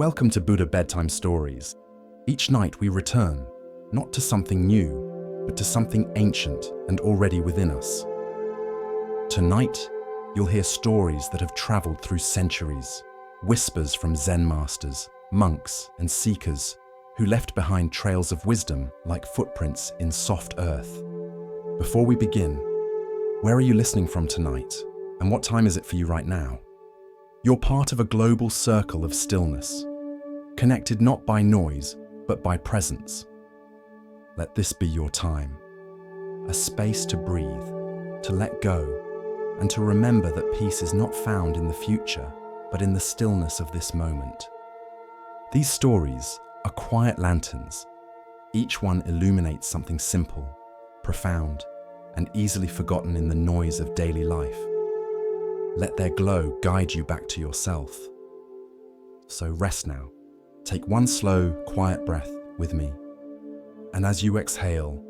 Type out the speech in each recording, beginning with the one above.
Welcome to Buddha Bedtime Stories. Each night we return, not to something new, but to something ancient and already within us. Tonight, you'll hear stories that have traveled through centuries, whispers from Zen masters, monks, and seekers who left behind trails of wisdom like footprints in soft earth. Before we begin, where are you listening from tonight, and what time is it for you right now? You're part of a global circle of stillness, connected not by noise, but by presence. Let this be your time, a space to breathe, to let go, and to remember that peace is not found in the future, but in the stillness of this moment. These stories are quiet lanterns. Each one illuminates something simple, profound, and easily forgotten in the noise of daily life. Let their glow guide you back to yourself. So rest now. Take one slow, quiet breath with me. And as you exhale,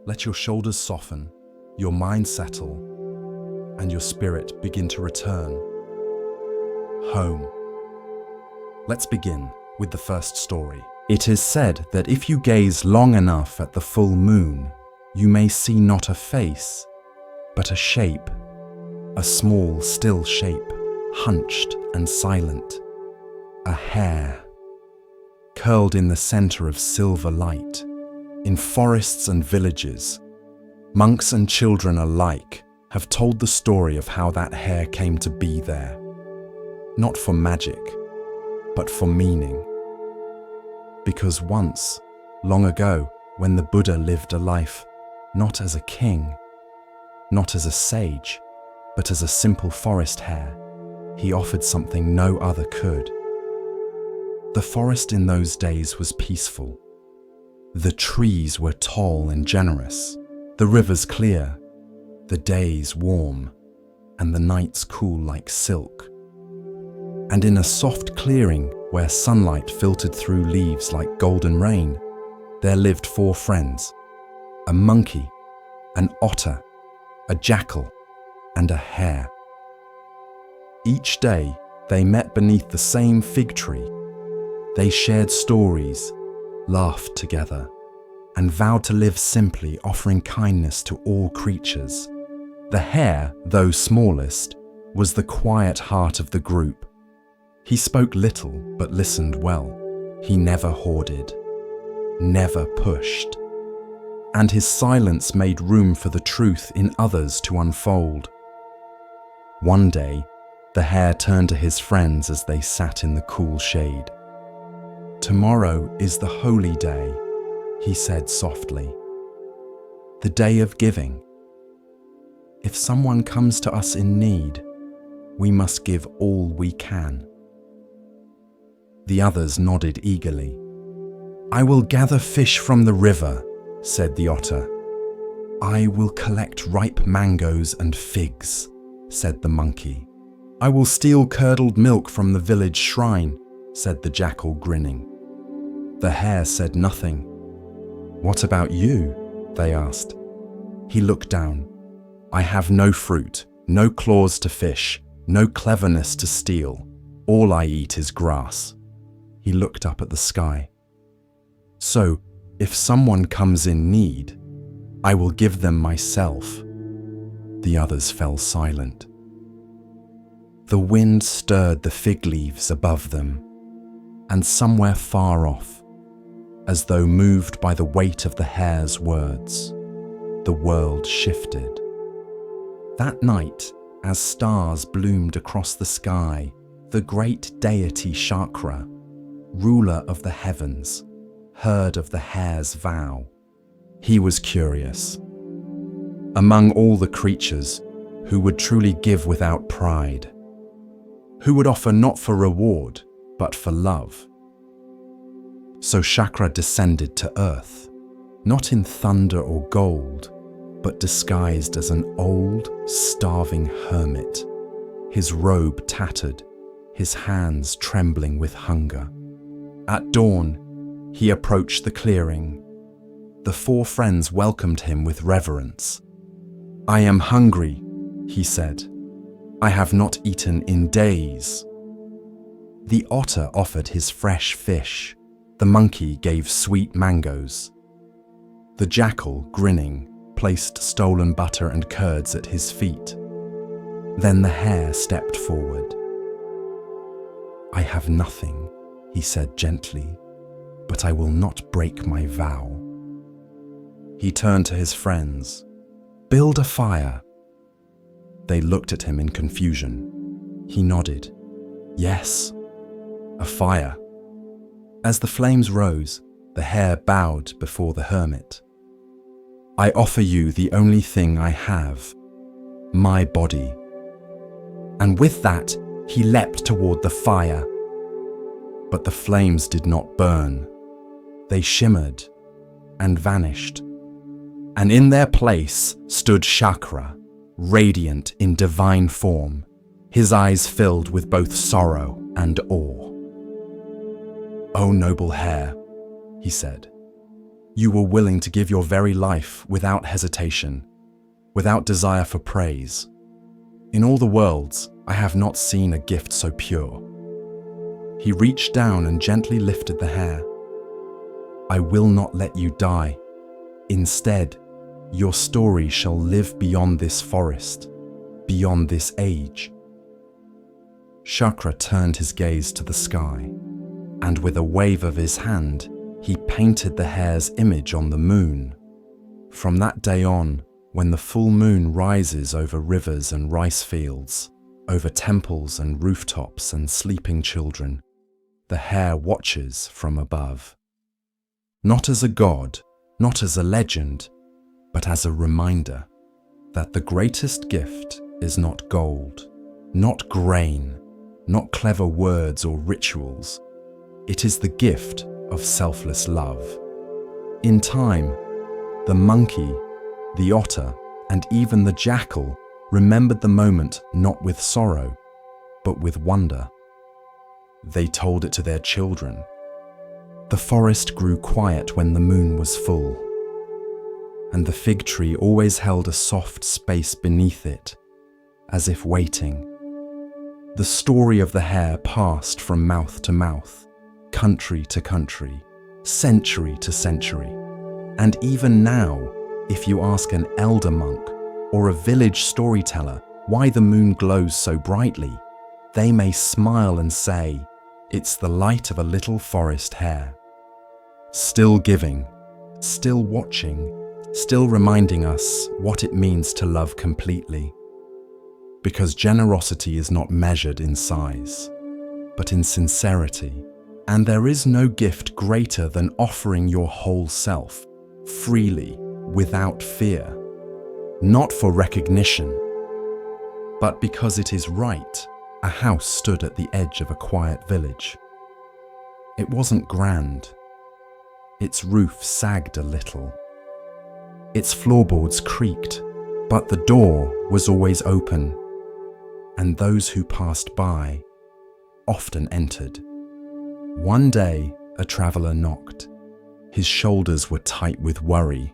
let your shoulders soften, your mind settle, and your spirit begin to return home. Let's begin with the first story. It is said that if you gaze long enough at the full moon, you may see not a face, but a shape. A small, still shape, hunched and silent. A hair, curled in the center of silver light. In forests and villages, monks and children alike have told the story of how that hair came to be there. Not for magic, but for meaning. Because once, long ago, when the Buddha lived a life not as a king, not as a sage, but as a simple forest hare, he offered something no other could. The forest in those days was peaceful. The trees were tall and generous, the rivers clear, the days warm, and the nights cool like silk. And in a soft clearing where sunlight filtered through leaves like golden rain, there lived 4 friends: a monkey, an otter, a jackal, and a hare. Each day, they met beneath the same fig tree. They shared stories, laughed together, and vowed to live simply, offering kindness to all creatures. The hare, though smallest, was the quiet heart of the group. He spoke little, but listened well. He never hoarded, never pushed. And his silence made room for the truth in others to unfold. One day, the hare turned to his friends as they sat in the cool shade. "Tomorrow is the holy day," he said softly. "The day of giving. If someone comes to us in need, we must give all we can." The others nodded eagerly. "I will gather fish from the river," said the otter. "I will collect ripe mangoes and figs," said the monkey. "I will steal curdled milk from the village shrine," said the jackal, grinning. The hare said nothing. "What about you?" they asked. He looked down. "I have no fruit, no claws to fish, no cleverness to steal. All I eat is grass." He looked up at the sky. "So, if someone comes in need, I will give them myself." The others fell silent. The wind stirred the fig leaves above them, and somewhere far off, as though moved by the weight of the hare's words, the world shifted. That night, as stars bloomed across the sky, the great deity Chakra, ruler of the heavens, heard of the hare's vow. He was curious. Among all the creatures, who would truly give without pride? Who would offer not for reward, but for love? So Chakra descended to earth, not in thunder or gold, but disguised as an old, starving hermit, his robe tattered, his hands trembling with hunger. At dawn, he approached the clearing. The 4 friends welcomed him with reverence. "I am hungry," he said. "I have not eaten in days." The otter offered his fresh fish. The monkey gave sweet mangoes. The jackal, grinning, placed stolen butter and curds at his feet. Then the hare stepped forward. "I have nothing," he said gently, "but I will not break my vow." He turned to his friends. "Build a fire." They looked at him in confusion. He nodded. "Yes, a fire." As the flames rose, the hare bowed before the hermit. "I offer you the only thing I have, my body." And with that, he leapt toward the fire. But the flames did not burn. They shimmered and vanished. And in their place stood Chakra, radiant in divine form, his eyes filled with both sorrow and awe. "O noble hare," he said, "you were willing to give your very life without hesitation, without desire for praise. In all the worlds, I have not seen a gift so pure." He reached down and gently lifted the hare. "I will not let you die. Instead, your story shall live beyond this forest, beyond this age." Chakra turned his gaze to the sky, and with a wave of his hand, he painted the hare's image on the moon. From that day on, when the full moon rises over rivers and rice fields, over temples and rooftops and sleeping children, the hare watches from above. Not as a god, not as a legend, but as a reminder that the greatest gift is not gold, not grain, not clever words or rituals. It is the gift of selfless love. In time, the monkey, the otter, and even the jackal remembered the moment not with sorrow, but with wonder. They told it to their children. The forest grew quiet when the moon was full, and the fig tree always held a soft space beneath it, as if waiting. The story of the hare passed from mouth to mouth, country to country, century to century, and even now, if you ask an elder monk or a village storyteller why the moon glows so brightly, they may smile and say, "It's the light of a little forest hare." Still giving, still watching, still reminding us what it means to love completely. Because generosity is not measured in size, but in sincerity. And there is no gift greater than offering your whole self, freely, without fear. Not for recognition, but because it is right. A house stood at the edge of a quiet village. It wasn't grand. Its roof sagged a little. Its floorboards creaked, but the door was always open, and those who passed by often entered. One day, a traveler knocked. His shoulders were tight with worry,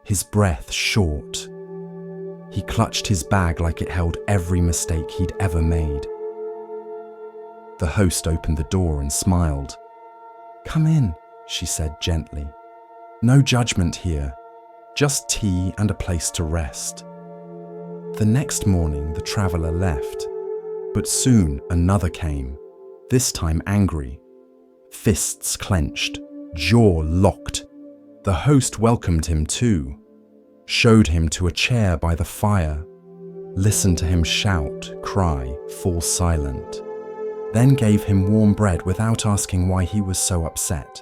his breath short. He clutched his bag like it held every mistake he'd ever made. The host opened the door and smiled. "Come in," she said gently. "No judgment here, just tea and a place to rest." The next morning, the traveler left, but soon another came, this time angry. Fists clenched, jaw locked. The host welcomed him too, showed him to a chair by the fire, listened to him shout, cry, fall silent, then gave him warm bread without asking why he was so upset.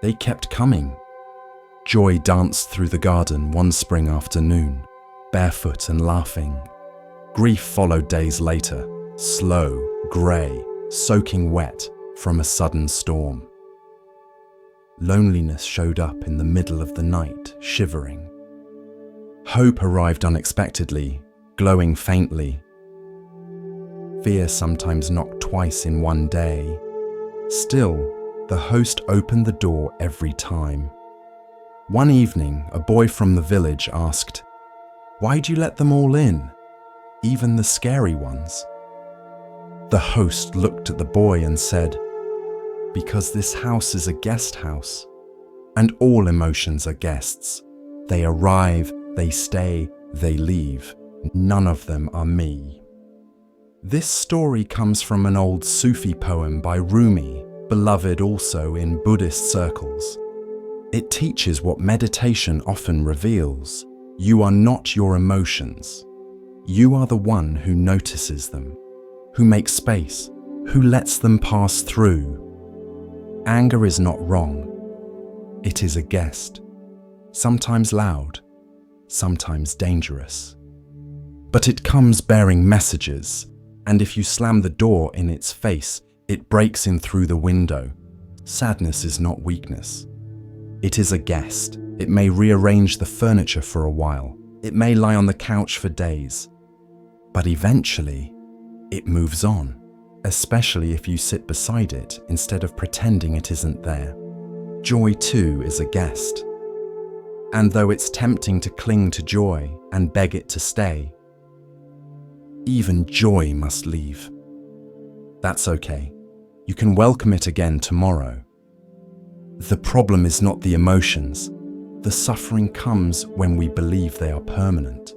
They kept coming. Joy danced through the garden one spring afternoon, barefoot and laughing. Grief followed days later, slow, grey, soaking wet from a sudden storm. Loneliness showed up in the middle of the night, shivering. Hope arrived unexpectedly, glowing faintly. Fear sometimes knocked twice in one day. Still, the host opened the door every time. One evening, a boy from the village asked, "Why'd you let them all in? Even the scary ones?" The host looked at the boy and said, "Because this house is a guest house, and all emotions are guests. They arrive, they stay, they leave. None of them are me." This story comes from an old Sufi poem by Rumi, beloved also in Buddhist circles. It teaches what meditation often reveals. You are not your emotions. You are the one who notices them, who makes space, who lets them pass through. Anger is not wrong. It is a guest, sometimes loud, sometimes dangerous. But it comes bearing messages, and if you slam the door in its face, it breaks in through the window. Sadness is not weakness. It is a guest. It may rearrange the furniture for a while. It may lie on the couch for days. But eventually, it moves on, especially if you sit beside it instead of pretending it isn't there. Joy too is a guest. And though it's tempting to cling to joy and beg it to stay, even joy must leave. That's okay. You can welcome it again tomorrow. The problem is not the emotions. The suffering comes when we believe they are permanent,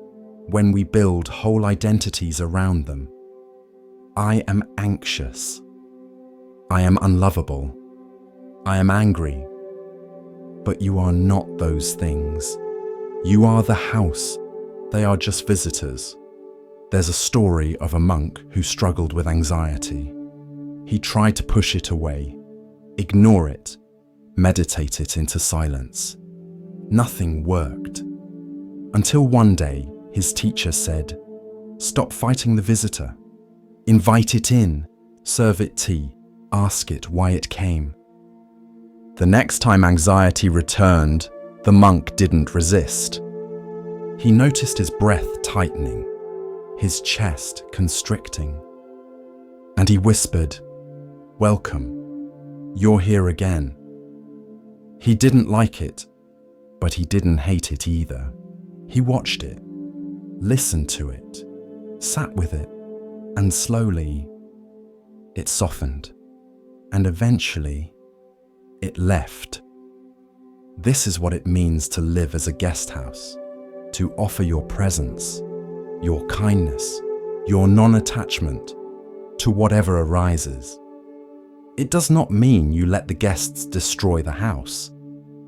when we build whole identities around them. I am anxious. I am unlovable. I am angry. But you are not those things. You are the house. They are just visitors. There's a story of a monk who struggled with anxiety. He tried to push it away, ignore it, meditate it into silence. Nothing worked. Until one day, his teacher said, "Stop fighting the visitor. Invite it in, serve it tea, ask it why it came." The next time anxiety returned, the monk didn't resist. He noticed his breath tightening, his chest constricting, and he whispered, "Welcome, you're here again." He didn't like it, but he didn't hate it either. He watched it, listened to it, sat with it, and slowly it softened, and eventually it left. This is what it means to live as a guest house, to offer your presence, your kindness, your non-attachment to whatever arises. It does not mean you let the guests destroy the house.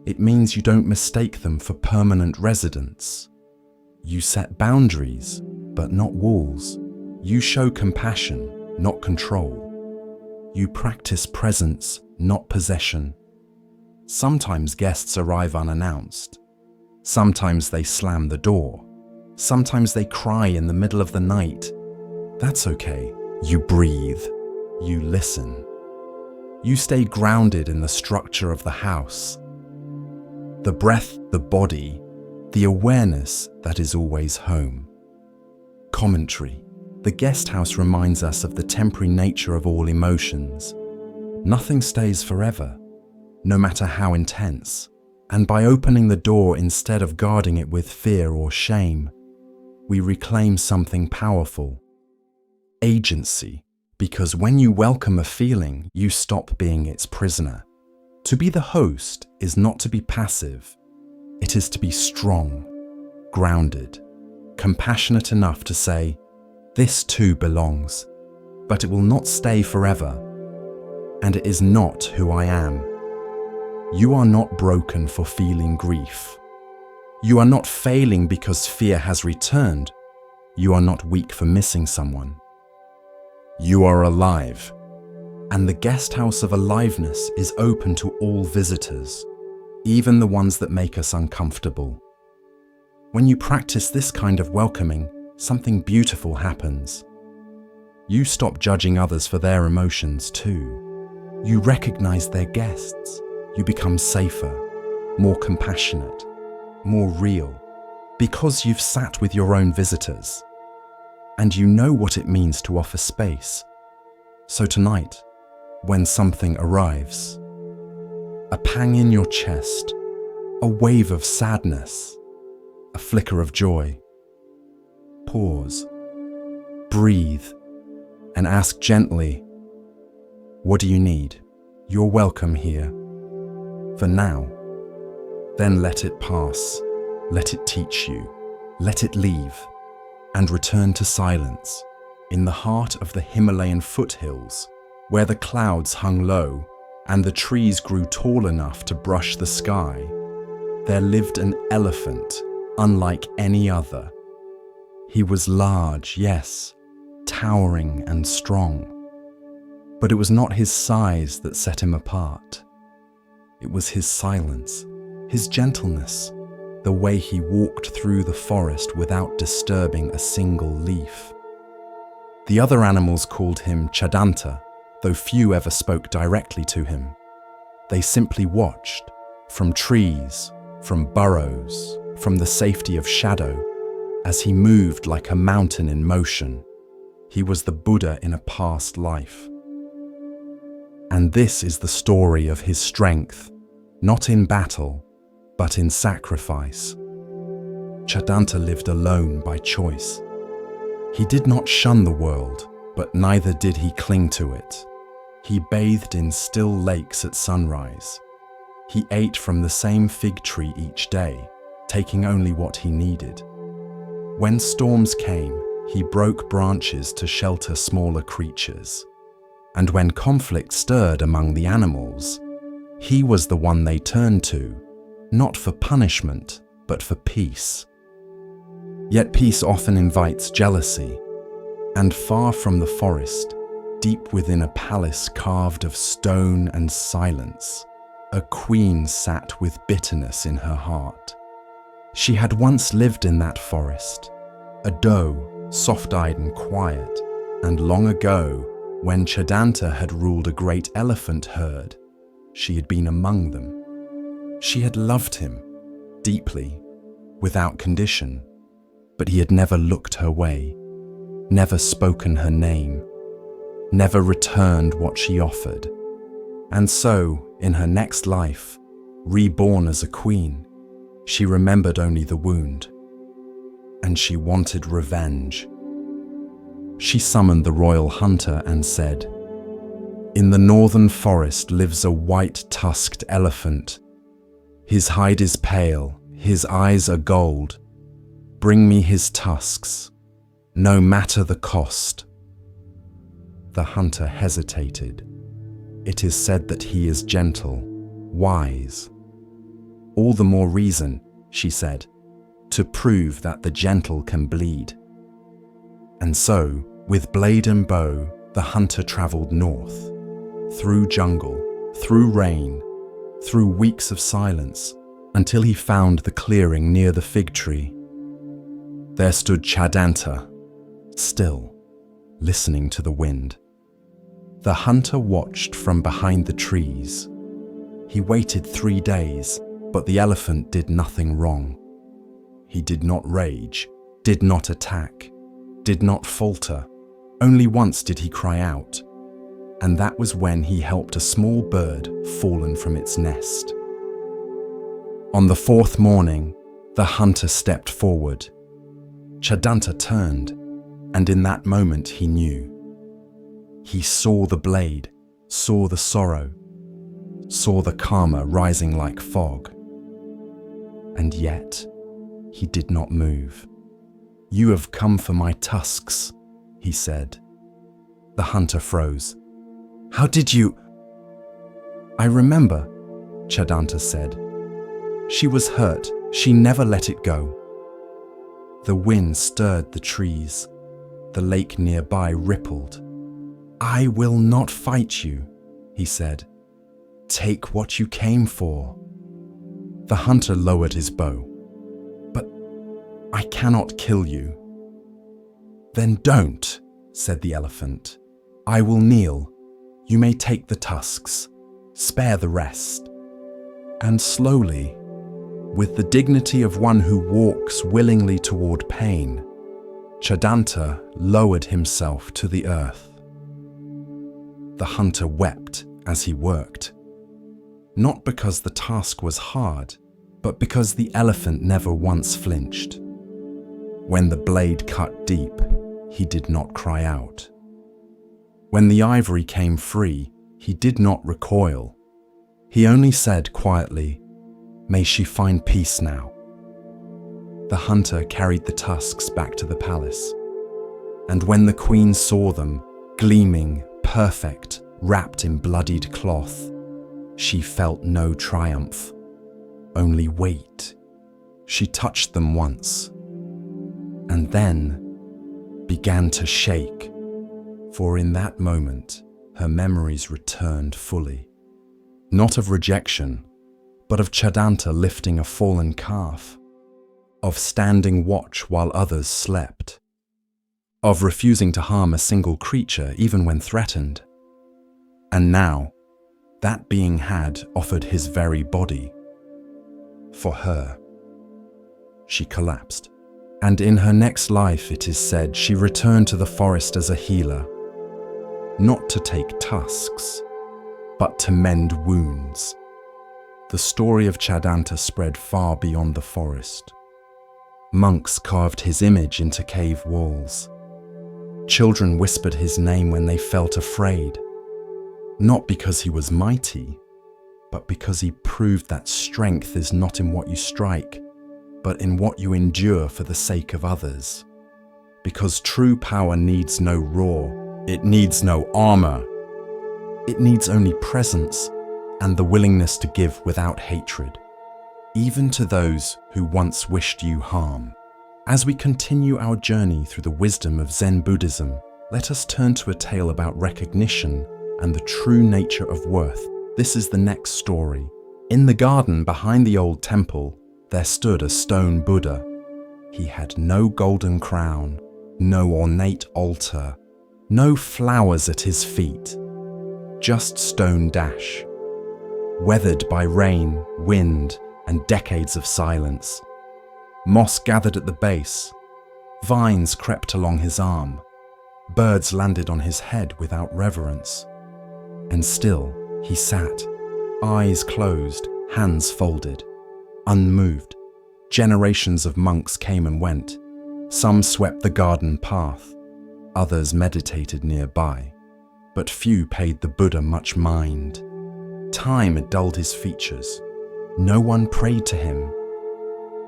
It means you don't mistake them for permanent residents. You set boundaries, but not walls. You show compassion, not control. You practice presence, not possession. Sometimes guests arrive unannounced. Sometimes they slam the door. Sometimes they cry in the middle of the night. That's okay. You breathe. You listen. You stay grounded in the structure of the house. The breath, the body, the awareness that is always home. Commentary. The guest house reminds us of the temporary nature of all emotions. Nothing stays forever, no matter how intense. And by opening the door instead of guarding it with fear or shame, we reclaim something powerful. Agency. Because when you welcome a feeling, you stop being its prisoner. To be the host is not to be passive. It is to be strong, grounded, compassionate enough to say, "This too belongs, but it will not stay forever, and it is not who I am." You are not broken for feeling grief. You are not failing because fear has returned. You are not weak for missing someone. You are alive, and the guest house of aliveness is open to all visitors, even the ones that make us uncomfortable. When you practice this kind of welcoming, something beautiful happens. You stop judging others for their emotions too. You recognize their guests. You become safer, more compassionate, more real, because you've sat with your own visitors. And you know what it means to offer space. So tonight, when something arrives, a pang in your chest, a wave of sadness, a flicker of joy, pause, breathe, and ask gently, "What do you need? You're welcome here. For now." Then let it pass, let it teach you, let it leave, and return to silence. In the heart of the Himalayan foothills, where the clouds hung low and the trees grew tall enough to brush the sky, there lived an elephant unlike any other. He was large, yes, towering and strong. But it was not his size that set him apart. It was his silence, his gentleness, the way he walked through the forest without disturbing a single leaf. The other animals called him Chadanta, though few ever spoke directly to him. They simply watched, from trees, from burrows, from the safety of shadow, as he moved like a mountain in motion. He was the Buddha in a past life. And this is the story of his strength, not in battle, but in sacrifice. Chadanta lived alone by choice. He did not shun the world, but neither did he cling to it. He bathed in still lakes at sunrise. He ate from the same fig tree each day, taking only what he needed. When storms came, he broke branches to shelter smaller creatures. And when conflict stirred among the animals, he was the one they turned to, not for punishment, but for peace. Yet peace often invites jealousy, and far from the forest, deep within a palace carved of stone and silence, a queen sat with bitterness in her heart. She had once lived in that forest, a doe, soft-eyed and quiet, and long ago, when Chadanta had ruled a great elephant herd, she had been among them. She had loved him, deeply, without condition, but he had never looked her way, never spoken her name, never returned what she offered. And so, in her next life, reborn as a queen, she remembered only the wound, and she wanted revenge. She summoned the royal hunter and said, "In the northern forest lives a white-tusked elephant. His hide is pale, his eyes are gold. Bring me his tusks, no matter the cost." The hunter hesitated. It is said that he is gentle, wise. "All the more reason," she said, "to prove that the gentle can bleed." And so, with blade and bow, the hunter traveled north, through jungle, through rain, through weeks of silence, until he found the clearing near the fig tree. There stood Chadanta, still, listening to the wind. The hunter watched from behind the trees. He waited 3 days, but the elephant did nothing wrong. He did not rage, did not attack, did not falter. Only once did he cry out, and that was when he helped a small bird fallen from its nest. On the 4th morning, the hunter stepped forward. Chadanta turned, and in that moment he knew. He saw the blade, saw the sorrow, saw the karma rising like fog. And yet, he did not move. "You have come for my tusks," he said. The hunter froze. "How did you—" "I remember," Chadanta said. "She was hurt. She never let it go." The wind stirred the trees. The lake nearby rippled. "I will not fight you," he said. "Take what you came for." The hunter lowered his bow. "But I cannot kill you." "Then don't," said the elephant. "I will kneel. You may take the tusks. Spare the rest." And slowly, with the dignity of one who walks willingly toward pain, Chadanta lowered himself to the earth. The hunter wept as he worked, not because the task was hard, but because the elephant never once flinched. When the blade cut deep, he did not cry out. When the ivory came free, he did not recoil. He only said quietly, "May she find peace now." The hunter carried the tusks back to the palace, and when the queen saw them, gleaming, perfect, wrapped in bloodied cloth, she felt no triumph, only weight. She touched them once, and then began to shake, for in that moment her memories returned fully. Not of rejection, but of Chadanta lifting a fallen calf, of standing watch while others slept, of refusing to harm a single creature even when threatened. And now, that being had offered his very body. For her. She collapsed, and in her next life, it is said, she returned to the forest as a healer, not to take tusks, but to mend wounds. The story of Chadanta spread far beyond the forest. Monks carved his image into cave walls. Children whispered his name when they felt afraid, not because he was mighty, but because he proved that strength is not in what you strike, but in what you endure for the sake of others. Because true power needs no roar, it needs no armor. It needs only presence and the willingness to give without hatred, even to those who once wished you harm. As we continue our journey through the wisdom of Zen Buddhism, let us turn to a tale about recognition and the true nature of worth. This is the next story. In the garden behind the old temple, there stood a stone Buddha. He had no golden crown, no ornate altar, no flowers at his feet, just stone dash, weathered by rain, wind, and decades of silence. Moss gathered at the base, vines crept along his arm, birds landed on his head without reverence. And still he sat, eyes closed, hands folded, unmoved. Generations of monks came and went. Some swept the garden path, others meditated nearby, but few paid the Buddha much mind. Time had dulled his features. No one prayed to him.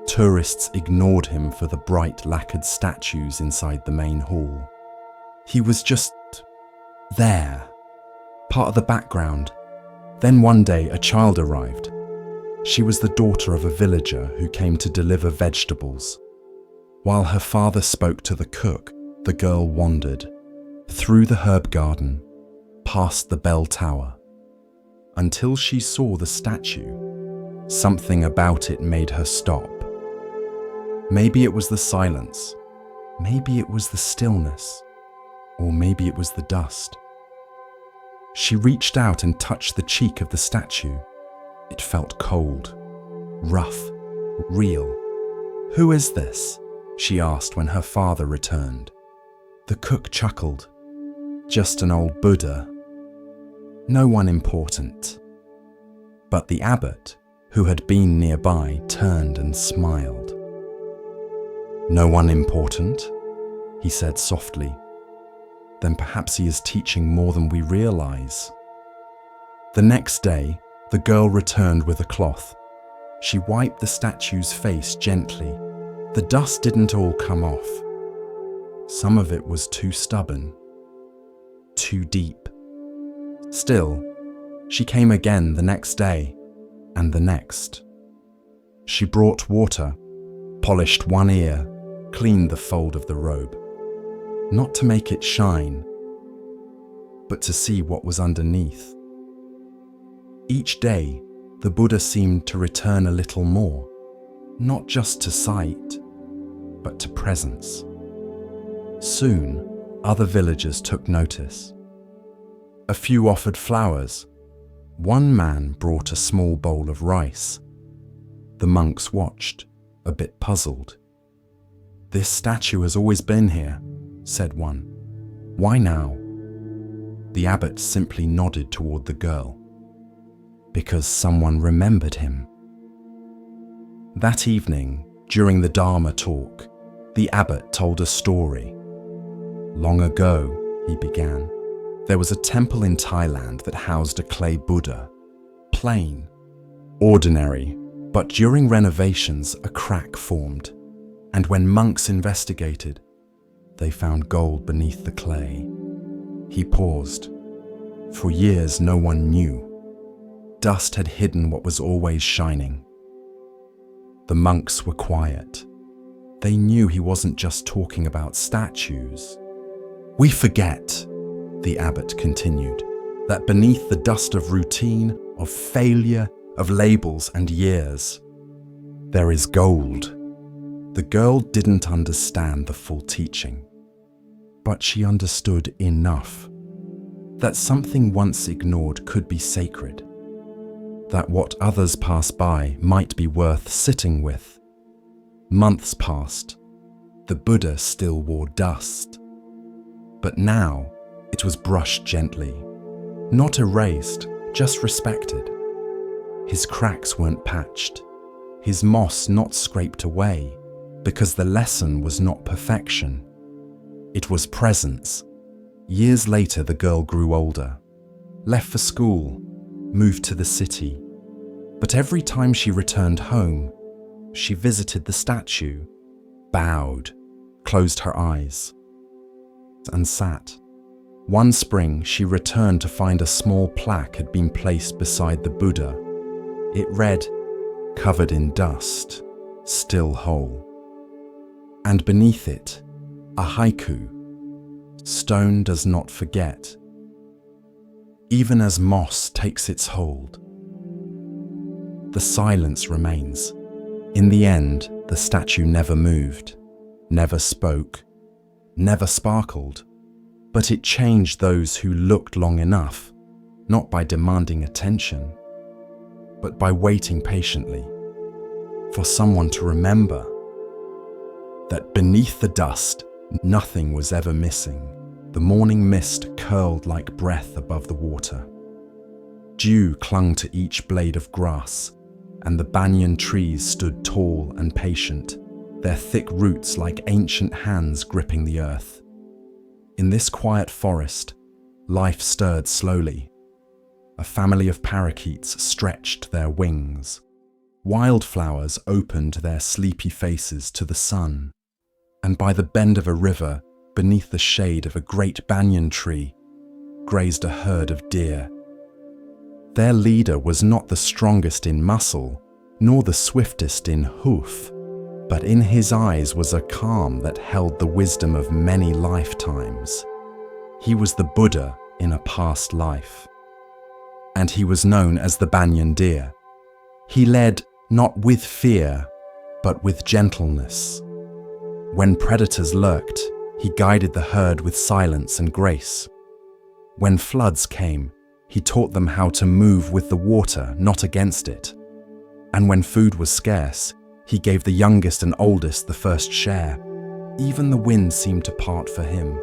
Tourists ignored him for the bright lacquered statues inside the main hall. He was just there, part of the background. Then one day a child arrived. She was the daughter of a villager who came to deliver vegetables. While her father spoke to the cook, the girl wandered through the herb garden, past the bell tower, until she saw the statue. Something about it made her stop. Maybe it was the silence, maybe it was the stillness, or maybe it was the dust. She reached out and touched the cheek of the statue. It felt cold, rough, real. "Who is this?" she asked when her father returned. The cook chuckled. "Just an old Buddha. No one important." But the abbot, who had been nearby, turned and smiled. "No one important?" he said softly. "Then perhaps he is teaching more than we realize." The next day, the girl returned with a cloth. She wiped the statue's face gently. The dust didn't all come off. Some of it was too stubborn, too deep. Still, she came again the next day, and the next. She brought water, polished one ear, cleaned the fold of the robe, not to make it shine, but to see what was underneath. Each day, the Buddha seemed to return a little more, not just to sight, but to presence. Soon, other villagers took notice. A few offered flowers. One man brought a small bowl of rice. The monks watched, a bit puzzled. "This statue has always been here," said one. "Why now?" The abbot simply nodded toward the girl. "Because someone remembered him." That evening, during the Dharma talk, the abbot told a story. "Long ago," he began, There was a temple in Thailand that housed a clay Buddha. Plain, ordinary, but during renovations a crack formed, and when monks investigated, they found gold beneath the clay. He paused. For years no one knew. Dust had hidden what was always shining. The monks were quiet. They knew he wasn't just talking about statues. We forget, the abbot continued, that beneath the dust of routine, of failure, of labels and years, there is gold. The girl didn't understand the full teaching, but she understood enough that something once ignored could be sacred, that what others pass by might be worth sitting with. Months passed. The Buddha still wore dust, but now it was brushed gently, not erased, just respected. His cracks weren't patched, his moss not scraped away, because the lesson was not perfection. It was presence. Years later, the girl grew older, left for school, moved to the city. But every time she returned home, she visited the statue, bowed, closed her eyes, and sat. One spring, she returned to find a small plaque had been placed beside the Buddha. It read, "Covered in dust, still whole." And beneath it, a haiku, "Stone does not forget, even as moss takes its hold." The silence remains. In the end, the statue never moved, never spoke, never sparkled, but it changed those who looked long enough, not by demanding attention, but by waiting patiently for someone to remember that beneath the dust, nothing was ever missing. The morning mist curled like breath above the water. Dew clung to each blade of grass, and the banyan trees stood tall and patient, their thick roots like ancient hands gripping the earth. In this quiet forest, life stirred slowly. A family of parakeets stretched their wings. Wildflowers opened their sleepy faces to the sun. And by the bend of a river, beneath the shade of a great banyan tree, grazed a herd of deer. Their leader was not the strongest in muscle, nor the swiftest in hoof, but in his eyes was a calm that held the wisdom of many lifetimes. He was the Buddha in a past life. And he was known as the banyan deer. He led not with fear, but with gentleness. When predators lurked, he guided the herd with silence and grace. When floods came, he taught them how to move with the water, not against it. And when food was scarce, he gave the youngest and oldest the first share. Even the wind seemed to part for him.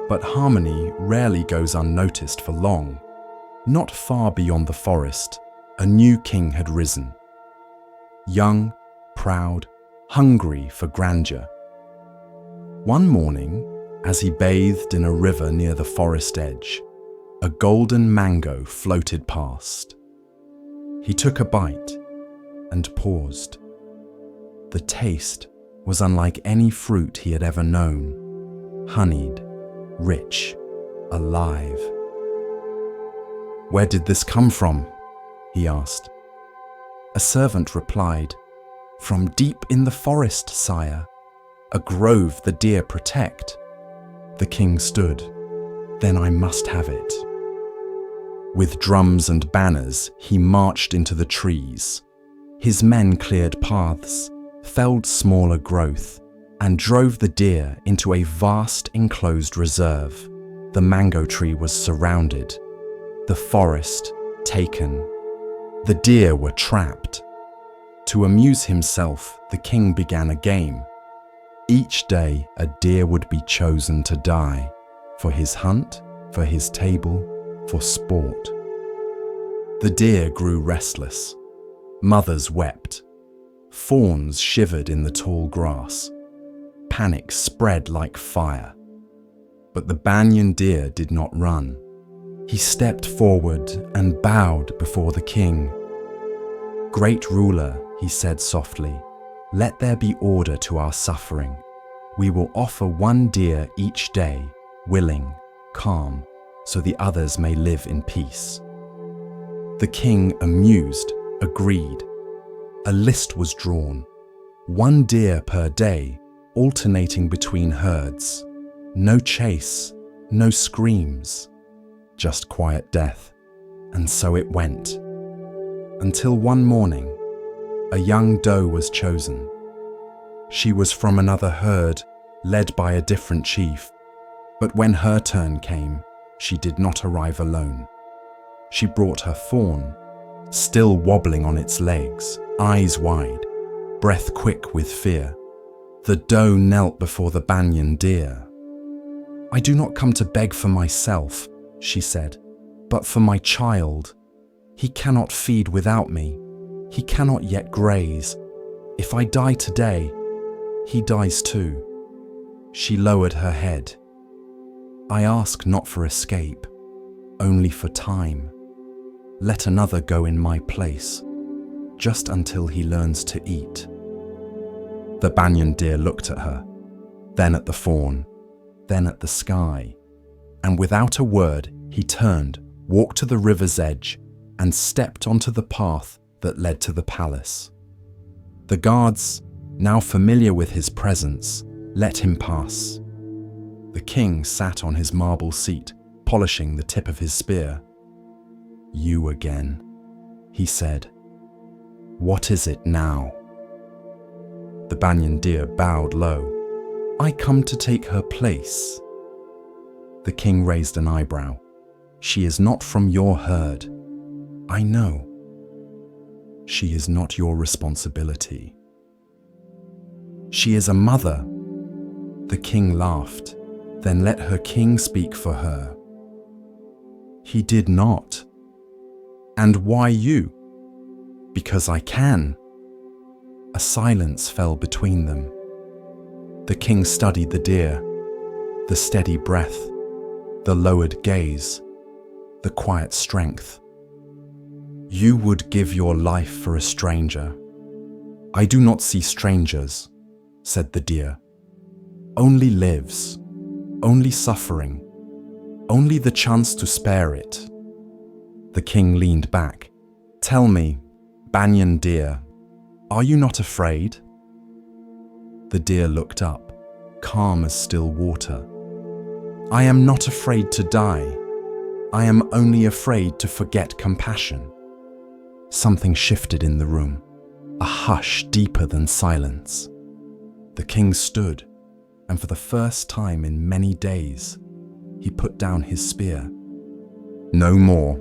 But harmony rarely goes unnoticed for long. Not far beyond the forest, a new king had risen. Young, proud, hungry for grandeur. One morning, as he bathed in a river near the forest edge, a golden mango floated past. He took a bite and paused. The taste was unlike any fruit he had ever known, honeyed, rich, alive. "Where did this come from?" he asked. A servant replied, "From deep in the forest, sire, a grove the deer protect." The king stood. "Then I must have it." With drums and banners, he marched into the trees. His men cleared paths, felled smaller growth, and drove the deer into a vast enclosed reserve. The mango tree was surrounded, the forest taken. The deer were trapped. To amuse himself, the king began a game. Each day, a deer would be chosen to die, for his hunt, for his table, for sport. The deer grew restless. Mothers wept. Fawns shivered in the tall grass. Panic spread like fire. But the banyan deer did not run. He stepped forward and bowed before the king. "Great ruler," he said softly, "let there be order to our suffering. We will offer one deer each day, willing, calm, so the others may live in peace." The king, amused, agreed. A list was drawn. 1 deer per day, alternating between herds. No chase, no screams, just quiet death. And so it went. Until one morning, a young doe was chosen. She was from another herd, led by a different chief. But when her turn came, she did not arrive alone. She brought her fawn, still wobbling on its legs, eyes wide, breath quick with fear. The doe knelt before the banyan deer. "I do not come to beg for myself," she said, "but for my child. He cannot feed without me. He cannot yet graze. If I die today, he dies too." She lowered her head. "I ask not for escape, only for time. Let another go in my place, just until he learns to eat." The banyan deer looked at her, then at the fawn, then at the sky, and without a word he turned, walked to the river's edge, and stepped onto the path that led to the palace. The guards, now familiar with his presence, let him pass. The king sat on his marble seat, polishing the tip of his spear. "You again," he said. "What is it now?" The banyan deer bowed low. "I come to take her place." The king raised an eyebrow. "She is not from your herd. I know. She is not your responsibility." "She is a mother." The king laughed. "Then let her king speak for her." He did not. "And why you?" "Because I can." A silence fell between them. The king studied the deer, the steady breath, the lowered gaze, the quiet strength. "You would give your life for a stranger." "I do not see strangers," said the deer. "Only lives, only suffering, only the chance to spare it." The king leaned back. "Tell me, banyan deer, are you not afraid?" The deer looked up, calm as still water. "I am not afraid to die. I am only afraid to forget compassion." Something shifted in the room, a hush deeper than silence. The king stood, and for the first time in many days, he put down his spear. "No more,"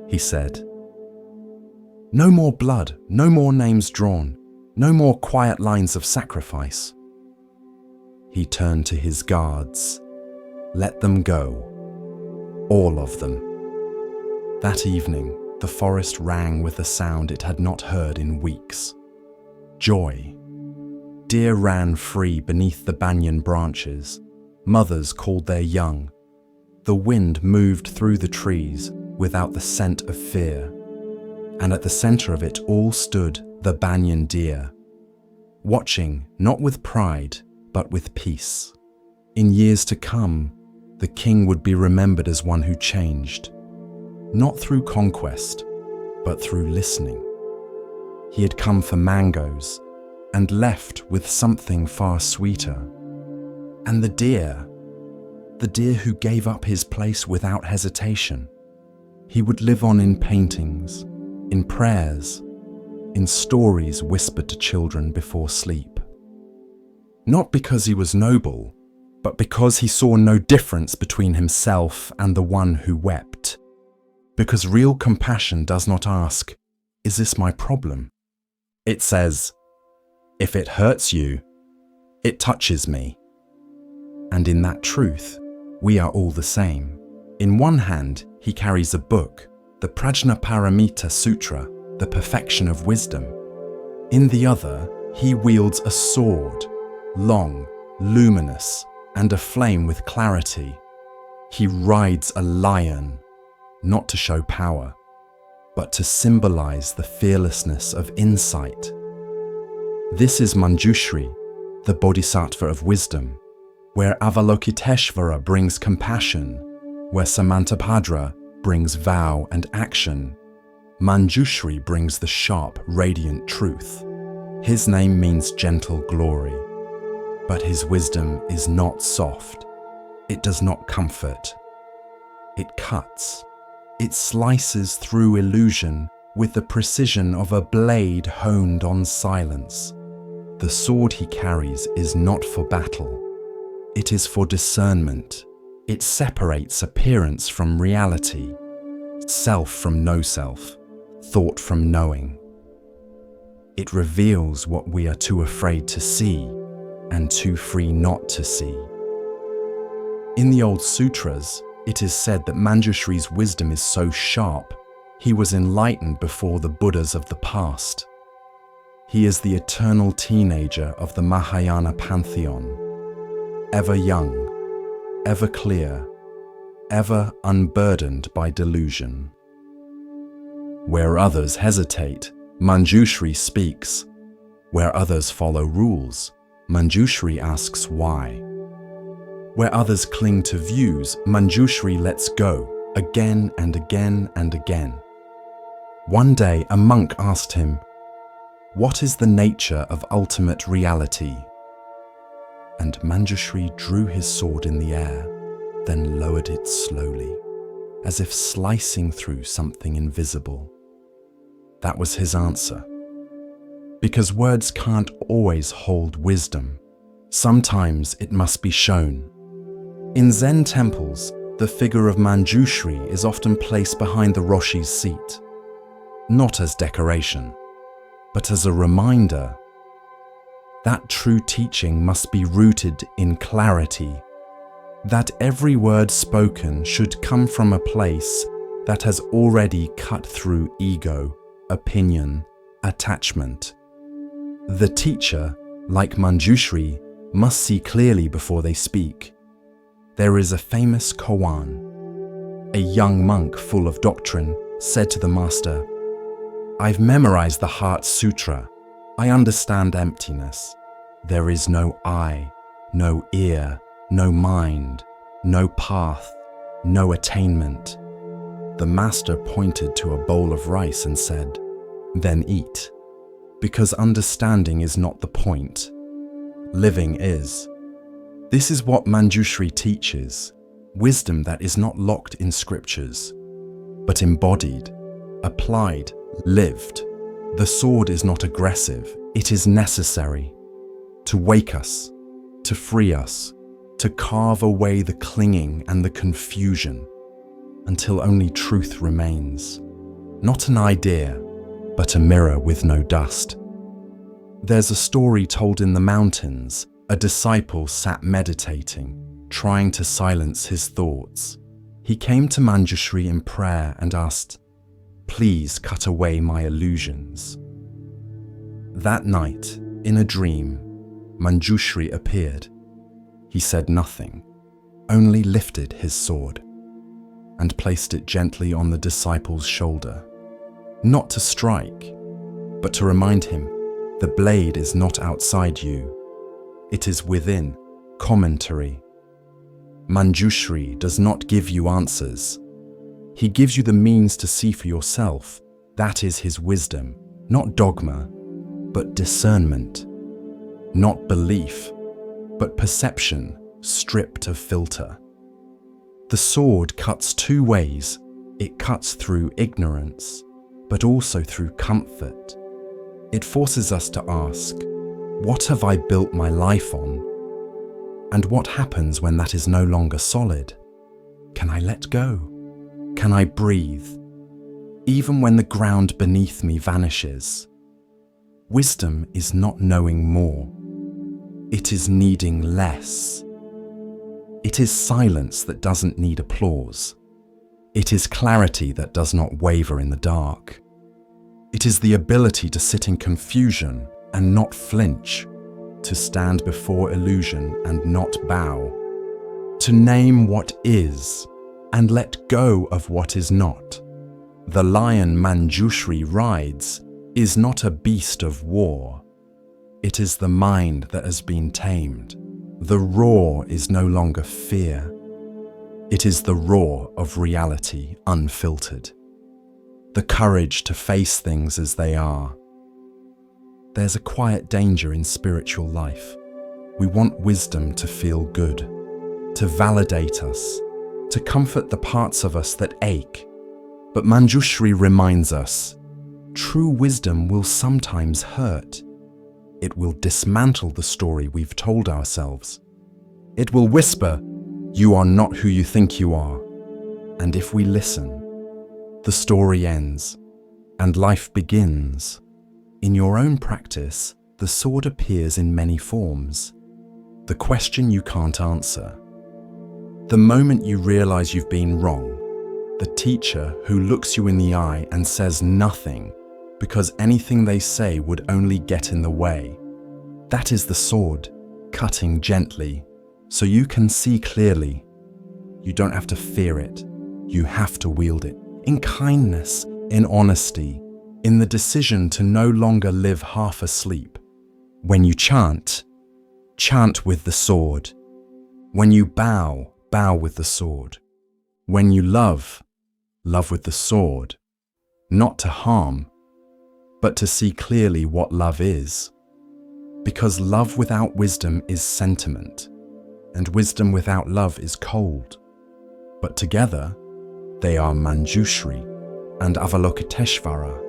he said. "No more blood, no more names drawn, no more quiet lines of sacrifice." He turned to his guards. "Let them go. All of them." That evening, the forest rang with a sound it had not heard in weeks. Joy. Deer ran free beneath the banyan branches. Mothers called their young. The wind moved through the trees without the scent of fear. And at the center of it all stood the banyan deer, watching not with pride, but with peace. In years to come, the king would be remembered as one who changed, not through conquest, but through listening. He had come for mangoes and left with something far sweeter. And the deer who gave up his place without hesitation, he would live on in paintings, in prayers, in stories whispered to children before sleep. Not because he was noble, but because he saw no difference between himself and the one who wept. Because real compassion does not ask, "Is this my problem?" It says, "If it hurts you, it touches me." And in that truth, we are all the same. In one hand, he carries a book, the Prajnaparamita Sutra, the perfection of wisdom. In the other, he wields a sword, long, luminous, and aflame with clarity. He rides a lion, not to show power, but to symbolize the fearlessness of insight. This is Manjushri, the bodhisattva of wisdom, where Avalokiteshvara brings compassion, where Samantabhadra brings vow and action. Manjushri brings the sharp, radiant truth. His name means gentle glory, but his wisdom is not soft. It does not comfort. It cuts. It slices through illusion with the precision of a blade honed on silence. The sword he carries is not for battle. It is for discernment. It separates appearance from reality, self from no self, thought from knowing. It reveals what we are too afraid to see and too free not to see. In the old sutras, it is said that Manjushri's wisdom is so sharp, he was enlightened before the Buddhas of the past. He is the eternal teenager of the Mahayana pantheon, ever young, ever clear, ever unburdened by delusion. Where others hesitate, Manjushri speaks. Where others follow rules, Manjushri asks why. Where others cling to views, Manjushri lets go, again and again and again. One day a monk asked him, "What is the nature of ultimate reality?" And Manjushri drew his sword in the air, then lowered it slowly, as if slicing through something invisible. That was his answer. Because words can't always hold wisdom. Sometimes it must be shown. In Zen temples, the figure of Manjushri is often placed behind the Roshi's seat, not as decoration, but as a reminder that true teaching must be rooted in clarity, that every word spoken should come from a place that has already cut through ego, opinion, attachment. The teacher, like Manjushri, must see clearly before they speak. There is a famous koan. A young monk full of doctrine said to the master, "I've memorized the Heart Sutra. I understand emptiness. There is no I, no ear, no mind, no path, no attainment." The master pointed to a bowl of rice and said, "Then eat, because understanding is not the point. Living is." This is what Manjushri teaches, wisdom that is not locked in scriptures, but embodied, applied, lived. The sword is not aggressive, it is necessary to wake us, to free us, to carve away the clinging and the confusion until only truth remains. Not an idea, but a mirror with no dust. There's a story told in the mountains. A disciple sat meditating, trying to silence his thoughts. He came to Manjushri in prayer and asked, "Please cut away my illusions." That night, in a dream, Manjushri appeared. He said nothing, only lifted his sword and placed it gently on the disciple's shoulder. Not to strike, but to remind him, the blade is not outside you. It is within. Commentary. Manjushri does not give you answers. He gives you the means to see for yourself. That is his wisdom, not dogma, but discernment. Not belief, but perception stripped of filter. The sword cuts two ways. It cuts through ignorance, but also through comfort. It forces us to ask, what have I built my life on? And what happens when that is no longer solid? Can I let go? Can I breathe? Even when the ground beneath me vanishes. Wisdom is not knowing more. It is needing less. It is silence that doesn't need applause. It is clarity that does not waver in the dark. It is the ability to sit in confusion and not flinch, to stand before illusion and not bow, to name what is and let go of what is not. The lion Manjushri rides is not a beast of war. It is the mind that has been tamed. The roar is no longer fear. It is the roar of reality unfiltered. The courage to face things as they are. There's a quiet danger in spiritual life. We want wisdom to feel good, to validate us, to comfort the parts of us that ache. But Manjushri reminds us, true wisdom will sometimes hurt. It will dismantle the story we've told ourselves. It will whisper, "You are not who you think you are." And if we listen, the story ends and life begins. In your own practice, the sword appears in many forms. The question you can't answer. The moment you realize you've been wrong. The teacher who looks you in the eye and says nothing because anything they say would only get in the way. That is the sword, cutting gently, so you can see clearly. You don't have to fear it. You have to wield it. In kindness, in honesty, in the decision to no longer live half asleep. When you chant, chant with the sword. When you bow, bow with the sword. When you love, love with the sword. Not to harm, but to see clearly what love is. Because love without wisdom is sentiment, and wisdom without love is cold. But together, they are Manjushri and Avalokiteshvara,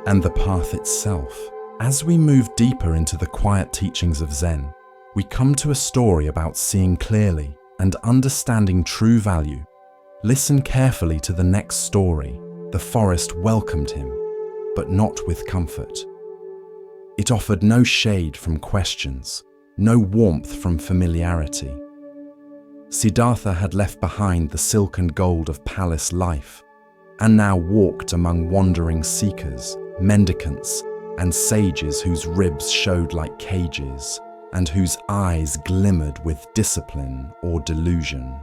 and the path itself. As we move deeper into the quiet teachings of Zen, we come to a story about seeing clearly and understanding true value. Listen carefully to the next story. The forest welcomed him, but not with comfort. It offered no shade from questions, no warmth from familiarity. Siddhartha had left behind the silk and gold of palace life, and now walked among wandering seekers, mendicants, and sages whose ribs showed like cages, and whose eyes glimmered with discipline or delusion.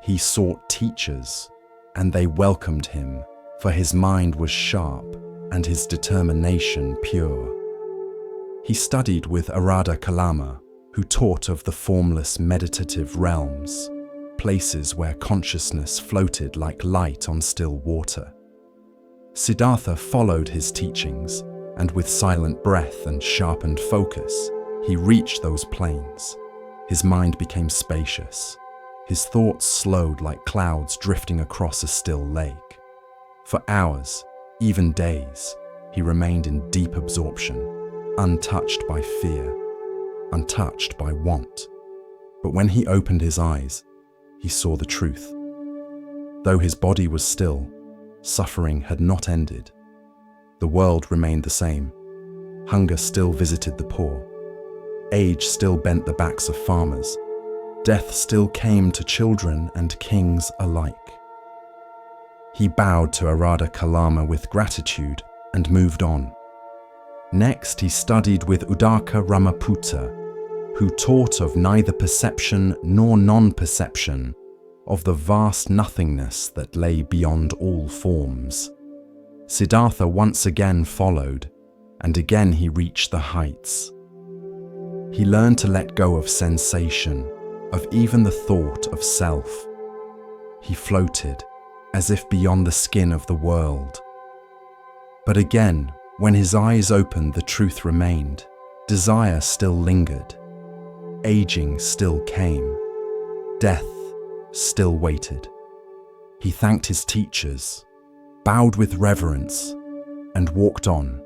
He sought teachers, and they welcomed him, for his mind was sharp and his determination pure. He studied with Arada Kalama, who taught of the formless meditative realms, places where consciousness floated like light on still water. Siddhartha followed his teachings, and with silent breath and sharpened focus, he reached those plains. His mind became spacious. His thoughts slowed like clouds drifting across a still lake. For hours, even days, he remained in deep absorption, untouched by fear, untouched by want. But when he opened his eyes, he saw the truth. Though his body was still, suffering had not ended. The world remained the same. Hunger still visited the poor. Age still bent the backs of farmers. Death still came to children and kings alike. He bowed to Arada Kalama with gratitude and moved on. Next, he studied with Udaka Ramaputta, who taught of neither perception nor non-perception, of the vast nothingness that lay beyond all forms. Siddhartha once again followed, and again he reached the heights. He learned to let go of sensation, of even the thought of self. He floated, as if beyond the skin of the world. But again, when his eyes opened, the truth remained. Desire still lingered. Aging still came. Death still waited. He thanked his teachers, bowed with reverence, and walked on.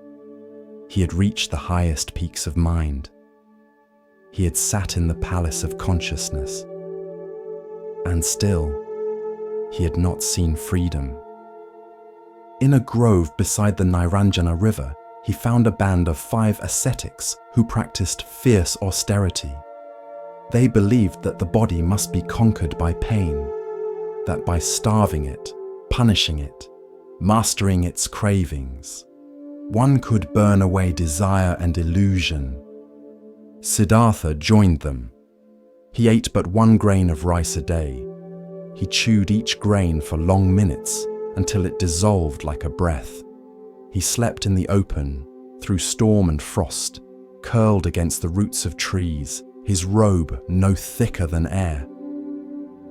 He had reached the highest peaks of mind. He had sat in the palace of consciousness. And still, he had not seen freedom. In a grove beside the Niranjana river, he found a band of 5 ascetics who practiced fierce austerity. They believed that the body must be conquered by pain, that by starving it, punishing it, mastering its cravings, one could burn away desire and illusion. Siddhartha joined them. He ate but 1 grain of rice a day, He chewed each grain for long minutes until it dissolved like a breath. He slept in the open, through storm and frost, curled against the roots of trees, his robe no thicker than air.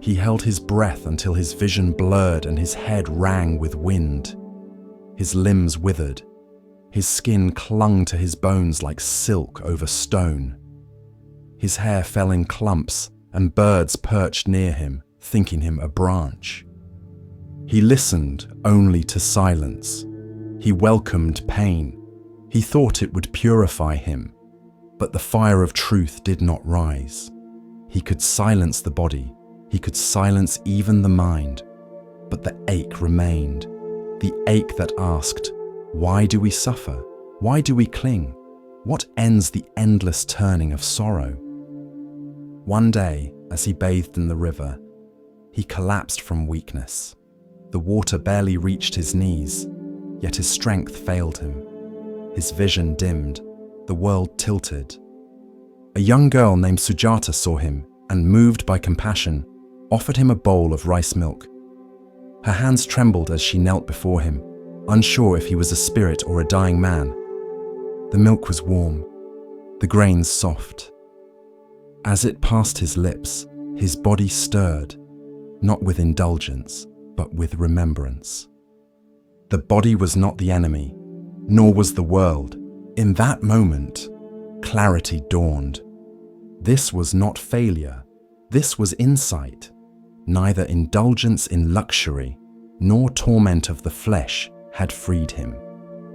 He held his breath until his vision blurred and his head rang with wind. His limbs withered. His skin clung to his bones like silk over stone. His hair fell in clumps, and birds perched near him, thinking him a branch. He listened only to silence. He welcomed pain. He thought it would purify him, but the fire of truth did not rise. He could silence the body. He could silence even the mind, but the ache remained. The ache that asked, why do we suffer? Why do we cling? What ends the endless turning of sorrow? One day, as he bathed in the river, he collapsed from weakness. The water barely reached his knees, yet his strength failed him. His vision dimmed, the world tilted. A young girl named Sujata saw him and, moved by compassion, offered him a bowl of rice milk. Her hands trembled as she knelt before him, unsure if he was a spirit or a dying man. The milk was warm, the grains soft. As it passed his lips, his body stirred, not with indulgence, but with remembrance. The body was not the enemy, nor was the world. In that moment, clarity dawned. This was not failure, this was insight. Neither indulgence in luxury, nor torment of the flesh had freed him.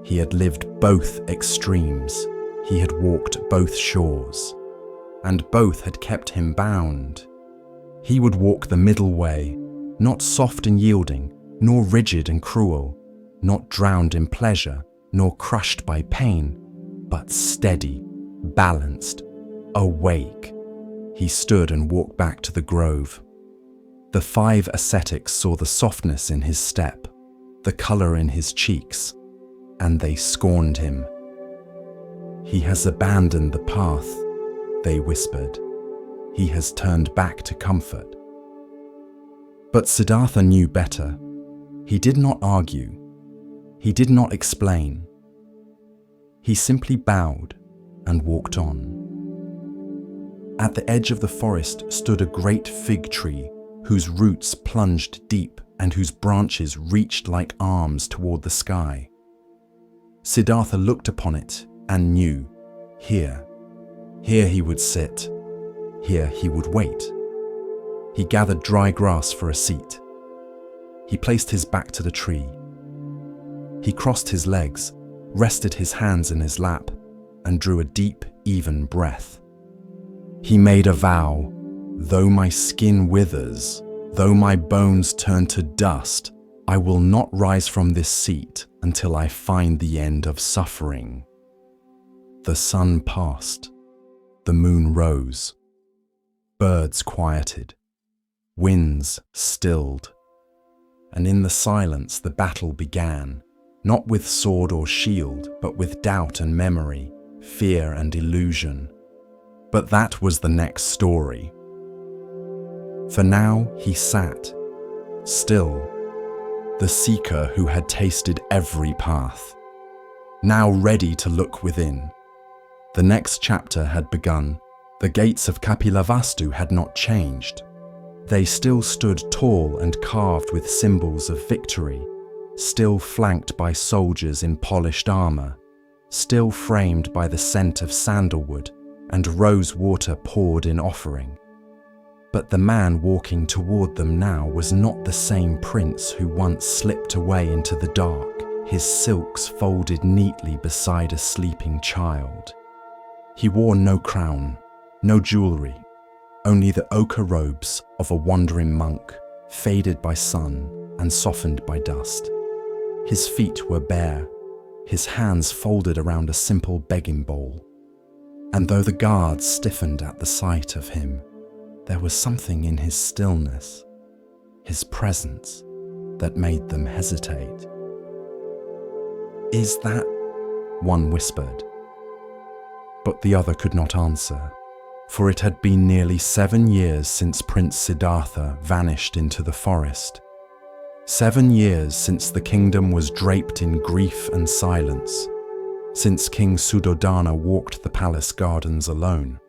He had lived both extremes. He had walked both shores, and both had kept him bound. He would walk the middle way, not soft and yielding, nor rigid and cruel, not drowned in pleasure, nor crushed by pain, but steady, balanced, awake. He stood and walked back to the grove. The 5 ascetics saw the softness in his step, the colour in his cheeks, and they scorned him. He has abandoned the path, they whispered. He has turned back to comfort. But Siddhartha knew better. He did not argue. He did not explain. He simply bowed and walked on. At the edge of the forest stood a great fig tree whose roots plunged deep and whose branches reached like arms toward the sky. Siddhartha looked upon it and knew, here he would sit, here he would wait. He gathered dry grass for a seat. He placed his back to the tree. He crossed his legs, rested his hands in his lap, and drew a deep, even breath. He made a vow. Though my skin withers, though my bones turn to dust, I will not rise from this seat until I find the end of suffering. The sun passed. The moon rose. Birds quieted. Winds stilled. And in the silence the battle began, not with sword or shield, but with doubt and memory, fear and illusion. But that was the next story. For now he sat, still, the seeker who had tasted every path, now ready to look within. The next chapter had begun. The gates of Kapilavastu had not changed. They still stood tall and carved with symbols of victory, still flanked by soldiers in polished armor, still framed by the scent of sandalwood and rose water poured in offering. But the man walking toward them now was not the same prince who once slipped away into the dark, his silks folded neatly beside a sleeping child. He wore no crown, no jewelry, only the ochre robes of a wandering monk, faded by sun and softened by dust. His feet were bare, his hands folded around a simple begging bowl. And though the guards stiffened at the sight of him, there was something in his stillness, his presence, that made them hesitate. "Is that?" one whispered. But the other could not answer. For it had been nearly 7 years since Prince Siddhartha vanished into the forest. 7 years since the kingdom was draped in grief and silence, since King Suddhodana walked the palace gardens alone,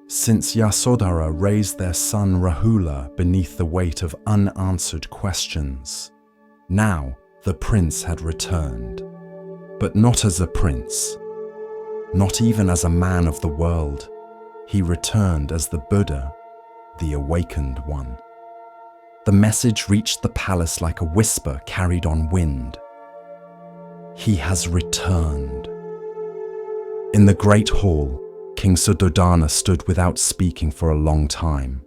since Yasodhara raised their son Rahula beneath the weight of unanswered questions. Now the prince had returned, but not as a prince, not even as a man of the world. He returned as the Buddha, the awakened one. The message reached the palace like a whisper carried on wind. He has returned. In the great hall, King Suddhodana stood without speaking for a long time.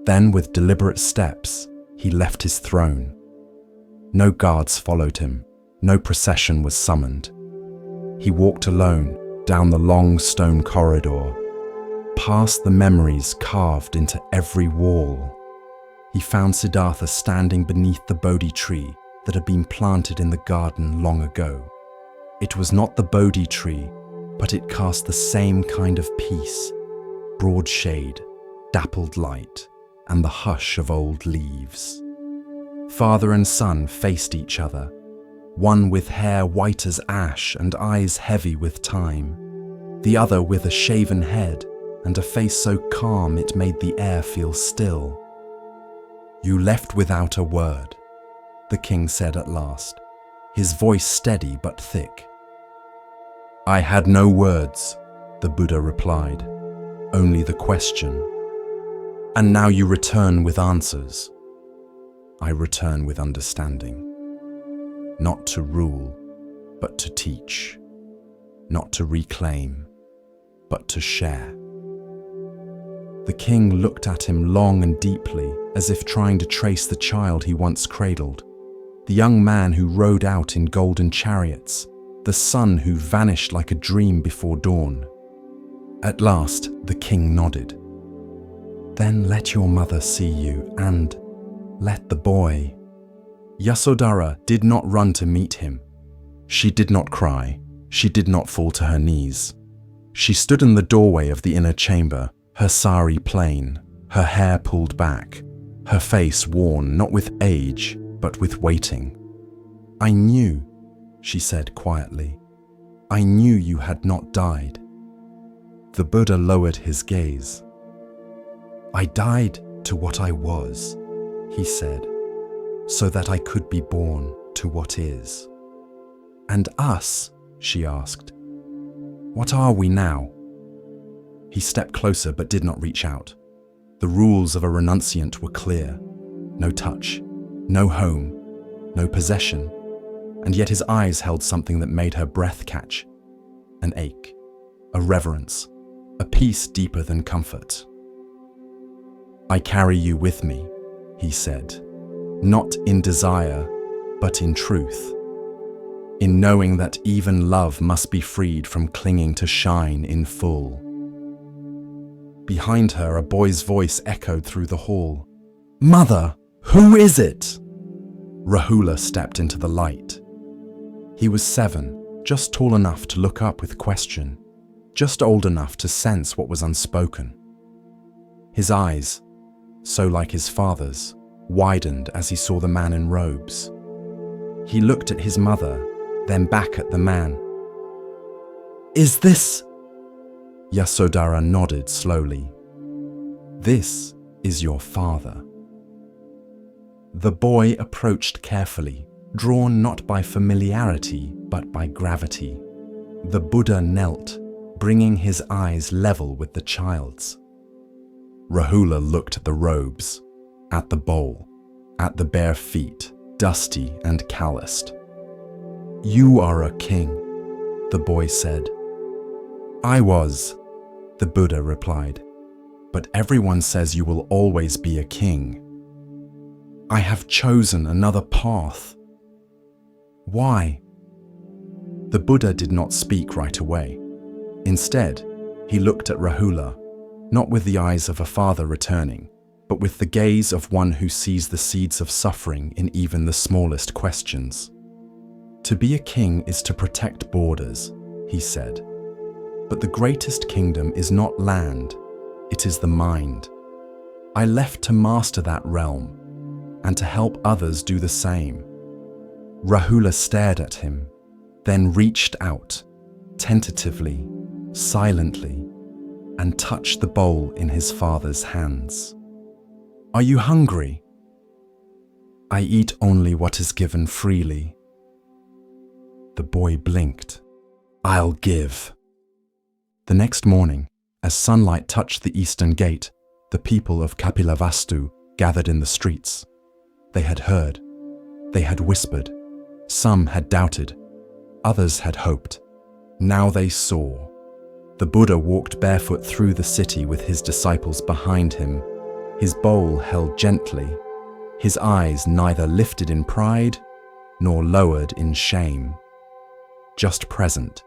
Then, with deliberate steps, he left his throne. No guards followed him, no procession was summoned. He walked alone down the long stone corridor, past the memories carved into every wall. He found Siddhartha standing beneath the Bodhi tree that had been planted in the garden long ago. It was not the Bodhi tree, but it cast the same kind of peace, broad shade, dappled light, and the hush of old leaves. Father and son faced each other, one with hair white as ash and eyes heavy with time, the other with a shaven head and a face so calm it made the air feel still. "You left without a word," the king said at last, his voice steady but thick. "I had no words," the Buddha replied, "only the question. And now you return with answers. I return with understanding. Not to rule, but to teach. Not to reclaim, but to share." The king looked at him long and deeply, as if trying to trace the child he once cradled, the young man who rode out in golden chariots, the son who vanished like a dream before dawn. At last, the king nodded. "Then let your mother see you, and let the boy." Yasodhara did not run to meet him. She did not cry. She did not fall to her knees. She stood in the doorway of the inner chamber, her sari plain, her hair pulled back, her face worn not with age, but with waiting. "I knew," she said quietly. "I knew you had not died." The Buddha lowered his gaze. "I died to what I was," he said, "so that I could be born to what is." "And us?" she asked. "What are we now?" He stepped closer but did not reach out. The rules of a renunciant were clear. No touch, no home, no possession, and yet his eyes held something that made her breath catch. An ache, a reverence, a peace deeper than comfort. "I carry you with me," he said, "not in desire, but in truth. In knowing that even love must be freed from clinging to shine in full." Behind her, a boy's voice echoed through the hall. "Mother, who is it?" Rahula stepped into the light. He was 7, just tall enough to look up with question, just old enough to sense what was unspoken. His eyes, so like his father's, widened as he saw the man in robes. He looked at his mother, then back at the man. "Is this?" Yasodhara nodded slowly. "This is your father." The boy approached carefully, drawn not by familiarity, but by gravity. The Buddha knelt, bringing his eyes level with the child's. Rahula looked at the robes, at the bowl, at the bare feet, dusty and calloused. "You are a king," the boy said. "I was," the Buddha replied, "but everyone says you will always be a king. I have chosen another path." "Why?" The Buddha did not speak right away. Instead, he looked at Rahula, not with the eyes of a father returning, but with the gaze of one who sees the seeds of suffering in even the smallest questions. "To be a king is to protect borders," he said. "But the greatest kingdom is not land, It is the mind. I left to master that realm and to help others do the same. Rahula stared at him, then reached out, tentatively, silently, and touched the bowl in his father's hands. Are you hungry? I eat only what is given freely. The boy blinked. I'll give. The next morning, as sunlight touched the eastern gate, the people of Kapilavastu gathered in the streets. They had heard. They had whispered. Some had doubted. Others had hoped. Now they saw. The Buddha walked barefoot through the city with his disciples behind him, his bowl held gently, his eyes neither lifted in pride nor lowered in shame, just present.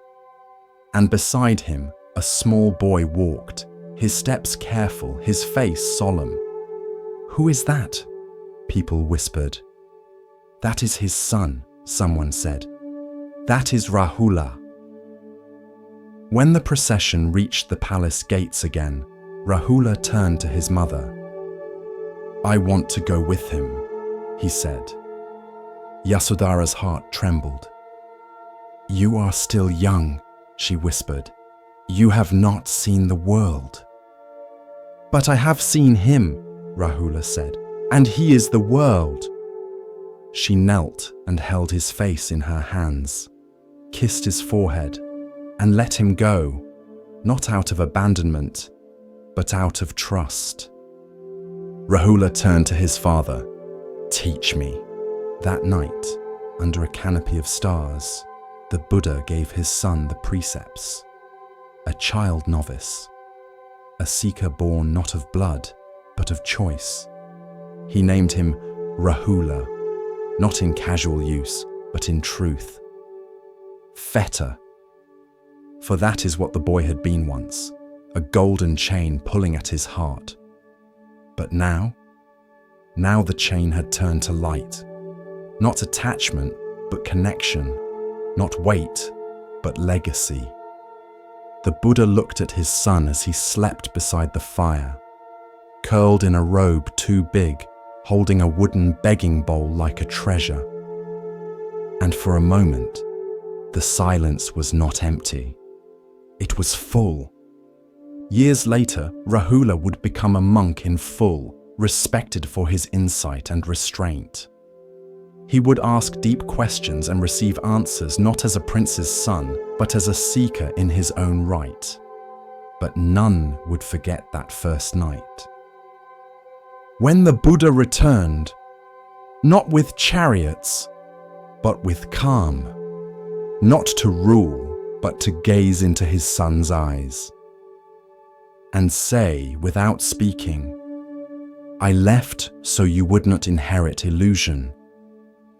And beside him, a small boy walked, his steps careful, his face solemn. Who is that? People whispered. That is his son, someone said. That is Rahula. When the procession reached the palace gates again, Rahula turned to his mother. I want to go with him, he said. Yasodhara's heart trembled. You are still young, she whispered. You have not seen the world. But I have seen him, Rahula said, and he is the world. She knelt and held his face in her hands, kissed his forehead, and let him go, not out of abandonment, but out of trust. Rahula turned to his father. Teach me. That night, under a canopy of stars, the Buddha gave his son the precepts. A child novice, a seeker born not of blood, but of choice. He named him Rahula, not in casual use, but in truth. Fetter, for that is what the boy had been once, a golden chain pulling at his heart. But now the chain had turned to light, not attachment, but connection, not weight, but legacy. The Buddha looked at his son as he slept beside the fire, curled in a robe too big, holding a wooden begging bowl like a treasure. And for a moment, the silence was not empty. It was full. Years later, Rahula would become a monk in full, respected for his insight and restraint. He would ask deep questions and receive answers not as a prince's son, but as a seeker in his own right. But none would forget that first night. When the Buddha returned, not with chariots, but with calm, not to rule, but to gaze into his son's eyes, and say without speaking, I left so you would not inherit illusion.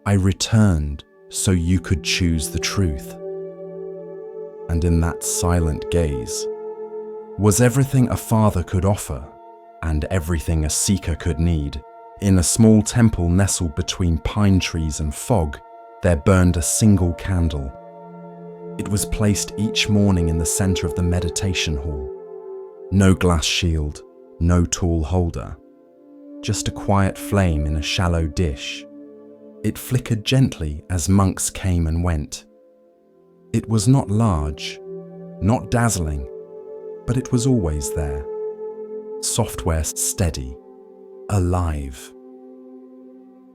I returned so you could choose the truth. And in that silent gaze was everything a father could offer and everything a seeker could need. In a small temple nestled between pine trees and fog, there burned a single candle. It was placed each morning in the center of the meditation hall. No glass shield, no tall holder, just a quiet flame in a shallow dish. It flickered gently as monks came and went. It was not large, not dazzling, but it was always there. Software steady, alive.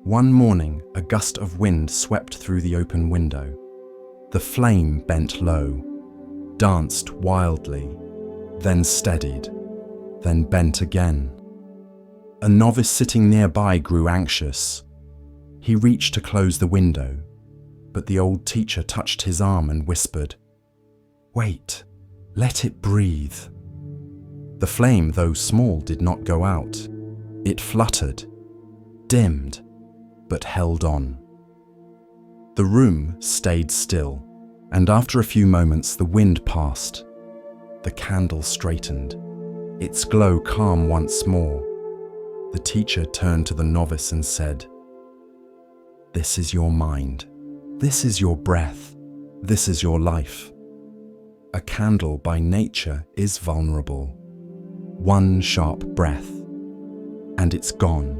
One morning, a gust of wind swept through the open window. The flame bent low, danced wildly, then steadied, then bent again. A novice sitting nearby grew anxious. He reached to close the window, but the old teacher touched his arm and whispered, Wait, let it breathe. The flame, though small, did not go out. It fluttered, dimmed, but held on. The room stayed still, and after a few moments the wind passed. The candle straightened, its glow calm once more. The teacher turned to the novice and said, This is your mind. This is your breath. This is your life. A candle by nature is vulnerable. One sharp breath, and it's gone.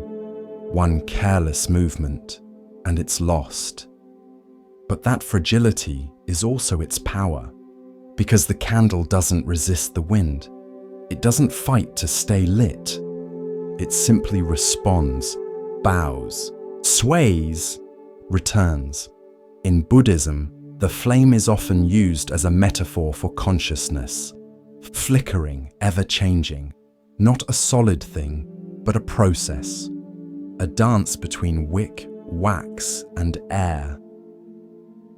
One careless movement, and it's lost. But that fragility is also its power, because the candle doesn't resist the wind. It doesn't fight to stay lit. It simply responds, bows, sways, returns. In Buddhism, the flame is often used as a metaphor for consciousness, flickering, ever-changing, not a solid thing, but a process, a dance between wick, wax, and air.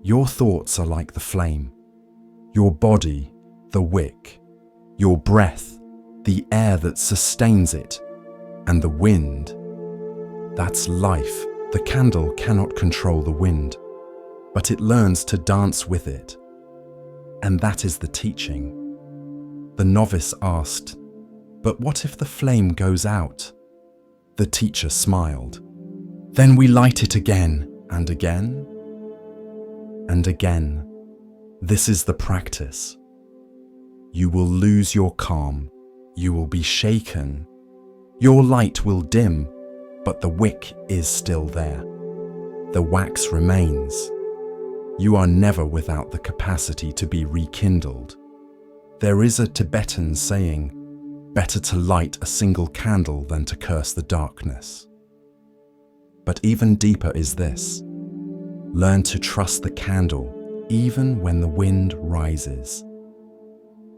Your thoughts are like the flame, your body, the wick, your breath, the air that sustains it, and the wind. That's life. The candle cannot control the wind, but it learns to dance with it. And that is the teaching. The novice asked, "But what if the flame goes out?" The teacher smiled. "Then we light it again, and again, and again. This is the practice. You will lose your calm. You will be shaken. Your light will dim, but the wick is still there. The wax remains. You are never without the capacity to be rekindled. There is a Tibetan saying, better to light a single candle than to curse the darkness. But even deeper is this. Learn to trust the candle, even when the wind rises."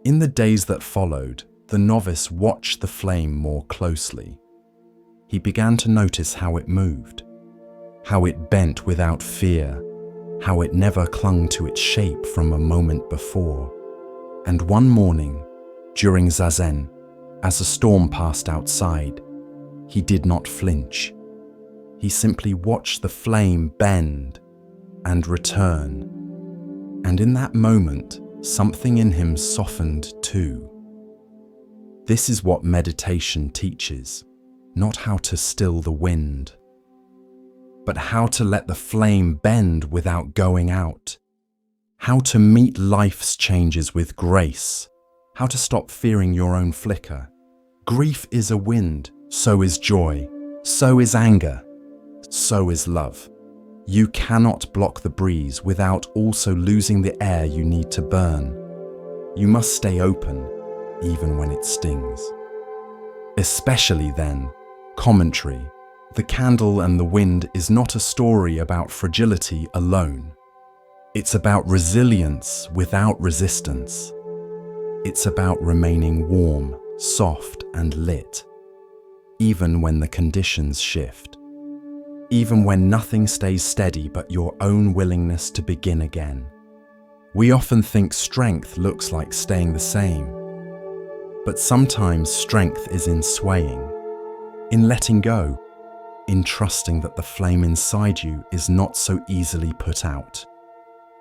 In the days that followed, the novice watched the flame more closely. He began to notice how it moved, how it bent without fear, how it never clung to its shape from a moment before. And one morning, during Zazen, as a storm passed outside, he did not flinch. He simply watched the flame bend and return. And in that moment, something in him softened too. This is what meditation teaches, not how to still the wind, but how to let the flame bend without going out, how to meet life's changes with grace, how to stop fearing your own flicker. Grief is a wind, so is joy, so is anger, so is love. You cannot block the breeze without also losing the air you need to burn. You must stay open, even when it stings. Especially then, commentary. The Candle and the Wind is not a story about fragility alone. It's about resilience without resistance. It's about remaining warm, soft, and lit, even when the conditions shift. Even when nothing stays steady but your own willingness to begin again. We often think strength looks like staying the same. But sometimes strength is in swaying, in letting go, in trusting that the flame inside you is not so easily put out.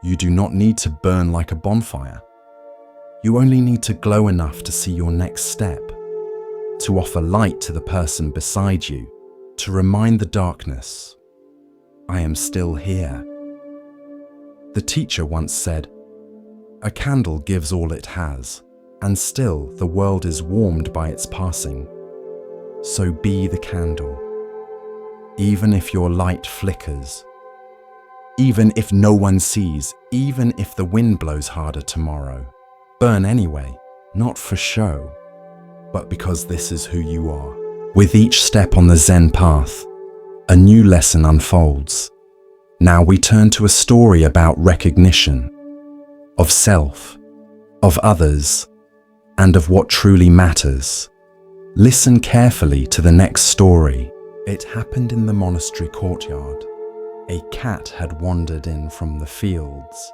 You do not need to burn like a bonfire. You only need to glow enough to see your next step, to offer light to the person beside you, to remind the darkness, I am still here. The teacher once said, "A candle gives all it has, and still the world is warmed by its passing. So be the candle. Even if your light flickers, even if no one sees, even if the wind blows harder tomorrow, burn anyway, not for show, but because this is who you are." With each step on the Zen path, a new lesson unfolds. Now we turn to a story about recognition, of self, of others, and of what truly matters. Listen carefully to the next story. It happened in the monastery courtyard. A cat had wandered in from the fields,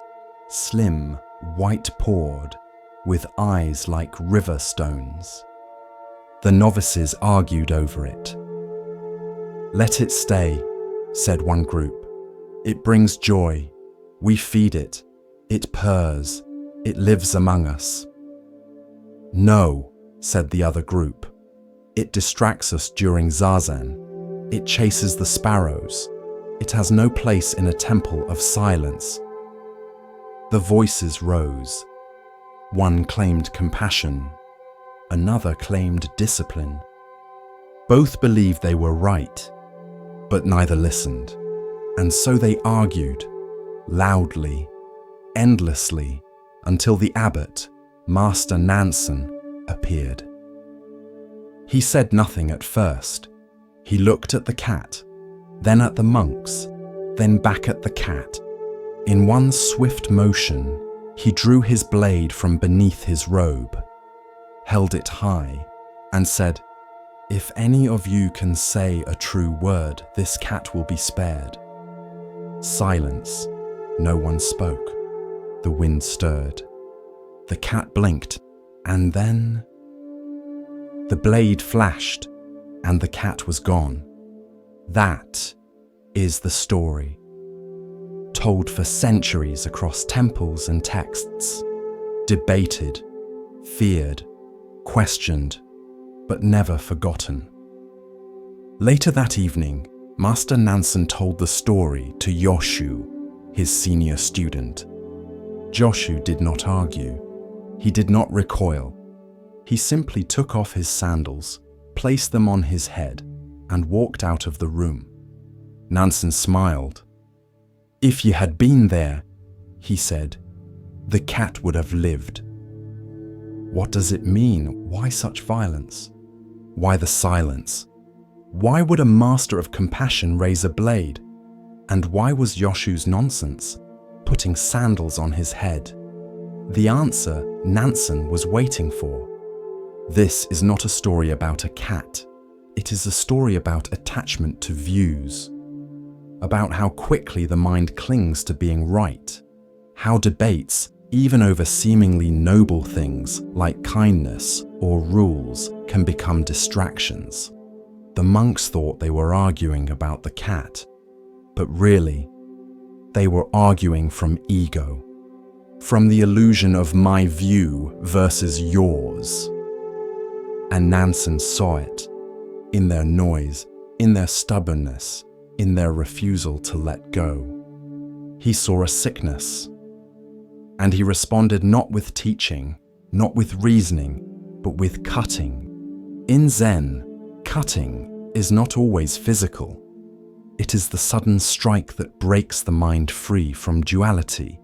slim, white-pawed, with eyes like river stones. The novices argued over it. "Let it stay," said one group. "It brings joy. We feed it. It purrs. It lives among us." "No," said the other group. "It distracts us during Zazen. It chases the sparrows. It has no place in a temple of silence." The voices rose. One claimed compassion. Another claimed discipline. Both believed they were right, but neither listened. And so they argued, loudly, endlessly, until the abbot, Master Nansen, appeared. He said nothing at first. He looked at the cat, then at the monks, then back at the cat. In one swift motion, he drew his blade from beneath his robe, held it high, and said, "If any of you can say a true word, this cat will be spared." Silence. No one spoke. The wind stirred. The cat blinked, and then the blade flashed, and the cat was gone. That is the story, told for centuries across temples and texts, debated, feared, questioned, but never forgotten. Later that evening, Master Nansen told the story to Yoshu, his senior student. Joshu did not argue. He did not recoil. He simply took off his sandals, placed them on his head, and walked out of the room. Nansen smiled. "If you had been there," he said, "the cat would have lived." What does it mean? Why such violence? Why the silence? Why would a master of compassion raise a blade? And why was Yoshu's nonsense, putting sandals on his head? The answer Nansen was waiting for. This is not a story about a cat. It is a story about attachment to views, about how quickly the mind clings to being right, how debates, even over seemingly noble things like kindness or rules, can become distractions. The monks thought they were arguing about the cat, but really, they were arguing from ego, from the illusion of my view versus yours. And Nansen saw it, in their noise, in their stubbornness, in their refusal to let go. He saw a sickness, and he responded not with teaching, not with reasoning, but with cutting. In Zen, cutting is not always physical. It is the sudden strike that breaks the mind free from duality.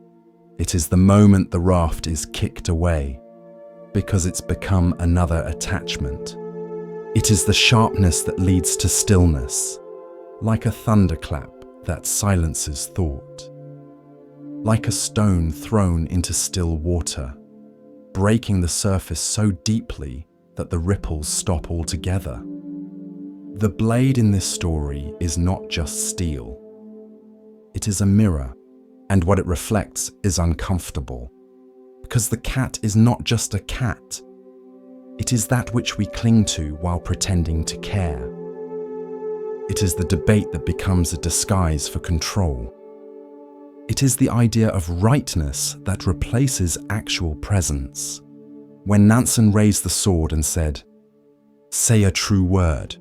It is the moment the raft is kicked away, because it's become another attachment. It is the sharpness that leads to stillness, like a thunderclap that silences thought, like a stone thrown into still water, breaking the surface so deeply that the ripples stop altogether. The blade in this story is not just steel. It is a mirror, and what it reflects is uncomfortable, because the cat is not just a cat. It is that which we cling to while pretending to care. It is the debate that becomes a disguise for control. It is the idea of rightness that replaces actual presence. When Nansen raised the sword and said, "Say a true word,"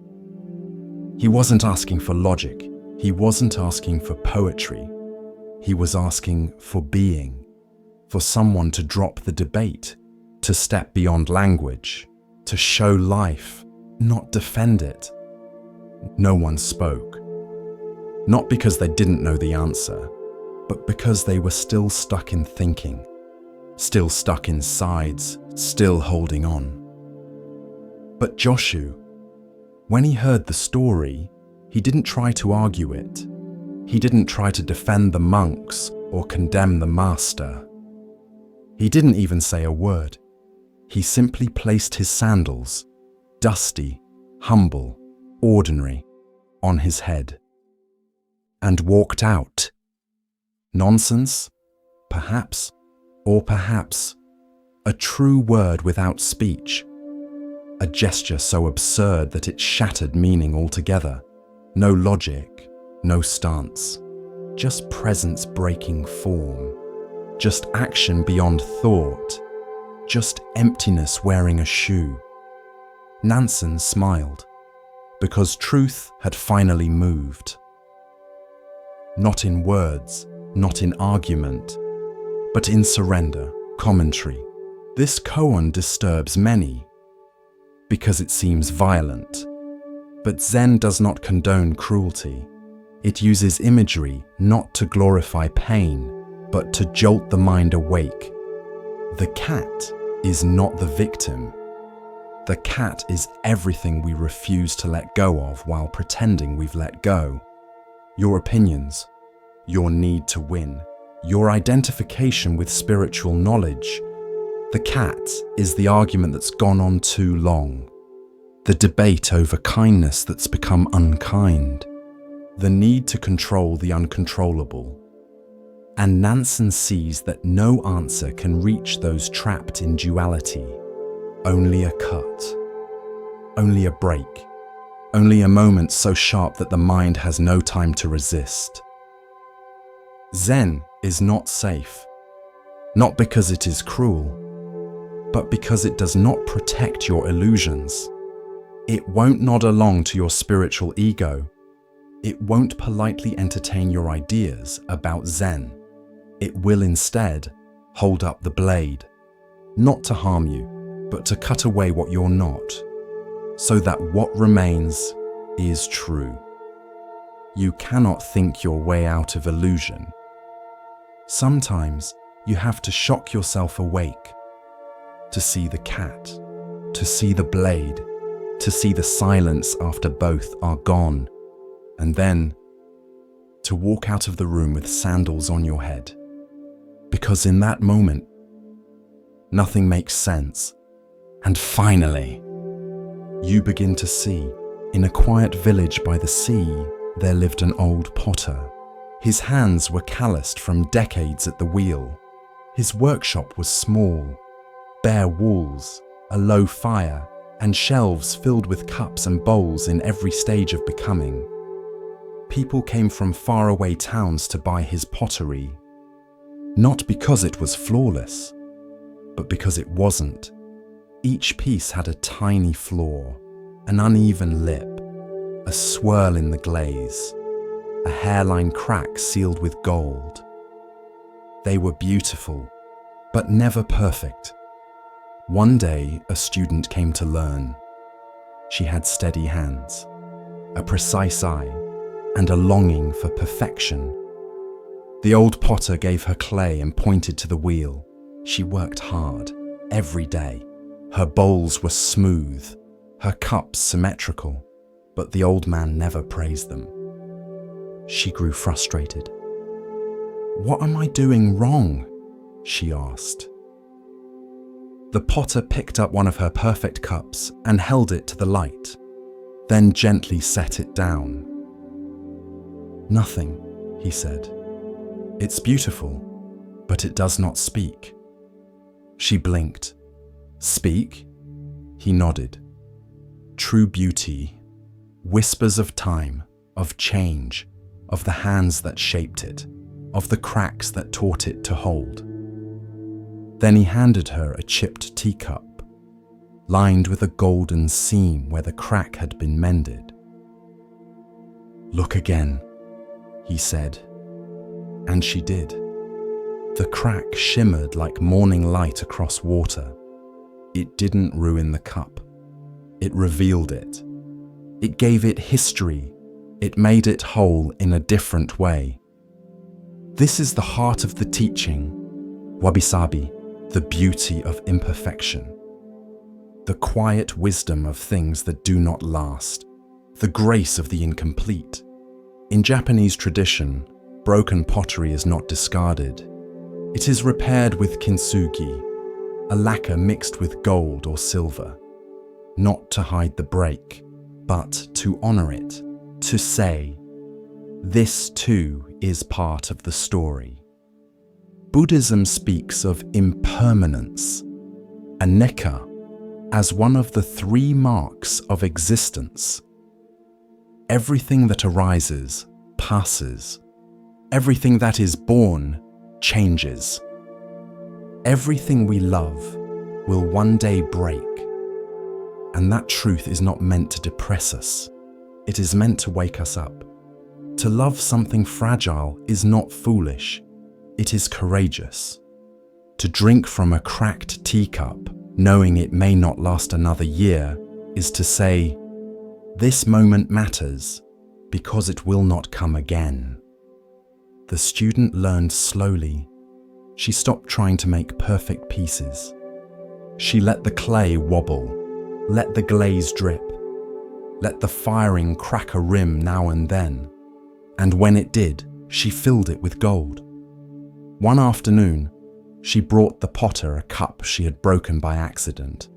he wasn't asking for logic. He wasn't asking for poetry. He was asking for being, for someone to drop the debate, to step beyond language, to show life, not defend it. No one spoke. Not because they didn't know the answer, but because they were still stuck in thinking, still stuck in sides, still holding on. But Joshu, when he heard the story, he didn't try to argue it. He didn't try to defend the monks or condemn the master. He didn't even say a word. He simply placed his sandals, dusty, humble, ordinary, on his head, and walked out. Nonsense? Perhaps, or perhaps, a true word without speech. A gesture so absurd that it shattered meaning altogether. No logic, no stance, just presence breaking form, just action beyond thought, just emptiness wearing a shoe. Nansen smiled, because truth had finally moved. Not in words, not in argument, but in surrender, commentary. This koan disturbs many, because it seems violent. But Zen does not condone cruelty. It uses imagery not to glorify pain, but to jolt the mind awake. The cat is not the victim. The cat is everything we refuse to let go of while pretending we've let go. Your opinions, your need to win, your identification with spiritual knowledge. The cat is the argument that's gone on too long. The debate over kindness that's become unkind. The need to control the uncontrollable. And Nansen sees that no answer can reach those trapped in duality. Only a cut. Only a break. Only a moment so sharp that the mind has no time to resist. Zen is not safe. Not because it is cruel, but because it does not protect your illusions. It won't nod along to your spiritual ego. It won't politely entertain your ideas about Zen. It will instead hold up the blade, not to harm you, but to cut away what you're not, so that what remains is true. You cannot think your way out of illusion. Sometimes you have to shock yourself awake to see the cat, to see the blade, to see the silence after both are gone, and then to walk out of the room with sandals on your head. Because in that moment, nothing makes sense. And finally, you begin to see, in a quiet village by the sea, there lived an old potter. His hands were calloused from decades at the wheel. His workshop was small, bare walls, a low fire, and shelves filled with cups and bowls in every stage of becoming. People came from faraway towns to buy his pottery, not because it was flawless, but because it wasn't. Each piece had a tiny flaw, an uneven lip, a swirl in the glaze, a hairline crack sealed with gold. They were beautiful, but never perfect. One day, a student came to learn. She had steady hands, a precise eye, and a longing for perfection. The old potter gave her clay and pointed to the wheel. She worked hard, every day. Her bowls were smooth, her cups symmetrical, but the old man never praised them. She grew frustrated. "What am I doing wrong?" she asked. The potter picked up one of her perfect cups and held it to the light, then gently set it down. "Nothing," he said. "It's beautiful, but it does not speak." She blinked. "Speak?" He nodded. "True beauty, whispers of time, of change, of the hands that shaped it, of the cracks that taught it to hold." Then he handed her a chipped teacup, lined with a golden seam where the crack had been mended. "Look again," he said, and she did. The crack shimmered like morning light across water. It didn't ruin the cup. It revealed it. It gave it history. It made it whole in a different way. This is the heart of the teaching, wabi-sabi, the beauty of imperfection, the quiet wisdom of things that do not last, the grace of the incomplete. In Japanese tradition, broken pottery is not discarded. It is repaired with kintsugi, a lacquer mixed with gold or silver, not to hide the break, but to honor it, to say, this too is part of the story. Buddhism speaks of impermanence, anicca, as one of the 3 marks of existence. Everything that arises passes. Everything that is born changes. Everything we love will one day break. And that truth is not meant to depress us. It is meant to wake us up. To love something fragile is not foolish. It is courageous. To drink from a cracked teacup, knowing it may not last another year, is to say, this moment matters because it will not come again. The student learned slowly. She stopped trying to make perfect pieces. She let the clay wobble, let the glaze drip, let the firing crack a rim now and then. And when it did, she filled it with gold. One afternoon, she brought the potter a cup she had broken by accident.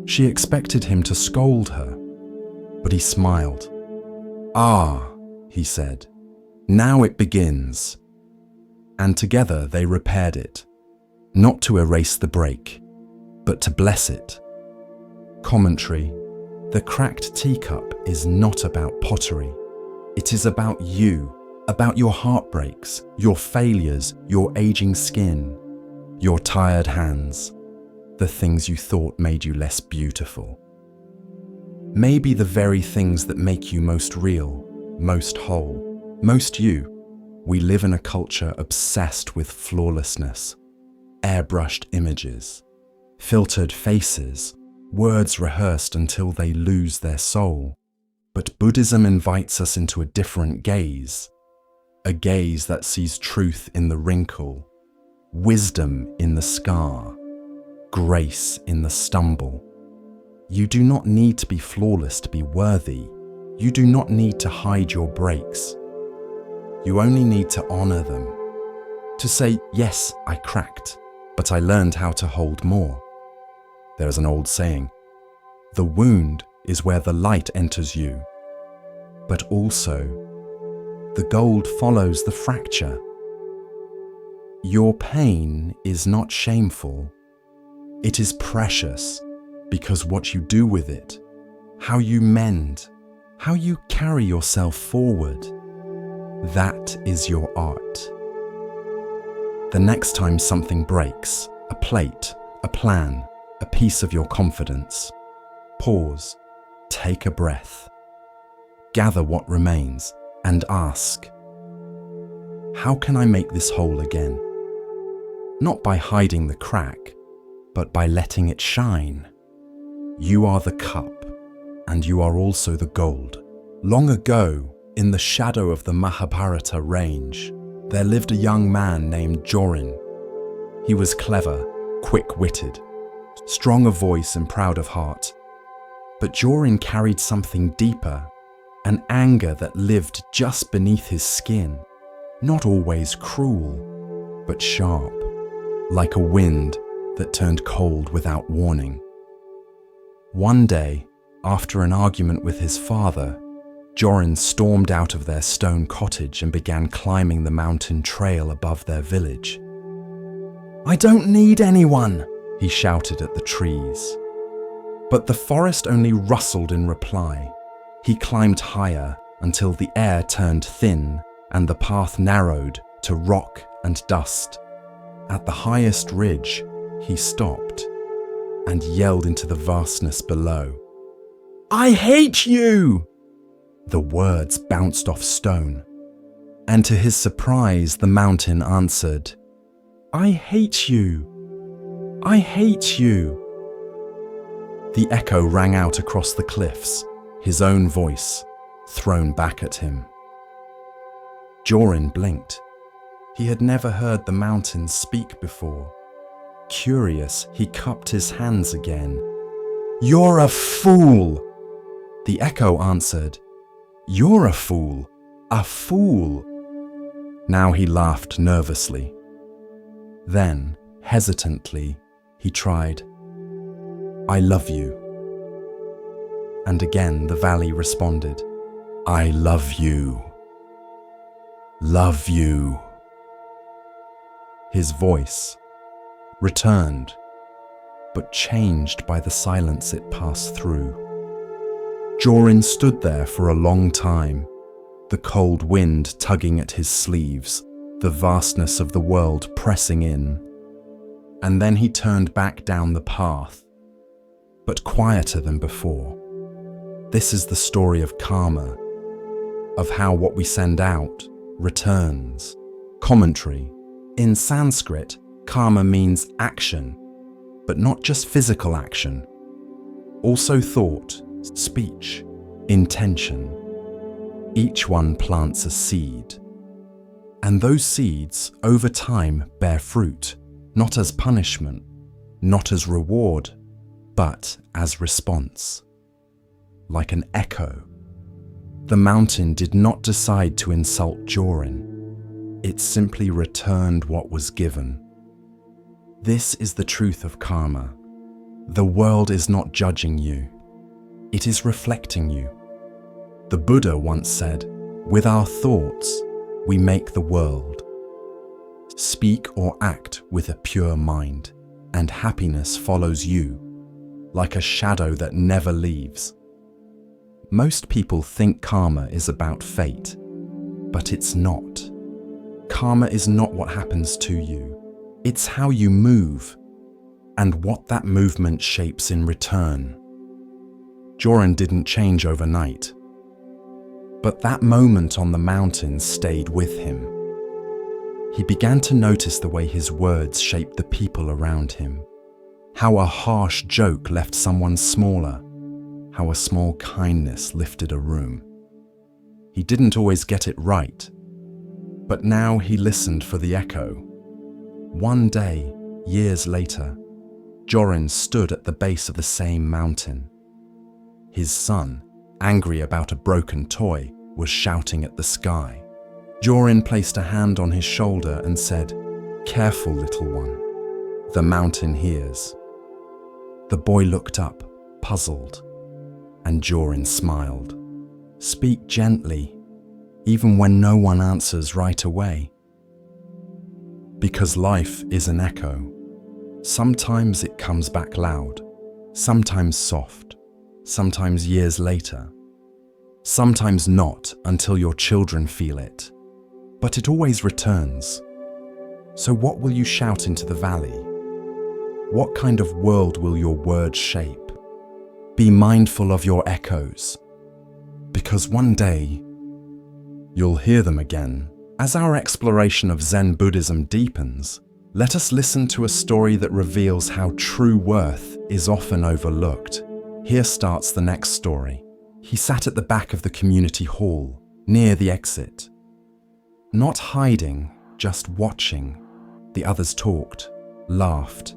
She expected him to scold her, but he smiled. "Ah," he said, "now it begins." And together they repaired it, not to erase the break, but to bless it. Commentary: the cracked teacup is not about pottery. It is about you, about your heartbreaks, your failures, your aging skin, your tired hands, the things you thought made you less beautiful. Maybe the very things that make you most real, most whole, most you. We live in a culture obsessed with flawlessness, airbrushed images, filtered faces, words rehearsed until they lose their soul. But Buddhism invites us into a different gaze, a gaze that sees truth in the wrinkle, wisdom in the scar, grace in the stumble. You do not need to be flawless to be worthy. You do not need to hide your breaks. You only need to honor them. To say, yes, I cracked, but I learned how to hold more. There is an old saying, the wound is where the light enters you, but also the gold follows the fracture. Your pain is not shameful. It is precious because what you do with it, how you mend, how you carry yourself forward, that is your art. The next time something breaks, a plate, a plan, a piece of your confidence, pause, take a breath, gather what remains, and ask, how can I make this whole again? Not by hiding the crack, but by letting it shine. You are the cup, and you are also the gold. Long ago, in the shadow of the Mahabharata range, there lived a young man named Jorin. He was clever, quick-witted, strong of voice and proud of heart. But Jorin carried something deeper, an anger that lived just beneath his skin, not always cruel, but sharp, like a wind that turned cold without warning. One day, after an argument with his father, Jorin stormed out of their stone cottage and began climbing the mountain trail above their village. "I don't need anyone," he shouted at the trees. But the forest only rustled in reply. He climbed higher until the air turned thin and the path narrowed to rock and dust. At the highest ridge, he stopped and yelled into the vastness below, "I hate you!" The words bounced off stone, and to his surprise, the mountain answered, "I hate you! I hate you!" The echo rang out across the cliffs, his own voice thrown back at him. Jorin blinked. He had never heard the mountain speak before. Curious, he cupped his hands again. "You're a fool!" The echo answered, "You're a fool, a fool." Now he laughed nervously. Then, hesitantly, he tried, "I love you." And again the valley responded, "I love you. Love you." His voice returned, but changed by the silence it passed through. Jorin stood there for a long time, the cold wind tugging at his sleeves, the vastness of the world pressing in. And then he turned back down the path, but quieter than before. This is the story of karma, of how what we send out returns. Commentary. In Sanskrit, karma means action, but not just physical action. Also thought, speech, intention. Each one plants a seed. And those seeds, over time, bear fruit, not as punishment, not as reward, but as response. Like an echo. The mountain did not decide to insult Jorin. It simply returned what was given. This is the truth of karma. The world is not judging you. It is reflecting you. The Buddha once said, "With our thoughts, we make the world." Speak or act with a pure mind, and happiness follows you, like a shadow that never leaves. Most people think karma is about fate, but it's not. Karma is not what happens to you. It's how you move, and what that movement shapes in return. Jorin didn't change overnight, but that moment on the mountain stayed with him. He began to notice the way his words shaped the people around him, how a harsh joke left someone smaller, how a small kindness lifted a room. He didn't always get it right, but now he listened for the echo. One day, years later, Jorin stood at the base of the same mountain. His son, angry about a broken toy, was shouting at the sky. Jorin placed a hand on his shoulder and said, "Careful, little one. The mountain hears." The boy looked up, puzzled, and Jorin smiled. "Speak gently, even when no one answers right away." Because life is an echo. Sometimes it comes back loud, sometimes soft, sometimes years later, sometimes not until your children feel it. But it always returns. So what will you shout into the valley? What kind of world will your words shape? Be mindful of your echoes, because one day you'll hear them again. As our exploration of Zen Buddhism deepens, let us listen to a story that reveals how true worth is often overlooked. Here starts the next story. He sat at the back of the community hall, near the exit. Not hiding, just watching. The others talked, laughed,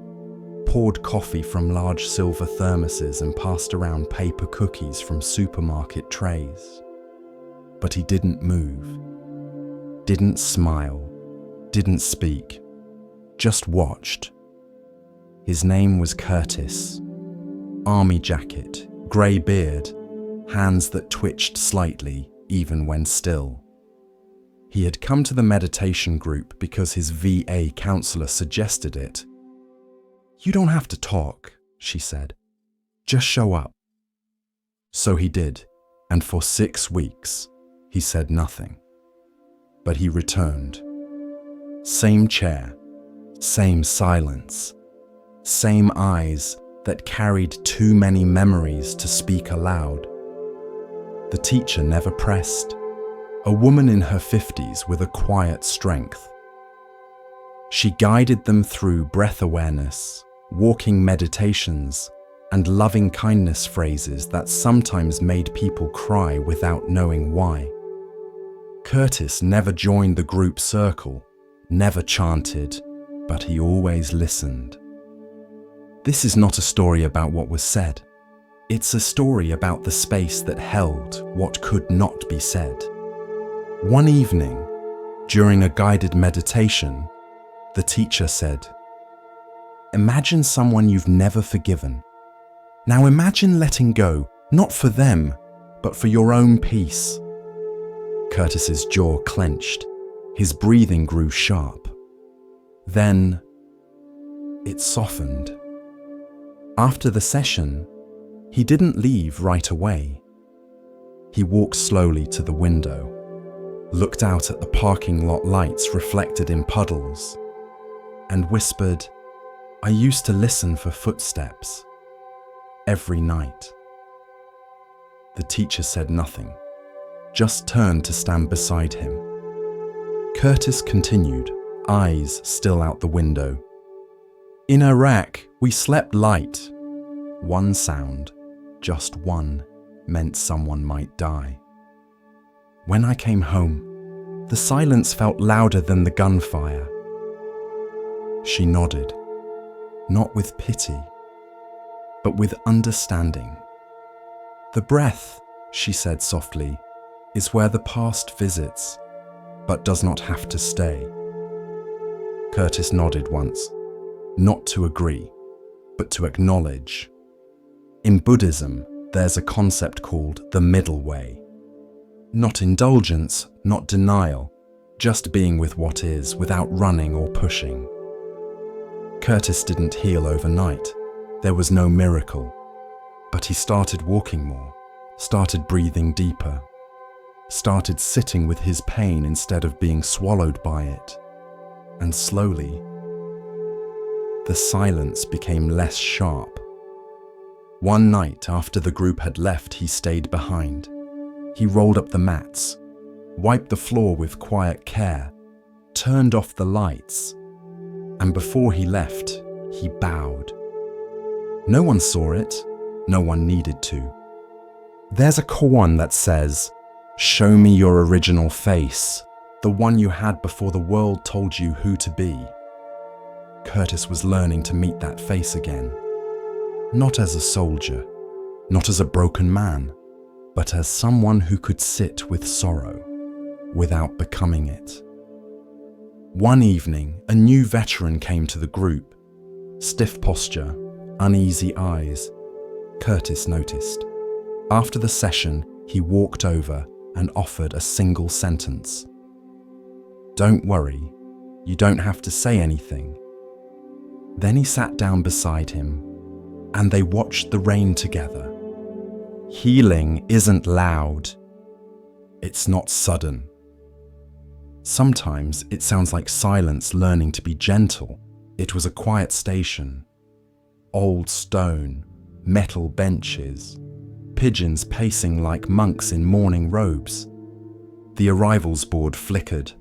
poured coffee from large silver thermoses and passed around paper cookies from supermarket trays. But he didn't move, didn't smile, didn't speak, just watched. His name was Curtis. Army jacket, grey beard, hands that twitched slightly even when still. He had come to the meditation group because his VA counselor suggested it. "You don't have to talk," she said. "Just show up." So he did, and for 6 weeks, he said nothing. But he returned. Same chair, same silence, same eyes that carried too many memories to speak aloud. The teacher never pressed. A woman in her 50s with a quiet strength. She guided them through breath awareness, walking meditations, and loving kindness phrases that sometimes made people cry without knowing why. Curtis never joined the group circle, never chanted, but he always listened. This is not a story about what was said. It's a story about the space that held what could not be said. One evening, during a guided meditation, the teacher said, "Imagine someone you've never forgiven. Now imagine letting go, not for them, but for your own peace." Curtis's jaw clenched. His breathing grew sharp. Then, it softened. After the session, he didn't leave right away. He walked slowly to the window, looked out at the parking lot lights reflected in puddles, and whispered, "I used to listen for footsteps every night." The teacher said nothing, just turned to stand beside him. Curtis continued, eyes still out the window. "In Iraq, we slept light. One sound, just one, meant someone might die. When I came home, the silence felt louder than the gunfire. She nodded, not with pity, but with understanding. The breath, she said softly, is where the past visits, but does not have to stay. Curtis nodded once, not to agree, but to acknowledge. In Buddhism, there's a concept called the middle way. Not indulgence, not denial, just being with what is without running or pushing. Curtis didn't heal overnight. There was no miracle. But he started walking more, started breathing deeper, started sitting with his pain instead of being swallowed by it. And slowly, the silence became less sharp. One night after the group had left, he stayed behind. He rolled up the mats, wiped the floor with quiet care, turned off the lights, and before he left, he bowed. No one saw it, no one needed to. There's a koan that says, "Show me your original face, the one you had before the world told you who to be." Curtis was learning to meet that face again. Not as a soldier, not as a broken man, but as someone who could sit with sorrow without becoming it. One evening, a new veteran came to the group. Stiff posture, uneasy eyes. Curtis noticed. After the session, he walked over and offered a single sentence. "Don't worry, you don't have to say anything." Then he sat down beside him, and they watched the rain together. Healing isn't loud. It's not sudden. Sometimes it sounds like silence learning to be gentle. It was a quiet station. Old stone, metal benches, pigeons pacing like monks in mourning robes. The arrivals board flickered.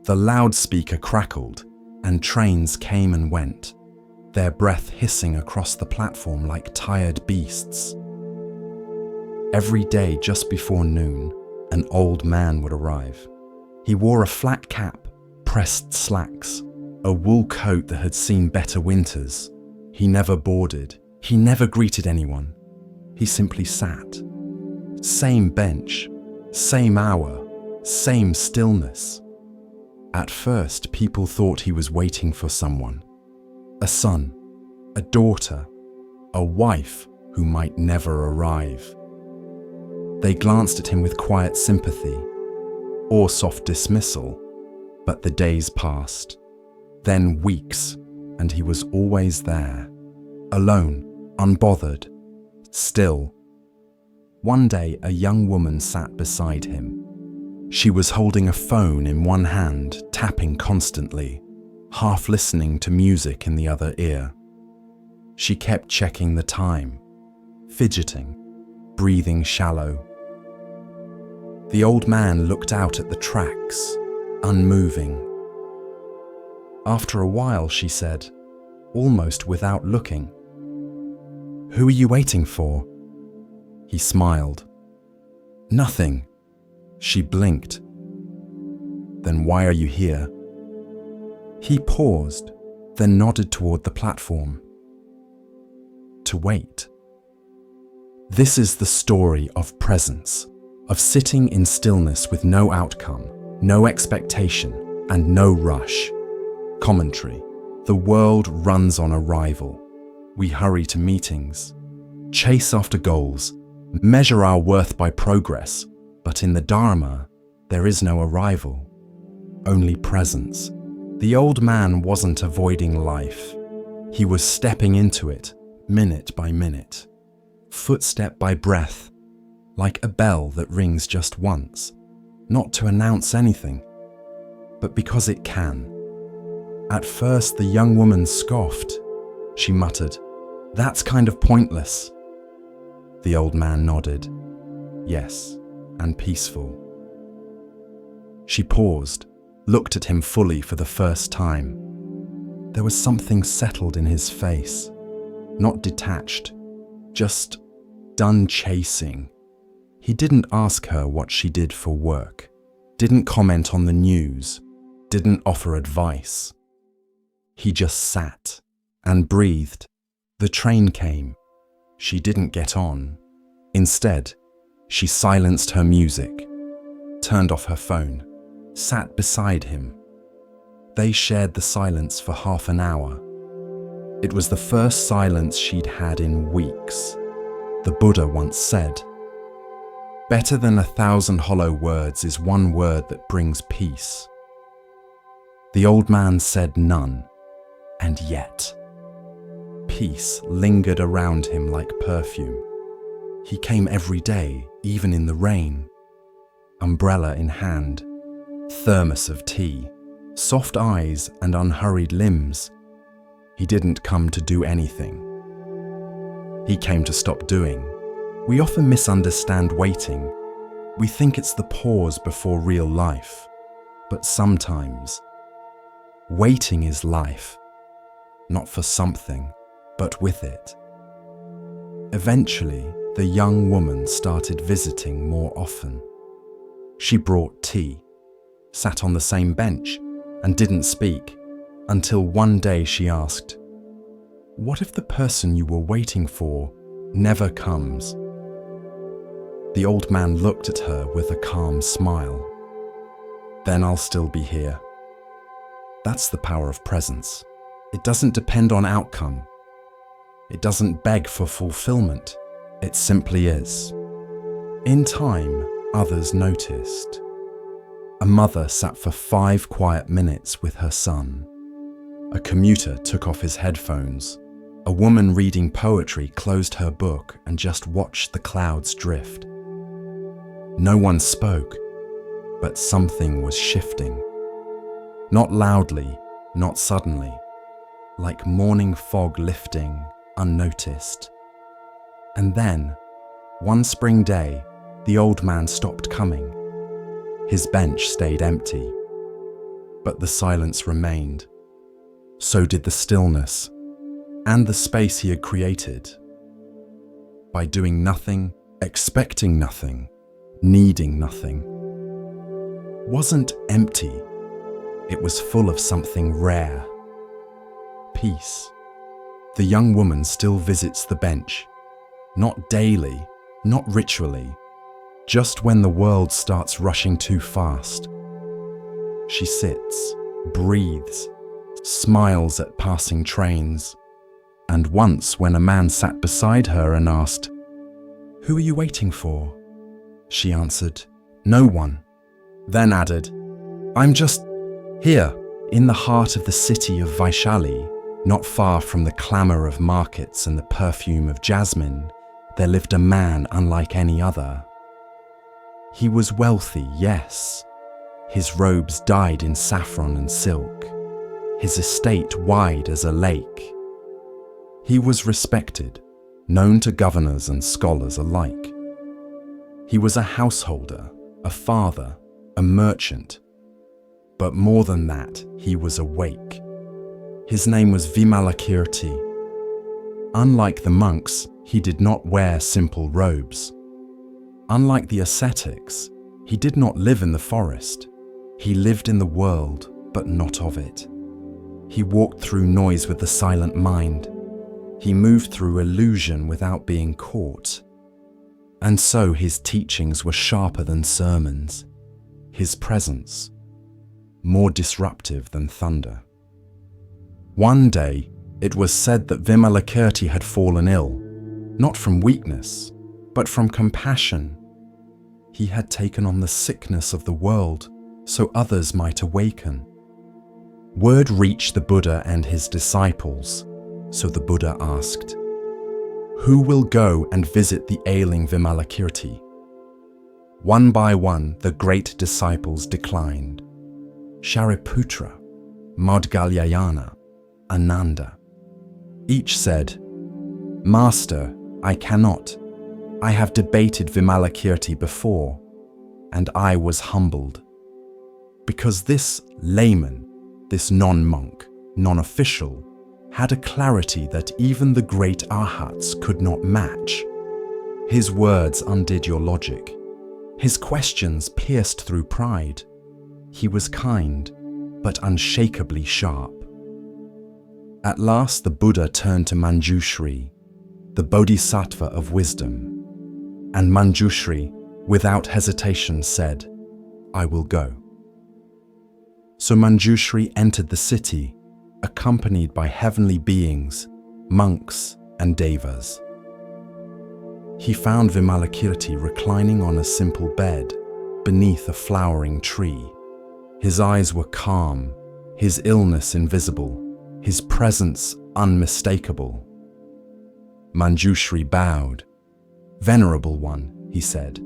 The loudspeaker crackled, and trains came and went, their breath hissing across the platform like tired beasts. Every day just before noon, an old man would arrive. He wore a flat cap, pressed slacks, a wool coat that had seen better winters. He never boarded. He never greeted anyone. He simply sat. Same bench, same hour, same stillness. At first, people thought he was waiting for someone. A son, a daughter, a wife who might never arrive. They glanced at him with quiet sympathy or soft dismissal, but the days passed. Then weeks, and he was always there, alone, unbothered, still. One day, a young woman sat beside him. She was holding a phone in one hand, tapping constantly, half listening to music in the other ear. She kept checking the time, fidgeting, breathing shallow. The old man looked out at the tracks, unmoving. After a while, she said, almost without looking, "Who are you waiting for?" He smiled. "Nothing." She blinked. "Then why are you here?" He paused, then nodded toward the platform. To wait. This is the story of presence, of sitting in stillness with no outcome, no expectation, and no rush. Commentary. The world runs on arrival. We hurry to meetings, chase after goals, measure our worth by progress, but in the Dharma, there is no arrival, only presence. The old man wasn't avoiding life. He was stepping into it, minute by minute, footstep by breath, like a bell that rings just once, not to announce anything, but because it can. At first, the young woman scoffed. She muttered, "That's kind of pointless." The old man nodded. Yes, and peaceful. She paused, looked at him fully for the first time. There was something settled in his face, not detached, just done chasing. He didn't ask her what she did for work, didn't comment on the news, didn't offer advice. He just sat and breathed. The train came. She didn't get on. Instead, she silenced her music, turned off her phone, sat beside him. They shared the silence for half an hour. It was the first silence she'd had in weeks. The Buddha once said, "Better than 1,000 hollow words is one word that brings peace." The old man said none, and yet peace lingered around him like perfume. He came every day, even in the rain, umbrella in hand, thermos of tea, soft eyes and unhurried limbs. He didn't come to do anything. He came to stop doing. We often misunderstand waiting. We think it's the pause before real life. But sometimes, waiting is life, not for something, but with it. Eventually, the young woman started visiting more often. She brought tea, sat on the same bench, and didn't speak, until one day she asked, "What if the person you were waiting for never comes?" The old man looked at her with a calm smile. "Then I'll still be here." That's the power of presence. It doesn't depend on outcome. It doesn't beg for fulfillment. It simply is. In time, others noticed. A mother sat for 5 quiet minutes with her son. A commuter took off his headphones. A woman reading poetry closed her book and just watched the clouds drift. No one spoke, but something was shifting. Not loudly, not suddenly, like morning fog lifting, unnoticed. And then, one spring day, the old man stopped coming. His bench stayed empty, but the silence remained. So did the stillness, and the space he had created. By doing nothing, expecting nothing, needing nothing. Wasn't empty, it was full of something rare. Peace. The young woman still visits the bench, not daily, not ritually, just when the world starts rushing too fast. She sits, breathes, smiles at passing trains, and once when a man sat beside her and asked, "Who are you waiting for?" she answered, "No one." Then added, "I'm just here, in the heart of the city of Vaishali, not far from the clamour of markets and the perfume of jasmine, there lived a man unlike any other. He was wealthy, yes. His robes dyed in saffron and silk, his estate wide as a lake. He was respected, known to governors and scholars alike. He was a householder, a father, a merchant. But more than that, he was awake. His name was Vimalakirti. Unlike the monks, he did not wear simple robes. Unlike the ascetics, he did not live in the forest. He lived in the world, but not of it. He walked through noise with the silent mind. He moved through illusion without being caught. And so his teachings were sharper than sermons. His presence, more disruptive than thunder. One day, it was said that Vimalakirti had fallen ill, not from weakness, but from compassion. He had taken on the sickness of the world so others might awaken. Word reached the Buddha and his disciples, so the Buddha asked, "Who will go and visit the ailing Vimalakirti?" One by one, the great disciples declined. Shariputra, Maudgalyayana, Ananda. Each said, "Master, I cannot. I have debated Vimalakirti before, and I was humbled." Because this layman, this non-monk, non-official, had a clarity that even the great arhats could not match. His words undid your logic. His questions pierced through pride. He was kind, but unshakably sharp. At last the Buddha turned to Manjushri, the Bodhisattva of wisdom, and Manjushri, without hesitation, said, "I will go." So Manjushri entered the city, accompanied by heavenly beings, monks, and devas. He found Vimalakirti reclining on a simple bed beneath a flowering tree. His eyes were calm, his illness invisible, his presence unmistakable. Manjushri bowed. "Venerable one," he said,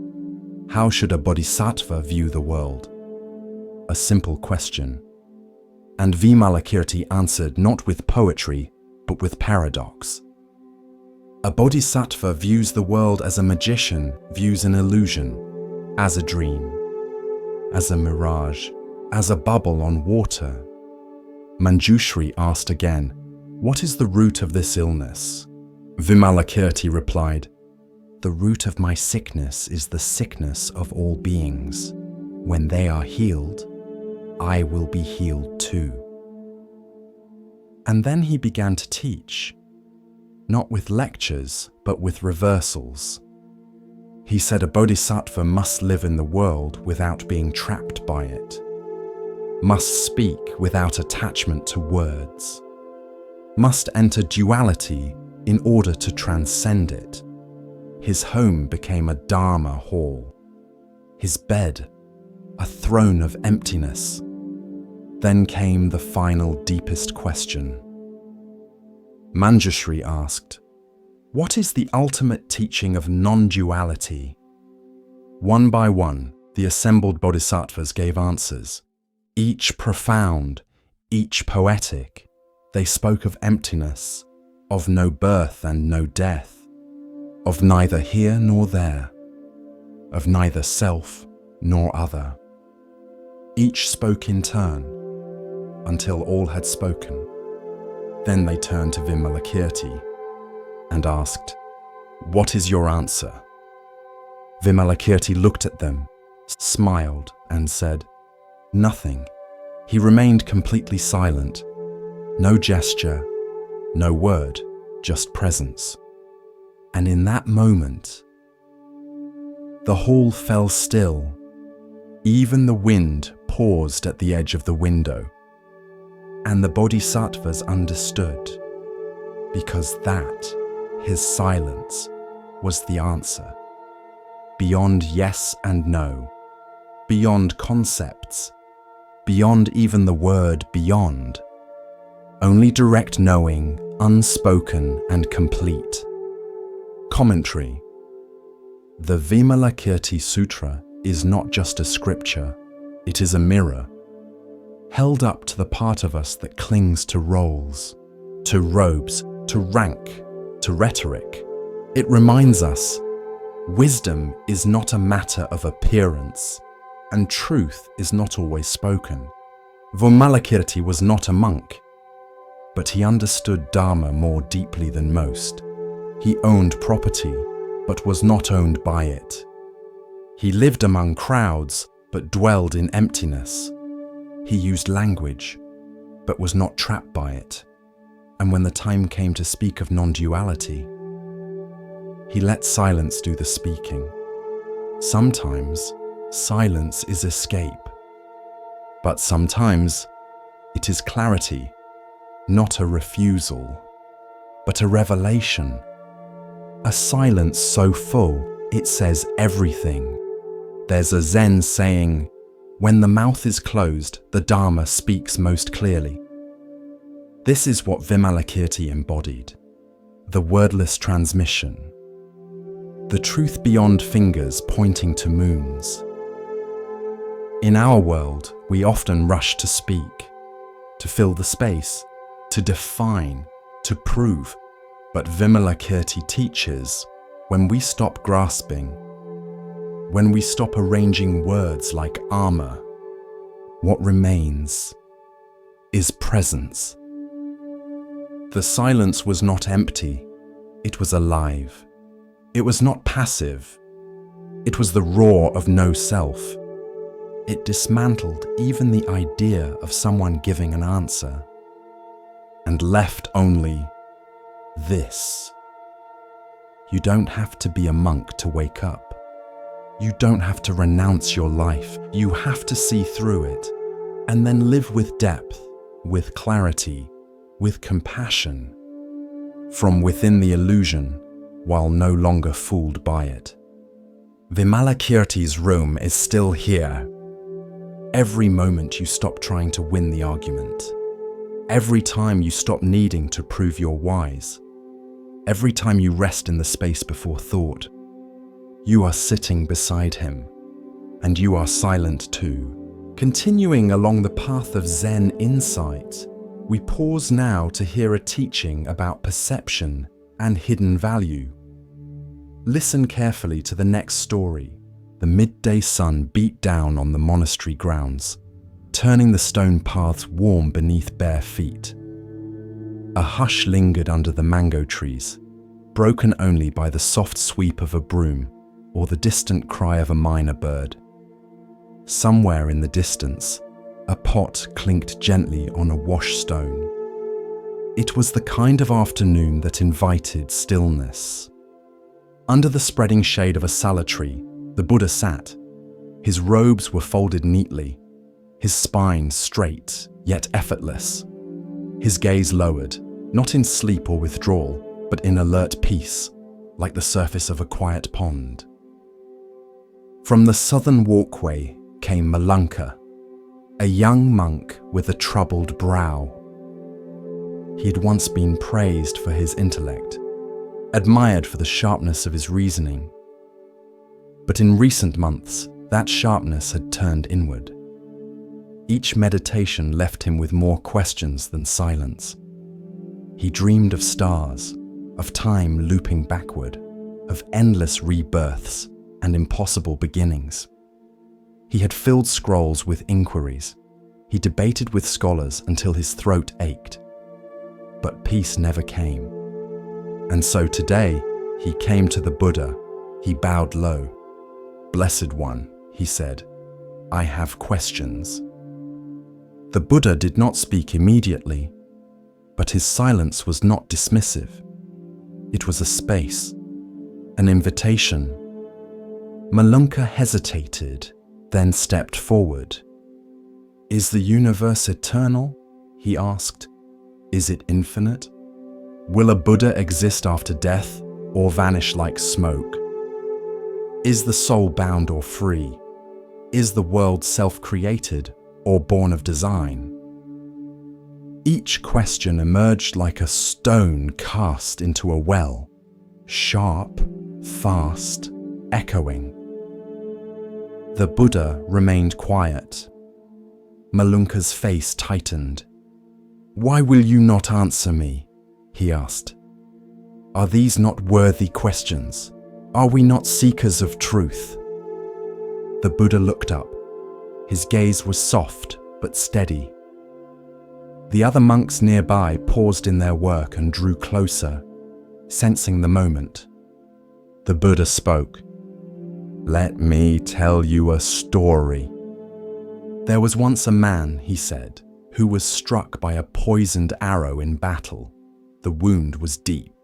"how should a bodhisattva view the world?" A simple question. And Vimalakirti answered not with poetry, but with paradox. A bodhisattva views the world as a magician views an illusion, as a dream, as a mirage, as a bubble on water. Manjushri asked again, "What is the root of this illness?" Vimalakirti replied, "The root of my sickness is the sickness of all beings. When they are healed, I will be healed too." And then he began to teach, not with lectures, but with reversals. He said a bodhisattva must live in the world without being trapped by it, must speak without attachment to words, must enter duality in order to transcend it. His home became a Dharma hall, his bed a throne of emptiness. Then came the final deepest question. Manjushri asked, "What is the ultimate teaching of non-duality?" One by one, the assembled bodhisattvas gave answers, each profound, each poetic. They spoke of emptiness, of no birth and no death, of neither here nor there, of neither self nor other. Each spoke in turn, until all had spoken. Then they turned to Vimalakirti and asked, "What is your answer?" Vimalakirti looked at them, smiled, and said, "Nothing." He remained completely silent. No gesture, no word, just presence. And in that moment, the hall fell still. Even the wind paused at the edge of the window. And the bodhisattvas understood, because that, his silence, was the answer. Beyond yes and no, beyond concepts, beyond even the word beyond. Only direct knowing, unspoken and complete. Commentary. The Vimalakirti Sutra is not just a scripture, it is a mirror, held up to the part of us that clings to roles, to robes, to rank, to rhetoric. It reminds us, wisdom is not a matter of appearance, and truth is not always spoken. Vimalakirti was not a monk, but he understood Dharma more deeply than most. He owned property, but was not owned by it. He lived among crowds, but dwelled in emptiness. He used language, but was not trapped by it. And when the time came to speak of non-duality, he let silence do the speaking. Sometimes, silence is escape. But sometimes, it is clarity, not a refusal, but a revelation. A silence so full, it says everything. There's a Zen saying, "When the mouth is closed, the Dharma speaks most clearly." This is what Vimalakirti embodied, the wordless transmission, the truth beyond fingers pointing to moons. In our world, we often rush to speak, to fill the space, to define, to prove. But Vimalakirti teaches, when we stop grasping, when we stop arranging words like armor, what remains is presence. The silence was not empty, it was alive. It was not passive. It was the roar of no self. It dismantled even the idea of someone giving an answer and left only this. You don't have to be a monk to wake up. You don't have to renounce your life. You have to see through it and then live with depth, with clarity, with compassion, from within the illusion while no longer fooled by it. Vimalakirti's room is still here. Every moment you stop trying to win the argument. Every time you stop needing to prove you're wise. Every time you rest in the space before thought. You are sitting beside him, and you are silent too. Continuing along the path of Zen insight, we pause now to hear a teaching about perception and hidden value. Listen carefully to the next story. The midday sun beat down on the monastery grounds, turning the stone paths warm beneath bare feet. A hush lingered under the mango trees, broken only by the soft sweep of a broom or the distant cry of a minor bird. Somewhere in the distance, a pot clinked gently on a wash stone. It was the kind of afternoon that invited stillness. Under the spreading shade of a sala tree, the Buddha sat. His robes were folded neatly, his spine straight yet effortless. His gaze lowered, not in sleep or withdrawal, but in alert peace, like the surface of a quiet pond. From the southern walkway came Malunka, a young monk with a troubled brow. He had once been praised for his intellect, admired for the sharpness of his reasoning. But in recent months, that sharpness had turned inward. Each meditation left him with more questions than silence. He dreamed of stars, of time looping backward, of endless rebirths and impossible beginnings. He had filled scrolls with inquiries. He debated with scholars until his throat ached. But peace never came. And so today, he came to the Buddha. He bowed low. "Blessed One," he said, "I have questions." The Buddha did not speak immediately, but his silence was not dismissive. It was a space, an invitation. Malunka hesitated, then stepped forward. "Is the universe eternal?" he asked. "Is it infinite? Will a Buddha exist after death or vanish like smoke? Is the soul bound or free? Is the world self-created or born of design?" Each question emerged like a stone cast into a well, sharp, fast, echoing. The Buddha remained quiet. Malunka's face tightened. "Why will you not answer me?" he asked. "Are these not worthy questions? Are we not seekers of truth?" The Buddha looked up. His gaze was soft but steady. The other monks nearby paused in their work and drew closer, sensing the moment. The Buddha spoke. "Let me tell you a story. There was once a man," he said, "who was struck by a poisoned arrow in battle. The wound was deep.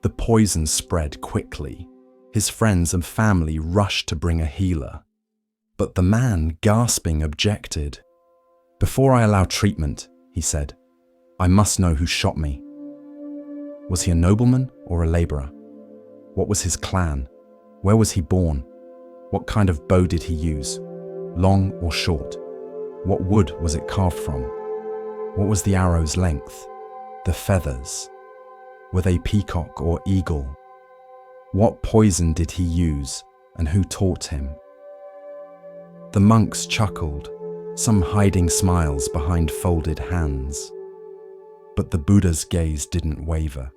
The poison spread quickly. His friends and family rushed to bring a healer. But the man, gasping, objected. "Before I allow treatment," he said, "I must know who shot me. Was he a nobleman or a laborer? What was his clan? Where was he born? What kind of bow did he use? Long or short? What wood was it carved from? What was the arrow's length? The feathers? Were they peacock or eagle? What poison did he use, and who taught him?" The monks chuckled, some hiding smiles behind folded hands. But the Buddha's gaze didn't waver.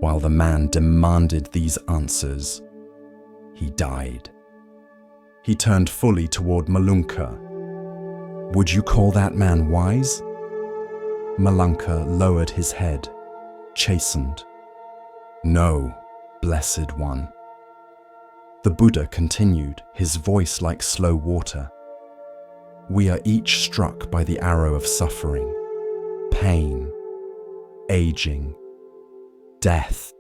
While the man demanded these answers, he died. He turned fully toward Malunka. "Would you call that man wise?" Malunka lowered his head, chastened. "No, Blessed One. The Buddha continued, his voice like slow water. We are each struck by the arrow of suffering, pain, aging, death.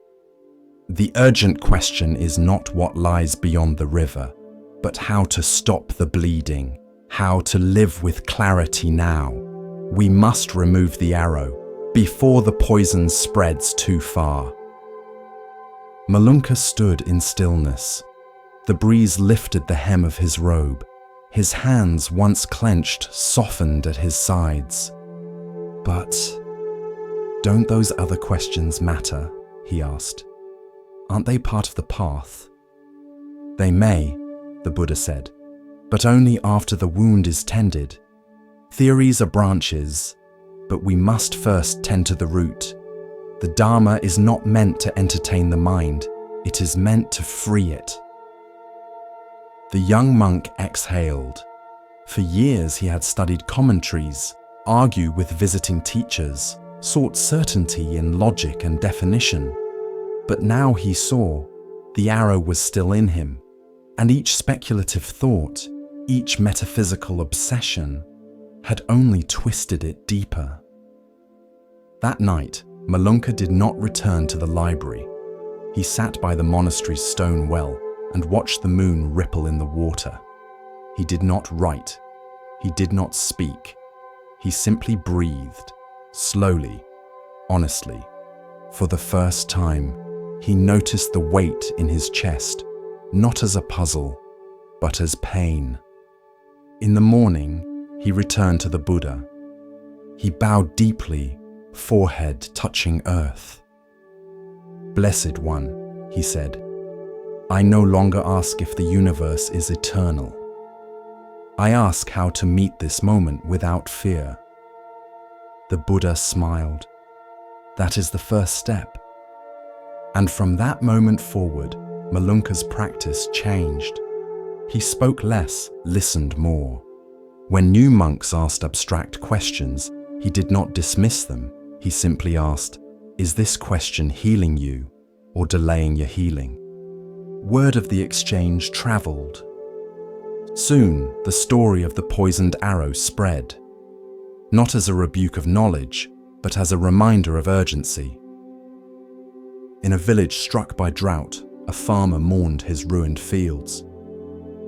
The urgent question is not what lies beyond the river, but how to stop the bleeding, how to live with clarity now. We must remove the arrow before the poison spreads too far. Malunka stood in stillness. The breeze lifted the hem of his robe. His hands, once clenched, softened at his sides. But don't those other questions matter? He asked. Aren't they part of the path? They may, the Buddha said, but only after the wound is tended. Theories are branches, but we must first tend to the root. The Dharma is not meant to entertain the mind, it is meant to free it. The young monk exhaled. For years he had studied commentaries, argued with visiting teachers, sought certainty in logic and definition. But now he saw the arrow was still in him, and each speculative thought, each metaphysical obsession, had only twisted it deeper. That night, Malunka did not return to the library. He sat by the monastery's stone well and watched the moon ripple in the water. He did not write. He did not speak. He simply breathed, slowly, honestly. For the first time, he noticed the weight in his chest, not as a puzzle, but as pain. In the morning, he returned to the Buddha. He bowed deeply, forehead touching earth. Blessed One, he said, I no longer ask if the universe is eternal. I ask how to meet this moment without fear. The Buddha smiled. That is the first step. And from that moment forward, Malunka's practice changed. He spoke less, listened more. When new monks asked abstract questions, he did not dismiss them. He simply asked, is this question healing you or delaying your healing? Word of the exchange traveled. Soon, the story of the poisoned arrow spread, not as a rebuke of knowledge, but as a reminder of urgency. In a village struck by drought, a farmer mourned his ruined fields.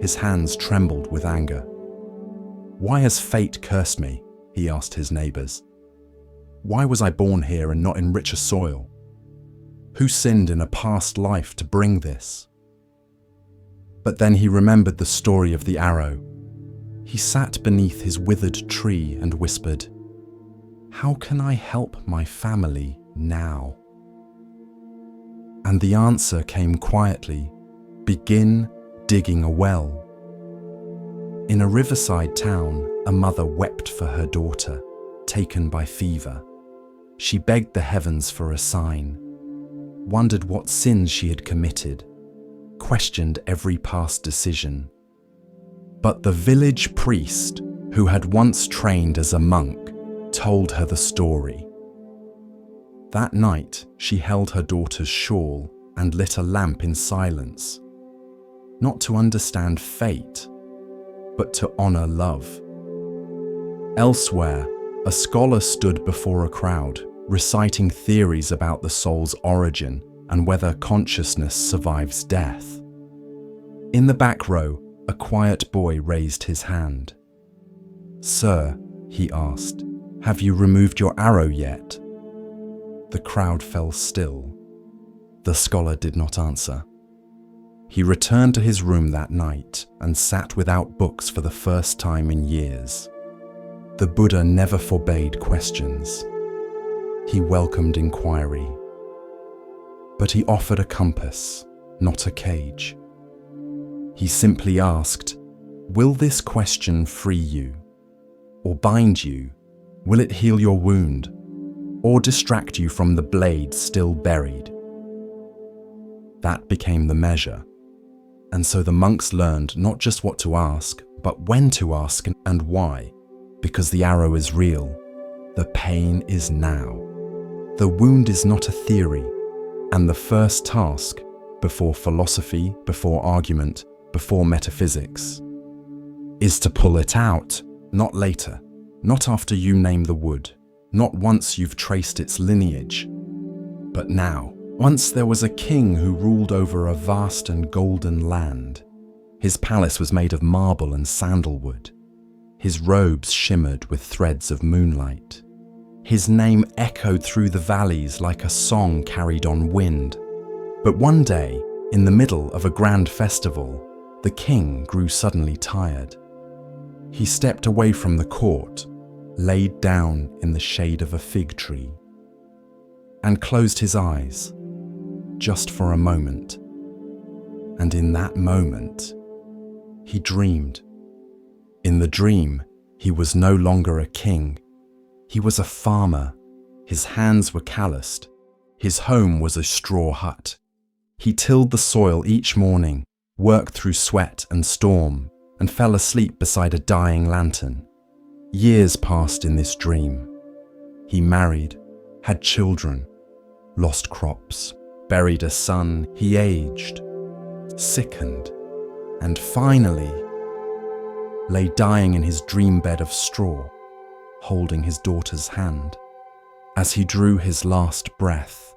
His hands trembled with anger. Why has fate cursed me? He asked his neighbors. Why was I born here and not in richer soil? Who sinned in a past life to bring this? But then he remembered the story of the arrow. He sat beneath his withered tree and whispered, how can I help my family now? And the answer came quietly, begin digging a well. In a riverside town, a mother wept for her daughter, taken by fever. She begged the heavens for a sign, wondered what sins she had committed, questioned every past decision. But the village priest, who had once trained as a monk, told her the story. That night, she held her daughter's shawl and lit a lamp in silence, not to understand fate, but to honor love. Elsewhere, a scholar stood before a crowd, reciting theories about the soul's origin and whether consciousness survives death. In the back row, a quiet boy raised his hand. Sir, he asked, have you removed your arrow yet? The crowd fell still. The scholar did not answer. He returned to his room that night and sat without books for the first time in years. The Buddha never forbade questions. He welcomed inquiry. But he offered a compass, not a cage. He simply asked, will this question free you? Or bind you? Will it heal your wound? Or distract you from the blade still buried? That became the measure. And so the monks learned not just what to ask, but when to ask and why. Because the arrow is real. The pain is now. The wound is not a theory. And the first task, before philosophy, before argument, before metaphysics, is to pull it out, not later, not after you name the wood, not once you've traced its lineage, but now. Once there was a king who ruled over a vast and golden land. His palace was made of marble and sandalwood. His robes shimmered with threads of moonlight. His name echoed through the valleys like a song carried on wind. But one day, in the middle of a grand festival, the king grew suddenly tired. He stepped away from the court, laid down in the shade of a fig tree, and closed his eyes, just for a moment. And in that moment, he dreamed. In the dream, he was no longer a king. He was a farmer. His hands were calloused. His home was a straw hut. He tilled the soil each morning, worked through sweat and storm, and fell asleep beside a dying lantern. Years passed in this dream. He married, had children, lost crops, buried a son. He aged, sickened, and finally lay dying in his dream bed of straw, holding his daughter's hand. As he drew his last breath,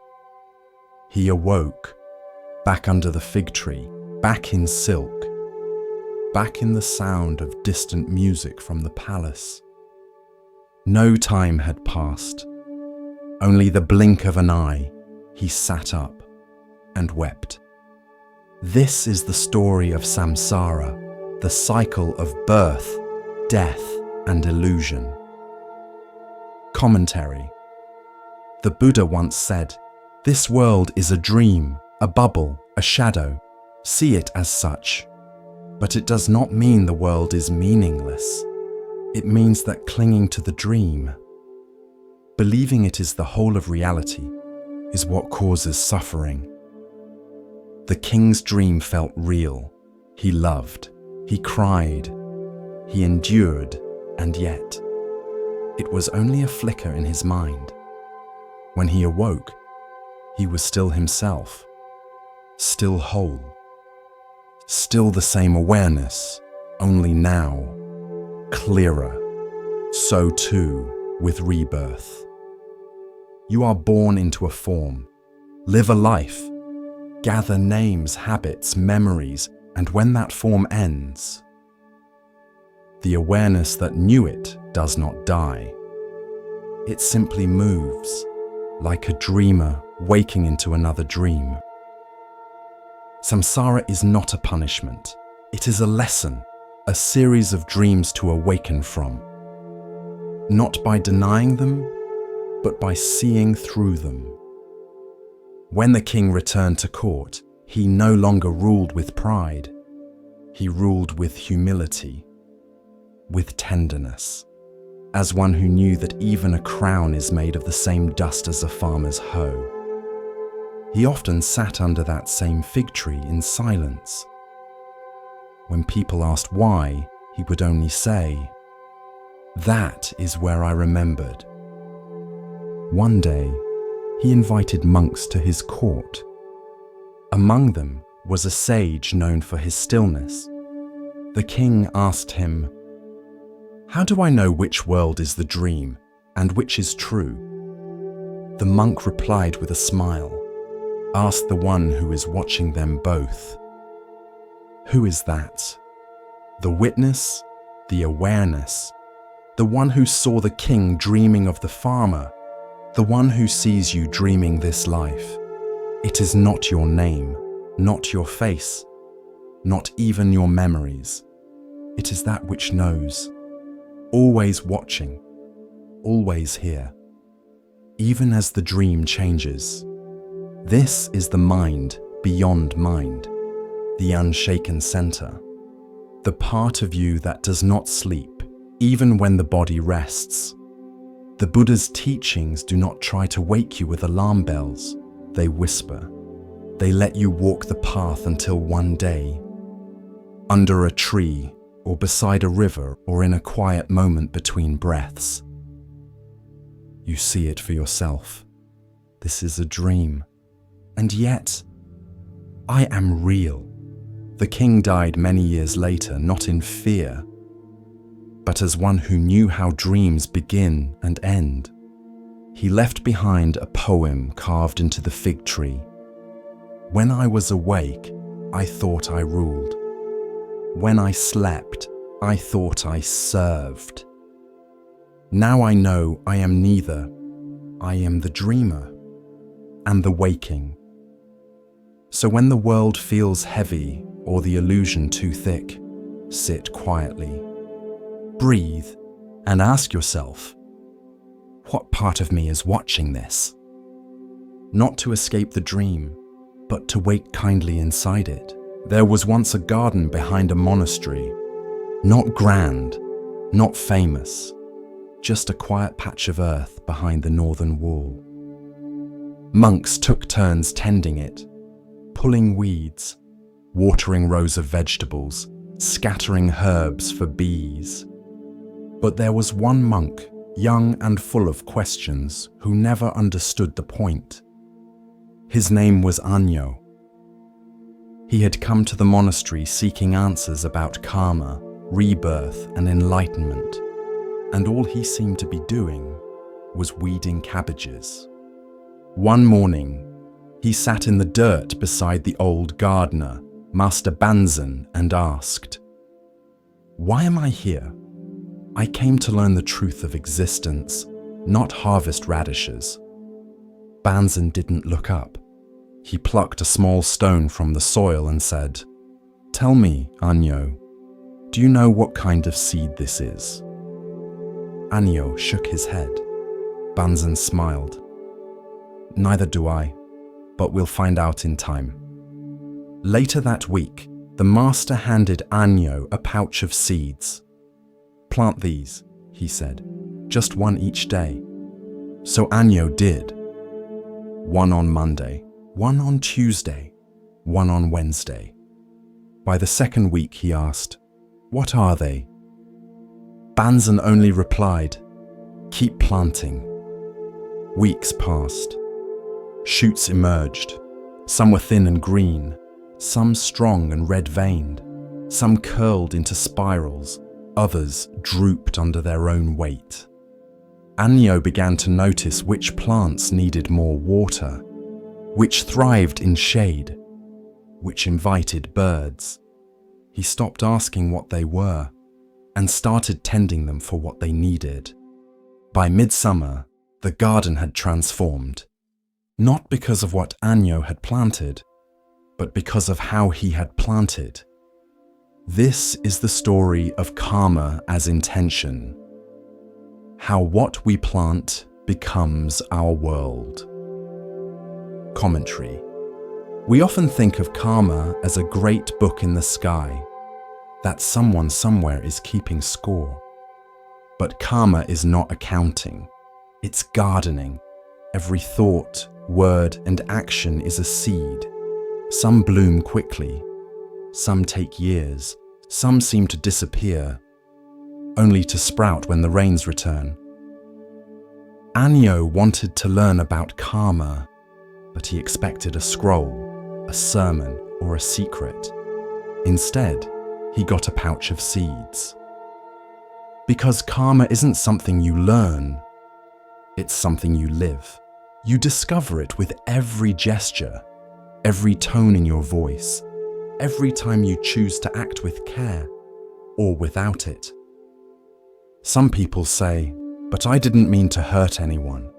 he awoke, back under the fig tree, back in silk, back in the sound of distant music from the palace. No time had passed, only the blink of an eye. He sat up and wept. This is the story of samsara, the cycle of birth, death, and illusion. Commentary. The Buddha once said, "This world is a dream, a bubble, a shadow. See it as such." But it does not mean the world is meaningless. It means that clinging to the dream, believing it is the whole of reality, is what causes suffering. The king's dream felt real. He loved, he cried, he endured, and yet it was only a flicker in his mind. When he awoke, he was still himself, still whole, still the same awareness, only now clearer. So too with rebirth. You are born into a form, live a life, gather names, habits, memories, and when that form ends, the awareness that knew it does not die. It simply moves, like a dreamer waking into another dream. Samsara is not a punishment. It is a lesson, a series of dreams to awaken from. Not by denying them, but by seeing through them. When the king returned to court, he no longer ruled with pride. He ruled with humility, with tenderness, as one who knew that even a crown is made of the same dust as a farmer's hoe. He often sat under that same fig tree in silence. When people asked why, he would only say, "That is where I remembered." One day, he invited monks to his court. Among them was a sage known for his stillness. The king asked him, "How do I know which world is the dream and which is true?" The monk replied with a smile, "Ask the one who is watching them both." Who is that? The witness, the awareness, the one who saw the king dreaming of the farmer, the one who sees you dreaming this life. It is not your name, not your face, not even your memories. It is that which knows, always watching, always here, even as the dream changes. This is the mind beyond mind, the unshaken center, the part of you that does not sleep, even when the body rests. The Buddha's teachings do not try to wake you with alarm bells. They whisper. They let you walk the path until one day, under a tree or beside a river or in a quiet moment between breaths, you see it for yourself. This is a dream. And yet, I am real. The king died many years later, not in fear, but as one who knew how dreams begin and end. He left behind a poem carved into the fig tree. When I was awake, I thought I ruled. When I slept, I thought I served. Now I know I am neither. I am the dreamer and the waking. So when the world feels heavy or the illusion too thick, sit quietly, breathe, and ask yourself, what part of me is watching this? Not to escape the dream, but to wake kindly inside it. There was once a garden behind a monastery, not grand, not famous, just a quiet patch of earth behind the northern wall. Monks took turns tending it, pulling weeds, watering rows of vegetables, scattering herbs for bees. But there was one monk, young and full of questions, who never understood the point. His name was Anyo. He had come to the monastery seeking answers about karma, rebirth, and enlightenment, and all he seemed to be doing was weeding cabbages. One morning, he sat in the dirt beside the old gardener, Master Banzan, and asked, "Why am I here? I came to learn the truth of existence, not harvest radishes." Banzan didn't look up. He plucked a small stone from the soil and said, "Tell me, Anyo, do you know what kind of seed this is?" Anyo shook his head. Banzan smiled. "Neither do I, but we'll find out in time." Later that week, the master handed Anyo a pouch of seeds. "Plant these," he said, "just one each day." So Anyo did. One on Monday, one on Tuesday, one on Wednesday. By the second week, he asked, "What are they?" Banzan only replied, "Keep planting." Weeks passed. Shoots emerged. Some were thin and green, some strong and red-veined, some curled into spirals, others drooped under their own weight. Anyo began to notice which plants needed more water, which thrived in shade, which invited birds. He stopped asking what they were and started tending them for what they needed. By midsummer, the garden had transformed, not because of what Anyo had planted, but because of how he had planted. This is the story of karma as intention, how what we plant becomes our world. Commentary. We often think of karma as a great book in the sky, that someone somewhere is keeping score. But karma is not accounting, it's gardening. Every thought, word, and action is a seed. Some bloom quickly, some take years, some seem to disappear, only to sprout when the rains return. Anyo wanted to learn about karma, but he expected a scroll, a sermon, or a secret. Instead, he got a pouch of seeds. Because karma isn't something you learn, it's something you live. You discover it with every gesture, every tone in your voice, every time you choose to act with care or without it. Some people say, "But I didn't mean to hurt anyone."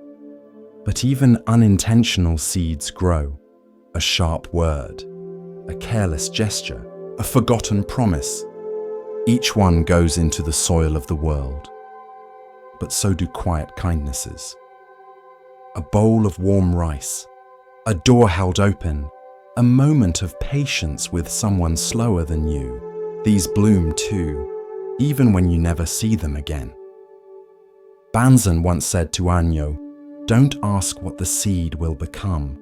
But even unintentional seeds grow. A sharp word, a careless gesture, a forgotten promise. Each one goes into the soil of the world. But so do quiet kindnesses. A bowl of warm rice, a door held open, a moment of patience with someone slower than you. These bloom too, even when you never see them again. Banzan once said to Anyo, "Don't ask what the seed will become.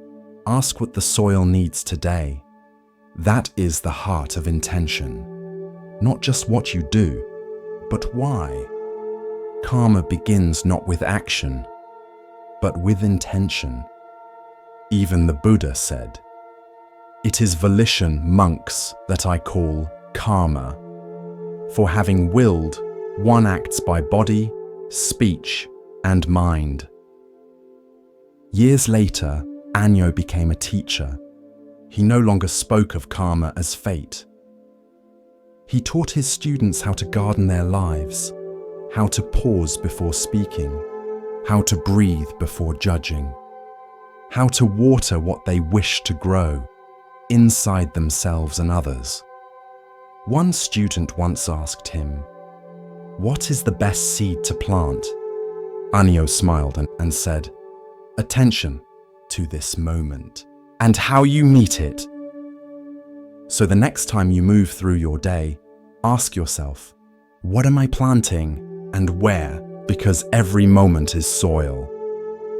Ask what the soil needs today." That is the heart of intention. Not just what you do, but why. Karma begins not with action, but with intention. Even the Buddha said, It is volition, monks, that I call karma. For having willed, one acts by body, speech, and mind. Years later, Anyo became a teacher. He no longer spoke of karma as fate. He taught his students how to garden their lives, how to pause before speaking, how to breathe before judging, how to water what they wish to grow, inside themselves and others. One student once asked him, "What is the best seed to plant?" Anyo smiled and said, "Attention to this moment and how you meet it." So the next time you move through your day, ask yourself, what am I planting and where? Because every moment is soil,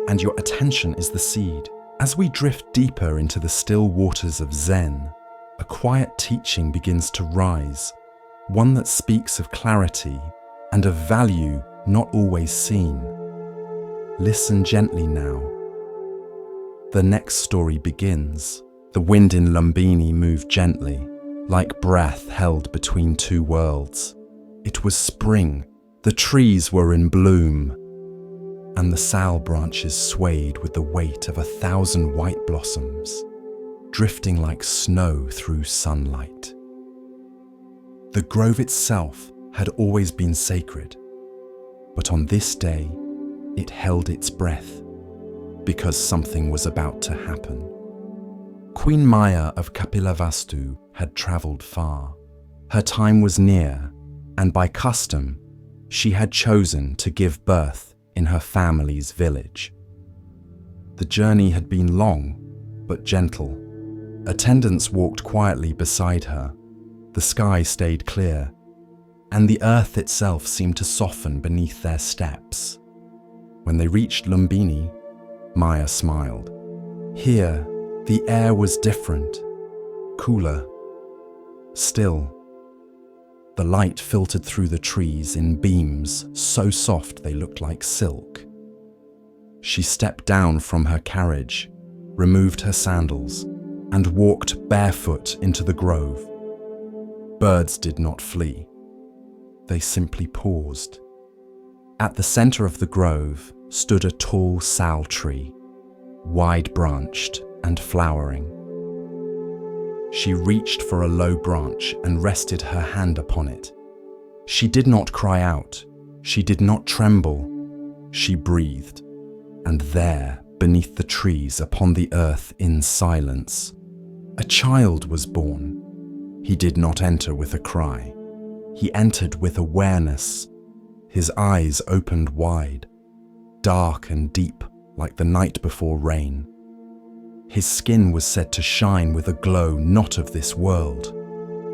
and your attention is the seed. As we drift deeper into the still waters of Zen, a quiet teaching begins to rise, one that speaks of clarity and of value not always seen. Listen gently now. The next story begins. The wind in Lumbini moved gently, like breath held between two worlds. It was spring, the trees were in bloom, and the sal branches swayed with the weight of 1,000 white blossoms, drifting like snow through sunlight. The grove itself had always been sacred, but on this day, it held its breath, because something was about to happen. Queen Maya of Kapilavastu had travelled far. Her time was near, and by custom, she had chosen to give birth in her family's village. The journey had been long, but gentle. Attendants walked quietly beside her. The sky stayed clear, and the earth itself seemed to soften beneath their steps. When they reached Lumbini, Maya smiled. Here, the air was different, cooler, still. The light filtered through the trees in beams so soft they looked like silk. She stepped down from her carriage, removed her sandals, and walked barefoot into the grove. Birds did not flee. They simply paused. At the center of the grove stood a tall sal tree, wide-branched and flowering. She reached for a low branch and rested her hand upon it. She did not cry out. She did not tremble. She breathed. And there, beneath the trees, upon the earth in silence, a child was born. He did not enter with a cry. He entered with awareness. His eyes opened wide, dark and deep like the night before rain. His skin was said to shine with a glow not of this world,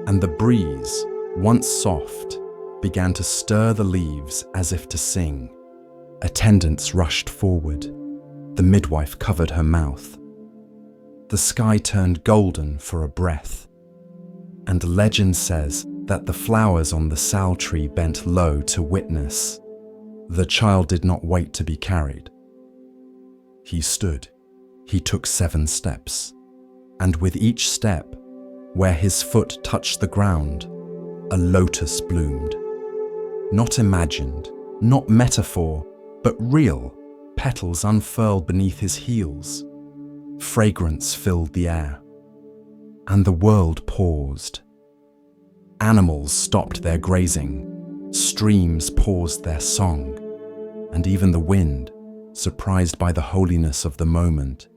and the breeze, once soft, began to stir the leaves as if to sing. Attendants rushed forward. The midwife covered her mouth. The sky turned golden for a breath, and legend says that the flowers on the sal tree bent low to witness. The child did not wait to be carried. He stood. He took 7 steps, and with each step, where his foot touched the ground, a lotus bloomed. Not imagined, not metaphor, but real. Petals unfurled beneath his heels. Fragrance filled the air, and the world paused. Animals stopped their grazing, streams paused their song, and even the wind, surprised by the holiness of the moment,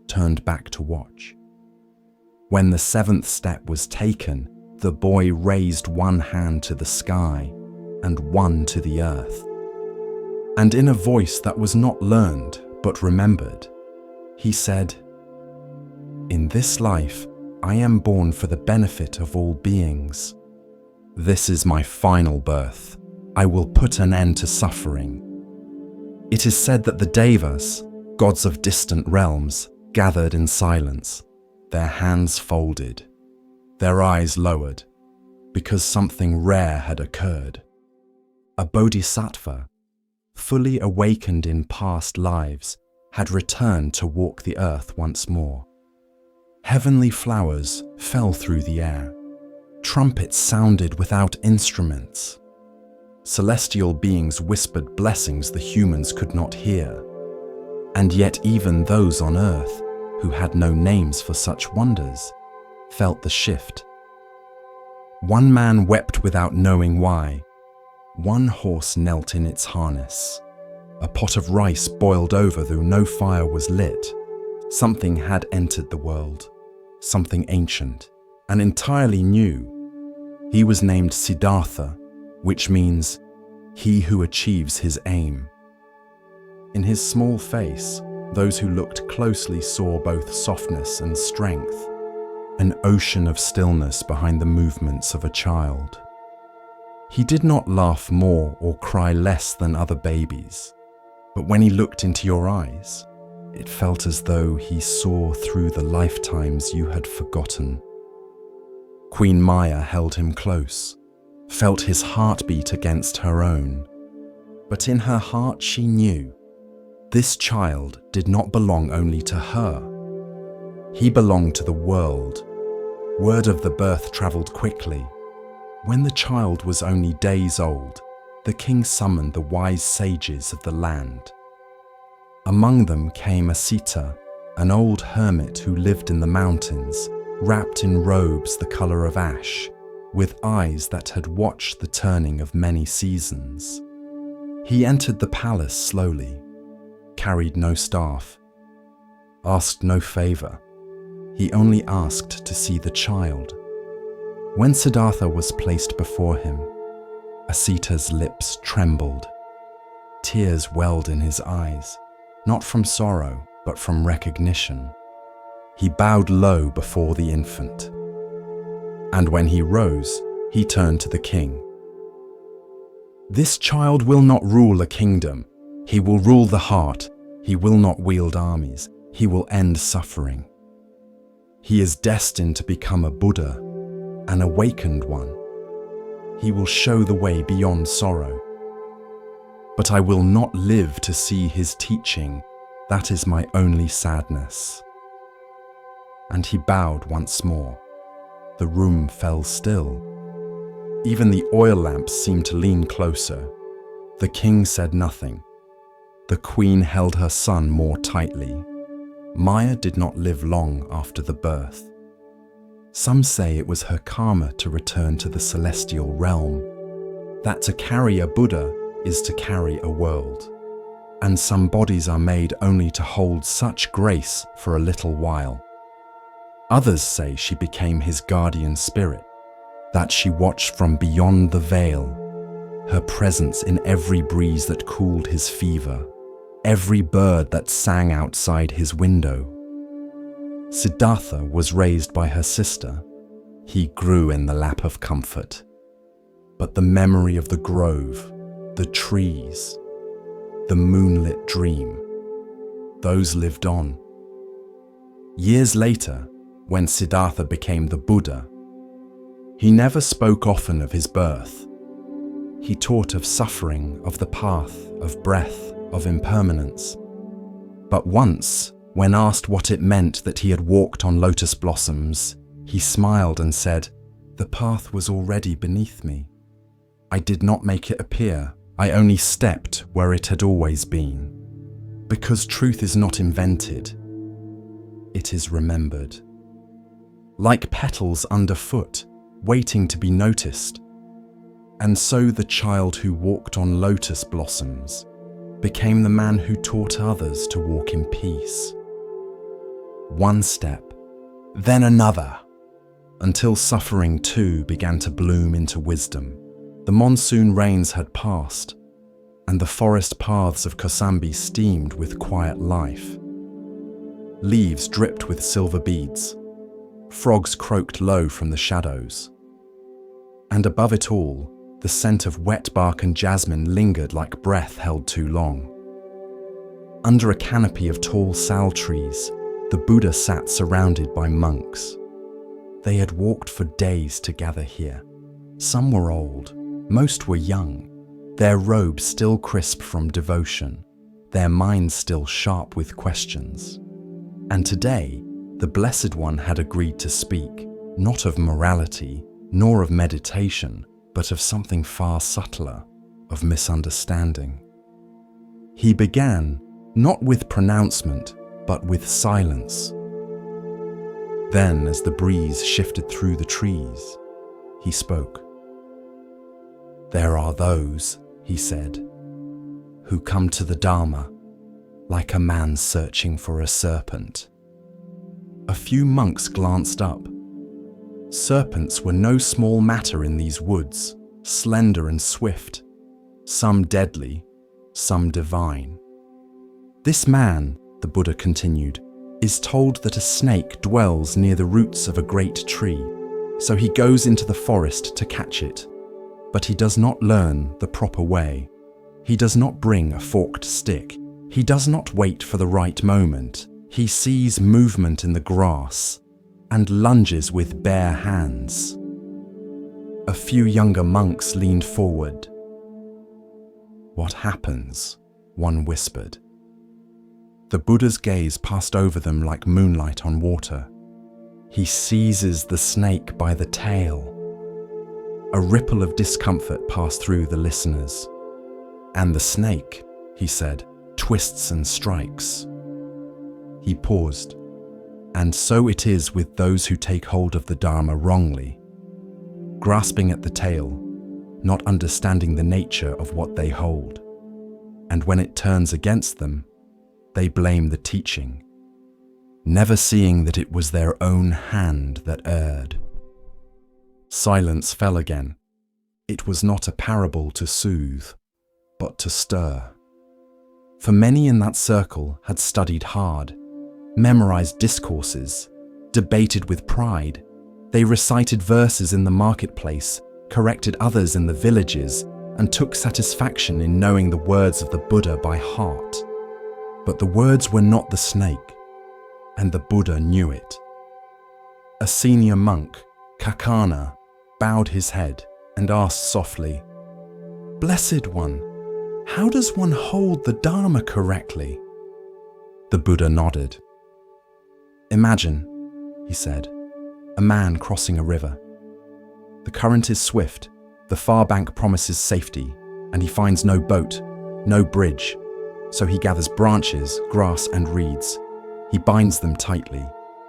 turned back to watch. When the 7th step was taken, the boy raised one hand to the sky and one to the earth. And in a voice that was not learned but remembered, he said, "In this life, I am born for the benefit of all beings. This is my final birth. I will put an end to suffering." It is said that the Devas, gods of distant realms, gathered in silence, their hands folded, their eyes lowered, because something rare had occurred. A bodhisattva, fully awakened in past lives, had returned to walk the earth once more. Heavenly flowers fell through the air. Trumpets sounded without instruments. Celestial beings whispered blessings the humans could not hear. And yet even those on earth, who had no names for such wonders, felt the shift. One man wept without knowing why. One horse knelt in its harness. A pot of rice boiled over though no fire was lit. Something had entered the world, something ancient and entirely new. He was named Siddhartha, which means he who achieves his aim. In his small face, those who looked closely saw both softness and strength, an ocean of stillness behind the movements of a child. He did not laugh more or cry less than other babies, but when he looked into your eyes, it felt as though he saw through the lifetimes you had forgotten. Queen Maya held him close, felt his heartbeat against her own. But in her heart she knew this child did not belong only to her. He belonged to the world. Word of the birth traveled quickly. When the child was only days old, the king summoned the wise sages of the land. Among them came Asita, an old hermit who lived in the mountains, wrapped in robes the color of ash, with eyes that had watched the turning of many seasons. He entered the palace slowly, carried no staff, asked no favor. He only asked to see the child. When Siddhartha was placed before him, Asita's lips trembled. Tears welled in his eyes, not from sorrow, but from recognition. He bowed low before the infant. And when he rose, he turned to the king. This child will not rule a kingdom. He will rule the heart. He will not wield armies. He will end suffering. He is destined to become a Buddha, an awakened one. He will show the way beyond sorrow. But I will not live to see his teaching. That is my only sadness. And he bowed once more. The room fell still. Even the oil lamps seemed to lean closer. The king said nothing. The queen held her son more tightly. Maya did not live long after the birth. Some say it was her karma to return to the celestial realm, that to carry a Buddha is to carry a world. And some bodies are made only to hold such grace for a little while. Others say she became his guardian spirit, that she watched from beyond the veil, her presence in every breeze that cooled his fever, every bird that sang outside his window. Siddhartha was raised by her sister. He grew in the lap of comfort. But the memory of the grove, the trees, the moonlit dream, those lived on. Years later, when Siddhartha became the Buddha, he never spoke often of his birth. He taught of suffering, of the path, of breath, of impermanence. But once, when asked what it meant that he had walked on lotus blossoms, he smiled and said, "The path was already beneath me. I did not make it appear. I only stepped where it had always been." Because truth is not invented, it is remembered. Like petals underfoot, waiting to be noticed. And so the child who walked on lotus blossoms became the man who taught others to walk in peace. One step, then another, until suffering too began to bloom into wisdom. The monsoon rains had passed, and the forest paths of Kosambi steamed with quiet life. Leaves dripped with silver beads. Frogs croaked low from the shadows. And above it all, the scent of wet bark and jasmine lingered like breath held too long. Under a canopy of tall sal trees, the Buddha sat surrounded by monks. They had walked for days to gather here. Some were old, most were young, their robes still crisp from devotion, their minds still sharp with questions. And today, The Blessed One had agreed to speak, not of morality, nor of meditation, but of something far subtler, of misunderstanding. He began, not with pronouncement, but with silence. Then, as the breeze shifted through the trees, he spoke. "There are those," he said, "who come to the Dharma like a man searching for a serpent." A few monks glanced up. Serpents were no small matter in these woods, slender and swift, some deadly, some divine. "This man," the Buddha continued, "is told that a snake dwells near the roots of a great tree, so he goes into the forest to catch it. But he does not learn the proper way. He does not bring a forked stick. He does not wait for the right moment. He sees movement in the grass and lunges with bare hands." A few younger monks leaned forward. "What happens?" one whispered. The Buddha's gaze passed over them like moonlight on water. He seizes the snake by the tail. A ripple of discomfort passed through the listeners. "And the snake," he said, "twists and strikes." He paused. "And so it is with those who take hold of the Dharma wrongly, grasping at the tail, not understanding the nature of what they hold. And when it turns against them, they blame the teaching, never seeing that it was their own hand that erred." Silence fell again. It was not a parable to soothe, but to stir. For many in that circle had studied hard, memorized discourses, debated with pride. They recited verses in the marketplace, corrected others in the villages, and took satisfaction in knowing the words of the Buddha by heart. But the words were not the snake, and the Buddha knew it. A senior monk, Kakana, bowed his head and asked softly, "Blessed One, how does one hold the Dharma correctly?" The Buddha nodded. "Imagine," he said, "a man crossing a river. The current is swift, the far bank promises safety, and he finds no boat, no bridge, so he gathers branches, grass, and reeds. He binds them tightly.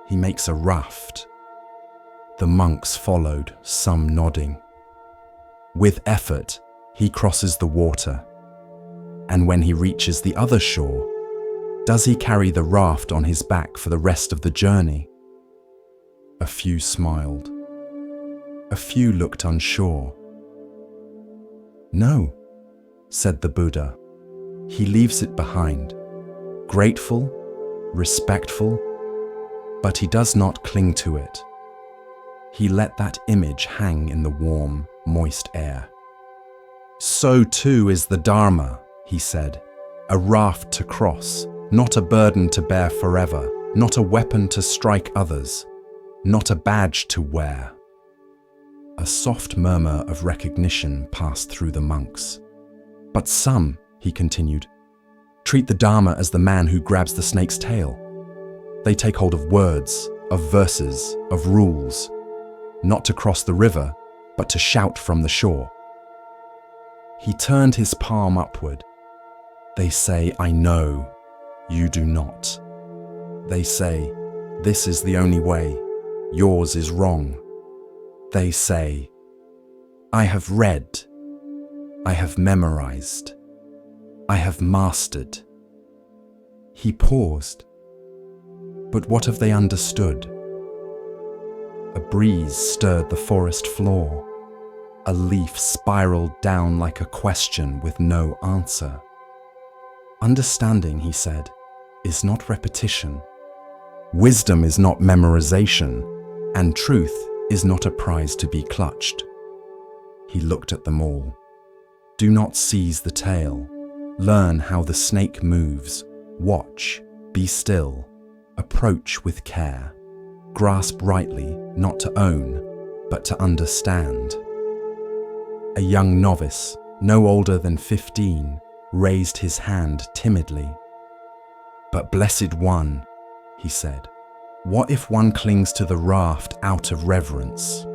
He makes a raft." The monks followed, some nodding. With effort, he crosses the water. And when he reaches the other shore, does he carry the raft on his back for the rest of the journey? A few smiled. A few looked unsure. "No," said the Buddha. "He leaves it behind, grateful, respectful, but he does not cling to it. He let that image hang in the warm, moist air." "So too is the Dharma," he said, "a raft to cross, not a burden to bear forever, not a weapon to strike others, not a badge to wear." A soft murmur of recognition passed through the monks. "But some," he continued, "treat the Dharma as the man who grabs the snake's tail. They take hold of words, of verses, of rules, not to cross the river, but to shout from the shore." He turned his palm upward. "They say, 'I know,' you do not. They say, 'This is the only way, yours is wrong.' They say, 'I have read, I have memorized, I have mastered.'" He paused. "But what have they understood?" A breeze stirred the forest floor. A leaf spiraled down like a question with no answer. "Understanding," he said, "is not repetition. Wisdom is not memorization, and truth is not a prize to be clutched." He looked at them all. "Do not seize the tail. Learn how the snake moves. Watch, be still, approach with care. Grasp rightly, not to own, but to understand." A young novice, no older than 15, raised his hand timidly. "But Blessed One," he said, What if one clings to the raft out of reverence,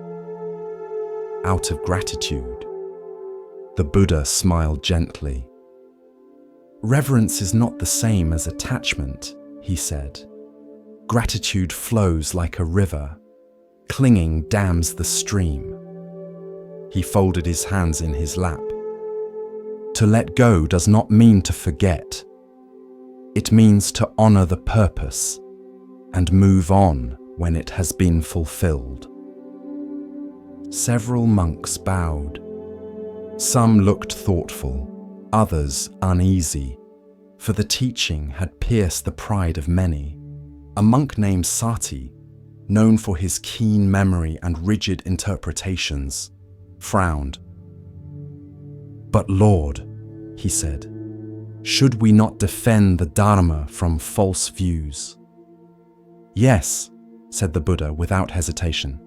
out of gratitude? The Buddha smiled gently. Reverence is not the same as attachment, he said. Gratitude flows like a river. Clinging dams the stream. He folded his hands in his lap. To let go does not mean to forget. It means to honor the purpose and move on when it has been fulfilled. Several monks bowed. Some looked thoughtful, others uneasy, for the teaching had pierced the pride of many. A monk named Sati, known for his keen memory and rigid interpretations, frowned. "But Lord," he said, "should we not defend the Dharma from false views?" "Yes," said the Buddha without hesitation.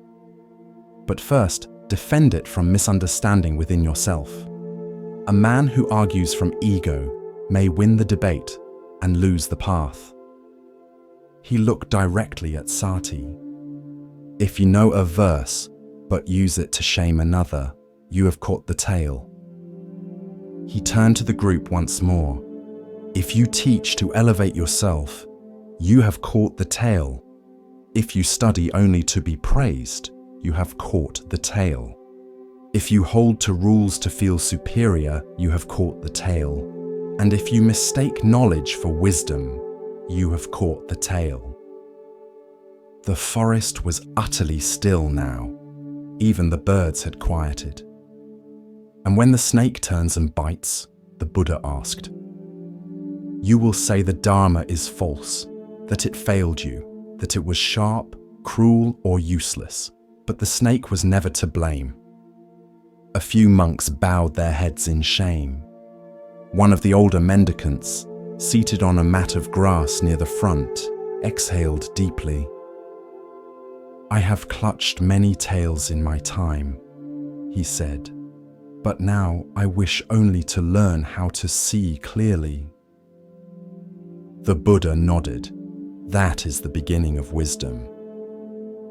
"But first, defend it from misunderstanding within yourself. A man who argues from ego may win the debate and lose the path." He looked directly at Sati. "If you know a verse, but use it to shame another, you have caught the tail." He turned to the group once more. "If you teach to elevate yourself, you have caught the tail. If you study only to be praised, you have caught the tail. If you hold to rules to feel superior, you have caught the tail. And if you mistake knowledge for wisdom, you have caught the tail." The forest was utterly still now. Even the birds had quieted. "And when the snake turns and bites," the Buddha asked, "you will say the Dharma is false, that it failed you, that it was sharp, cruel, or useless, but the snake was never to blame." A few monks bowed their heads in shame. One of the older mendicants, seated on a mat of grass near the front, exhaled deeply. "I have clutched many tails in my time," he said, "but now I wish only to learn how to see clearly." The Buddha nodded. That is the beginning of wisdom.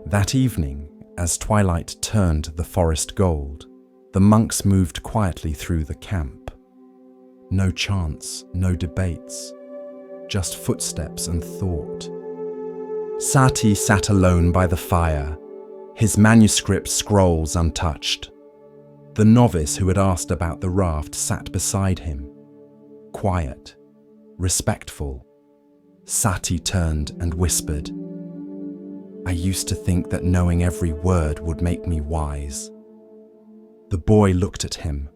That evening, as twilight turned the forest gold, the monks moved quietly through the camp. No chants, no debates, just footsteps and thought. Sati sat alone by the fire, his manuscript scrolls untouched. The novice who had asked about the raft sat beside him, quiet, respectful. Sati turned and whispered, "I used to think that knowing every word would make me wise." The boy looked at him.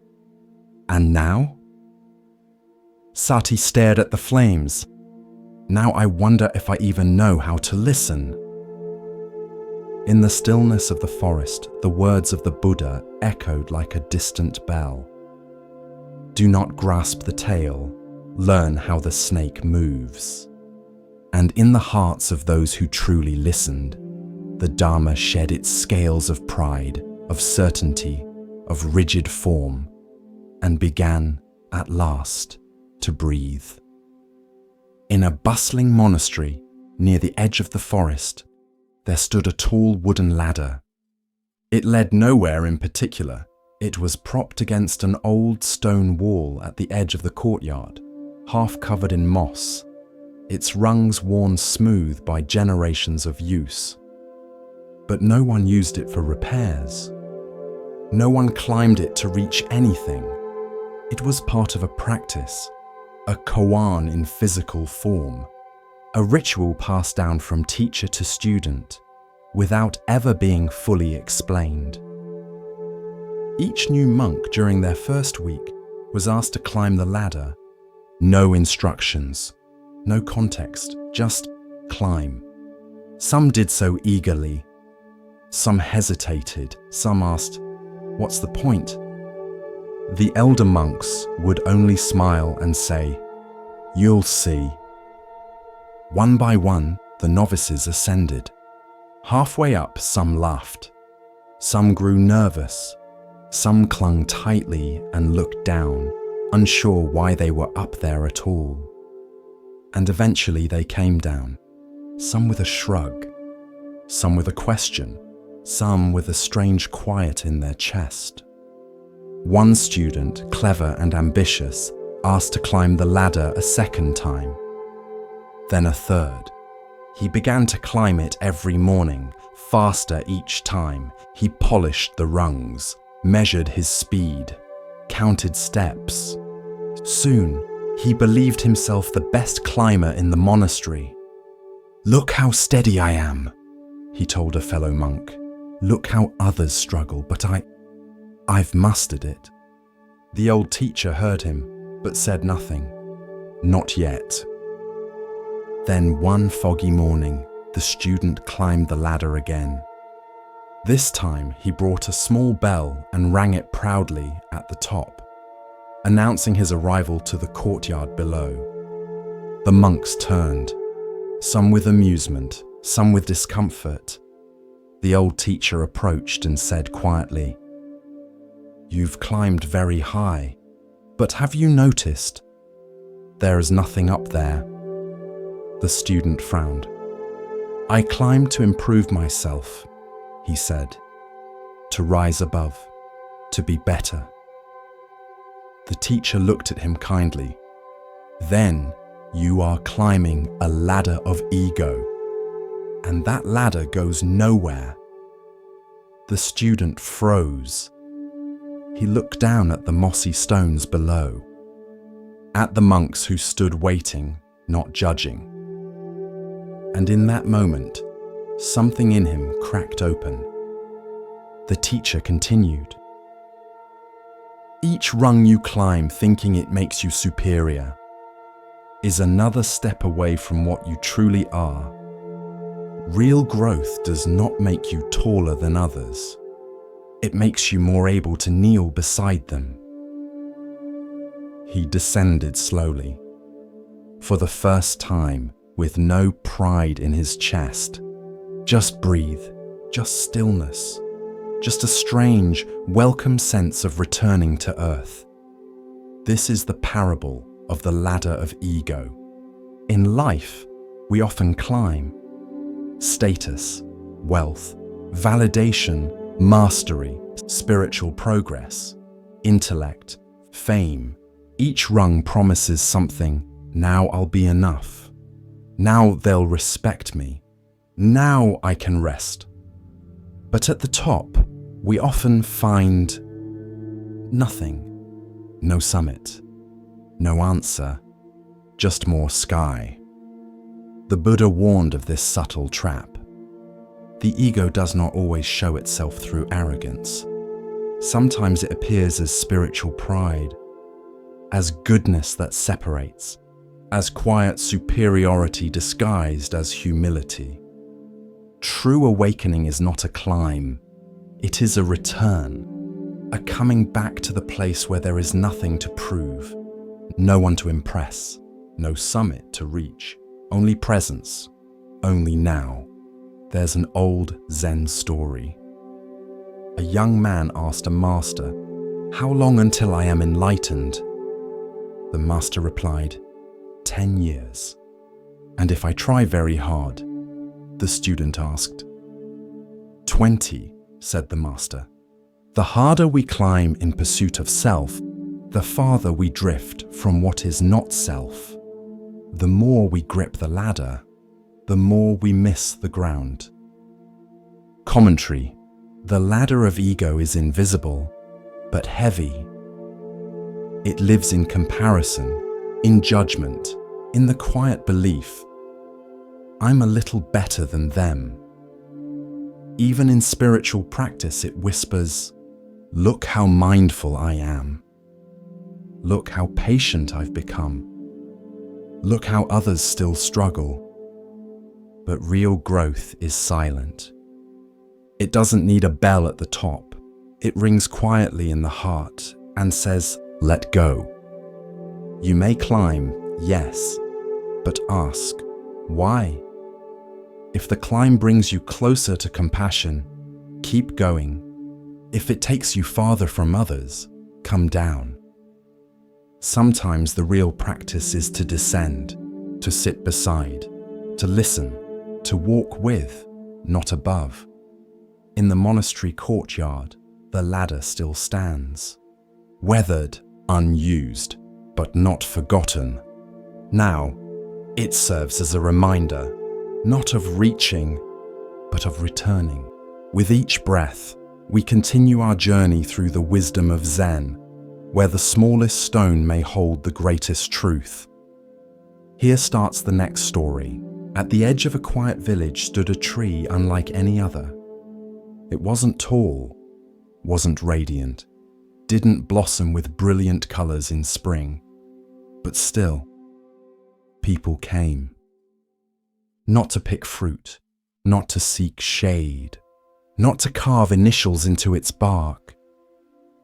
"And now?" Sati stared at the flames. "Now I wonder if I even know how to listen." In the stillness of the forest, the words of the Buddha echoed like a distant bell. "Do not grasp the tail, learn how the snake moves." And in the hearts of those who truly listened, the Dharma shed its scales of pride, of certainty, of rigid form, and began, at last, to breathe. In a bustling monastery, near the edge of the forest, there stood a tall wooden ladder. It led nowhere in particular. It was propped against an old stone wall at the edge of the courtyard, half covered in moss, its rungs worn smooth by generations of use. But no one used it for repairs. No one climbed it to reach anything. It was part of a practice, a koan in physical form, a ritual passed down from teacher to student, without ever being fully explained. Each new monk during their first week was asked to climb the ladder. No instructions, no context, just climb. Some did so eagerly. Some hesitated. Some asked, "What's the point?" The elder monks would only smile and say, "You'll see." One by one, the novices ascended. Halfway up, some laughed. Some grew nervous. Some clung tightly and looked down, unsure why they were up there at all. And eventually they came down, some with a shrug, some with a question, some with a strange quiet in their chest. One student, clever and ambitious, asked to climb the ladder a second time, then a third. He began to climb it every morning, faster each time. He polished the rungs, measured his speed, counted steps. Soon, he believed himself the best climber in the monastery. "Look how steady I am," he told a fellow monk. "Look how others struggle, but I've mastered it." The old teacher heard him, but said nothing. Not yet. Then one foggy morning, the student climbed the ladder again. This time he brought a small bell and rang it proudly at the top, announcing his arrival to the courtyard below. The monks turned, some with amusement, some with discomfort. The old teacher approached and said quietly, "You've climbed very high, but have you noticed? There is nothing up there." The student frowned. "I climbed to improve myself," he said, "to rise above, to be better." The teacher looked at him kindly. "Then you are climbing a ladder of ego, and that ladder goes nowhere." The student froze. He looked down at the mossy stones below, at the monks who stood waiting, not judging. And in that moment, something in him cracked open. The teacher continued, "Each rung you climb thinking it makes you superior is another step away from what you truly are. Real growth does not make you taller than others. It makes you more able to kneel beside them." He descended slowly, for the first time, with no pride in his chest. Just breathe, just stillness, just a strange, welcome sense of returning to earth. This is the parable of the ladder of ego. In life, we often climb. Status, wealth, validation, mastery, spiritual progress, intellect, fame. Each rung promises something. Now I'll be enough. Now they'll respect me. Now I can rest. But at the top, we often find nothing. No summit, no answer, just more sky. The Buddha warned of this subtle trap. The ego does not always show itself through arrogance. Sometimes it appears as spiritual pride, as goodness that separates, as quiet superiority disguised as humility. True awakening is not a climb, it is a return, a coming back to the place where there is nothing to prove, no one to impress, no summit to reach, only presence, only now. There's an old Zen story. A young man asked a master, "How long until I am enlightened?" The master replied, 10 years. "And if I try very hard?" the student asked. 20, said the master. "The harder we climb in pursuit of self, the farther we drift from what is not self. The more we grip the ladder, the more we miss the ground." Commentary: the ladder of ego is invisible, but heavy. It lives in comparison, in judgment, in the quiet belief, I'm a little better than them. Even in spiritual practice, it whispers, "Look how mindful I am. Look how patient I've become. Look how others still struggle." But real growth is silent. It doesn't need a bell at the top. It rings quietly in the heart and says, "Let go." You may climb, yes, but ask, why? If the climb brings you closer to compassion, keep going. If it takes you farther from others, come down. Sometimes the real practice is to descend, to sit beside, to listen, to walk with, not above. In the monastery courtyard, the ladder still stands. Weathered, unused, but not forgotten. Now, it serves as a reminder, not of reaching, but of returning. With each breath, we continue our journey through the wisdom of Zen, where the smallest stone may hold the greatest truth. Here starts the next story. At the edge of a quiet village stood a tree unlike any other. It wasn't tall, wasn't radiant, didn't blossom with brilliant colors in spring, but still, people came. Not to pick fruit, not to seek shade, not to carve initials into its bark.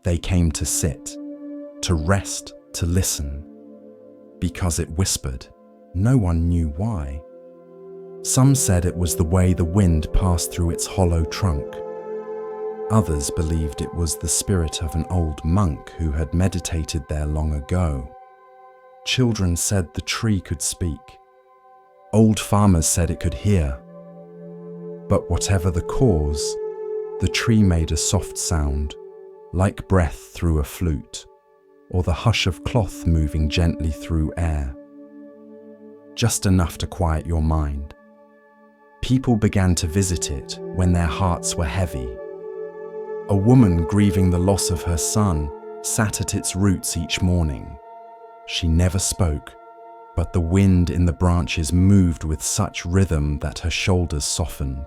They came to sit, to rest, to listen. Because it whispered, no one knew why. Some said it was the way the wind passed through its hollow trunk. Others believed it was the spirit of an old monk who had meditated there long ago. Children said the tree could speak. Old farmers said it could hear. But whatever the cause, the tree made a soft sound, like breath through a flute, or the hush of cloth moving gently through air. Just enough to quiet your mind. People began to visit it when their hearts were heavy. A woman grieving the loss of her son sat at its roots each morning. She never spoke, but the wind in the branches moved with such rhythm that her shoulders softened,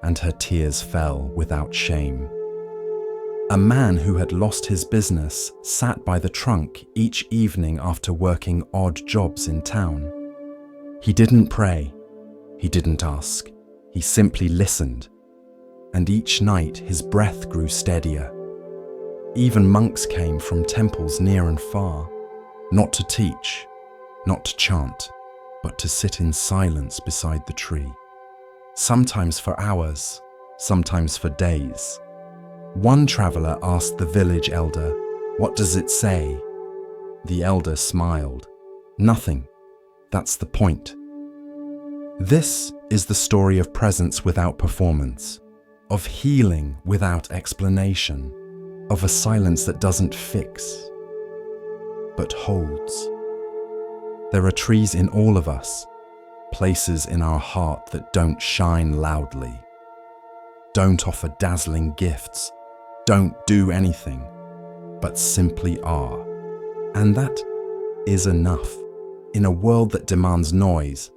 and her tears fell without shame. A man who had lost his business sat by the trunk each evening after working odd jobs in town. He didn't pray, he didn't ask, he simply listened, and each night his breath grew steadier. Even monks came from temples near and far, not to teach, not to chant, but to sit in silence beside the tree. Sometimes for hours, sometimes for days. One traveler asked the village elder, "What does it say?" The elder smiled. "Nothing. That's the point." This is the story of presence without performance, of healing without explanation, of a silence that doesn't fix, but holds. There are trees in all of us, places in our heart that don't shine loudly, don't offer dazzling gifts, don't do anything, but simply are. And that is enough in a world that demands noise,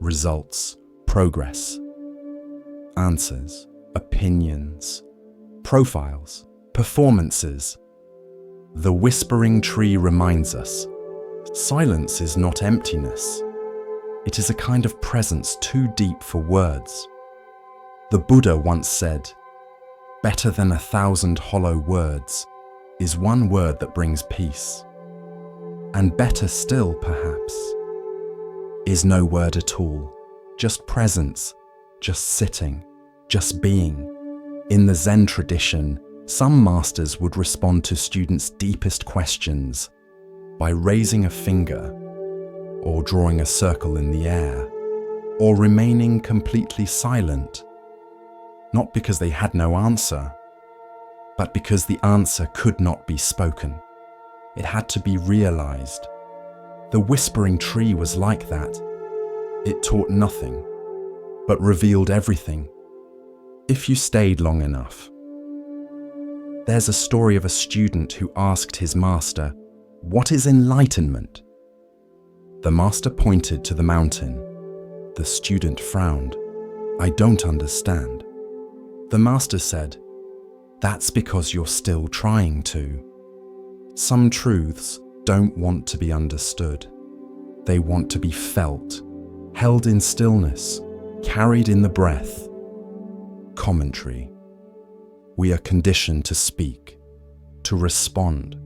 results, progress, answers, opinions, profiles, performances. The whispering tree reminds us, silence is not emptiness. It is a kind of presence too deep for words. The Buddha once said, "Better than 1,000 hollow words is one word that brings peace. And better still, perhaps, is no word at all, just presence, just sitting, just being." In the Zen tradition, some masters would respond to students' deepest questions by raising a finger, or drawing a circle in the air, or remaining completely silent, not because they had no answer, but because the answer could not be spoken. It had to be realized. The whispering tree was like that. It taught nothing, but revealed everything, if you stayed long enough. There's a story of a student who asked his master, "What is enlightenment?" The master pointed to the mountain. The student frowned. "I don't understand." The master said, "That's because you're still trying to. Some truths don't want to be understood. They want to be felt, held in stillness, carried in the breath." Commentary. We are conditioned to speak, to respond,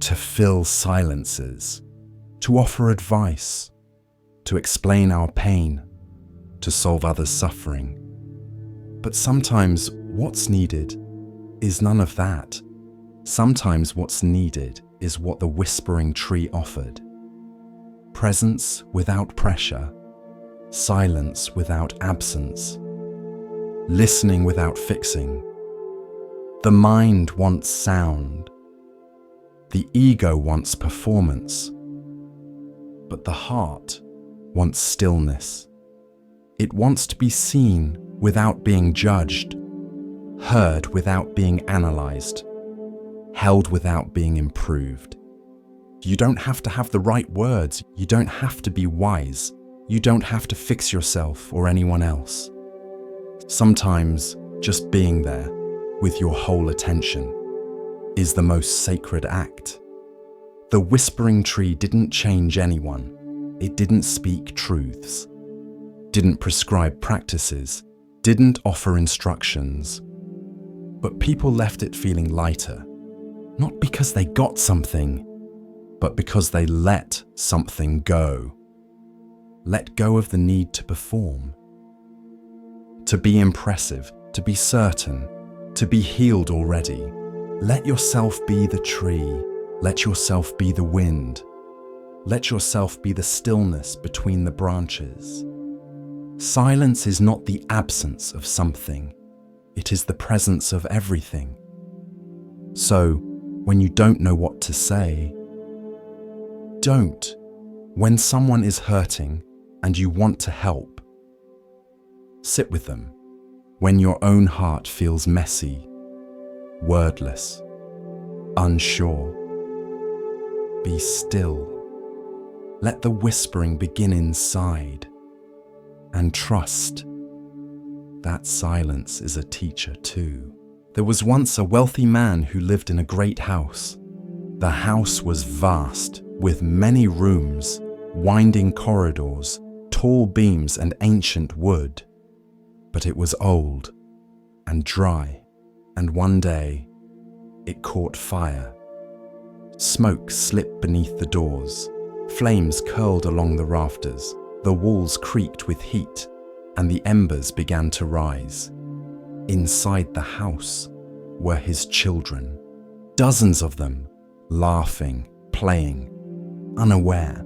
to fill silences, to offer advice, to explain our pain, to solve others' suffering. But sometimes what's needed is none of that. Sometimes what's needed is what the whispering tree offered. Presence without pressure, silence without absence. listening without fixing. The mind wants sound. The ego wants performance. But the heart wants stillness. It wants to be seen without being judged, heard without being analyzed, held without being improved. You don't have to have the right words. You don't have to be wise. You don't have to fix yourself or anyone else. Sometimes just being there with your whole attention is the most sacred act. The whispering tree didn't change anyone. It didn't speak truths, didn't prescribe practices, didn't offer instructions. But people left it feeling lighter, not because they got something, but because they let something go. Let go of the need to perform, to be impressive, to be certain, to be healed already. Let yourself be the tree. Let yourself be the wind. Let yourself be the stillness between the branches. Silence is not the absence of something. It is the presence of everything. So, when you don't know what to say, don't. When someone is hurting and you want to help, sit with them. When your own heart feels messy, wordless, unsure, be still. Let the whispering begin inside, and trust that silence is a teacher too. There was once a wealthy man who lived in a great house. The house was vast, with many rooms, winding corridors, tall beams and ancient wood. But it was old and dry, and one day it caught fire. Smoke slipped beneath the doors, flames curled along the rafters, the walls creaked with heat, and the embers began to rise. Inside the house were his children, dozens of them, laughing, playing, unaware.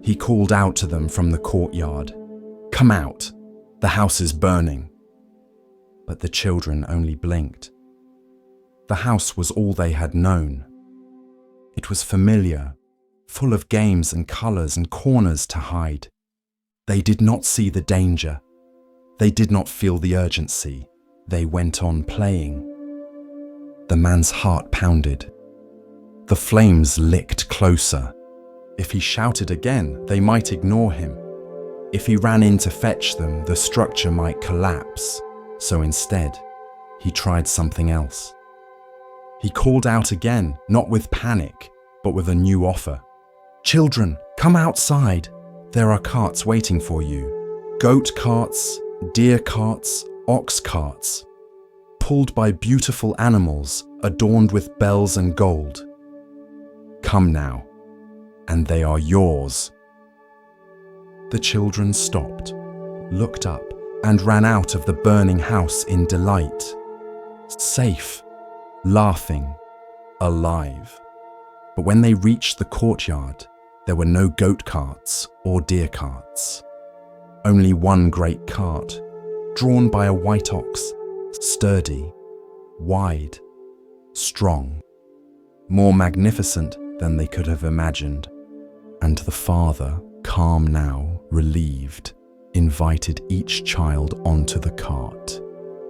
He called out to them from the courtyard, "Come out, the house is burning." But the children only blinked. The house was all they had known. It was familiar, full of games and colors and corners to hide. They did not see the danger. They did not feel the urgency. They went on playing. The man's heart pounded. The flames licked closer. If he shouted again, they might ignore him. If he ran in to fetch them, the structure might collapse. So instead, he tried something else. He called out again, not with panic, but with a new offer. "Children, come outside. There are carts waiting for you. Goat carts, deer carts, ox carts, pulled by beautiful animals adorned with bells and gold. Come now, and they are yours." The children stopped, looked up, and ran out of the burning house in delight. Safe, laughing, alive. But when they reached the courtyard, there were no goat carts or deer carts. Only one great cart, drawn by a white ox, sturdy, wide, strong, more magnificent than they could have imagined. And the father, calm now, relieved, invited each child onto the cart.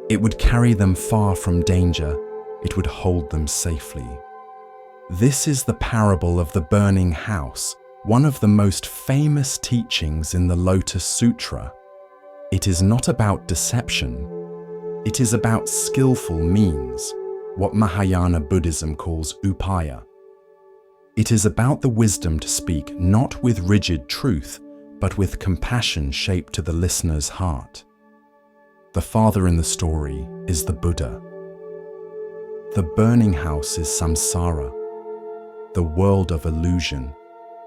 It would carry them far from danger. It would hold them safely. This is the parable of the burning house, one of the most famous teachings in the Lotus Sutra. It is not about deception. It is about skillful means, what Mahayana Buddhism calls upaya. It is about the wisdom to speak not with rigid truth, but with compassion shaped to the listener's heart. The father in the story is the Buddha. The burning house is samsara, the world of illusion,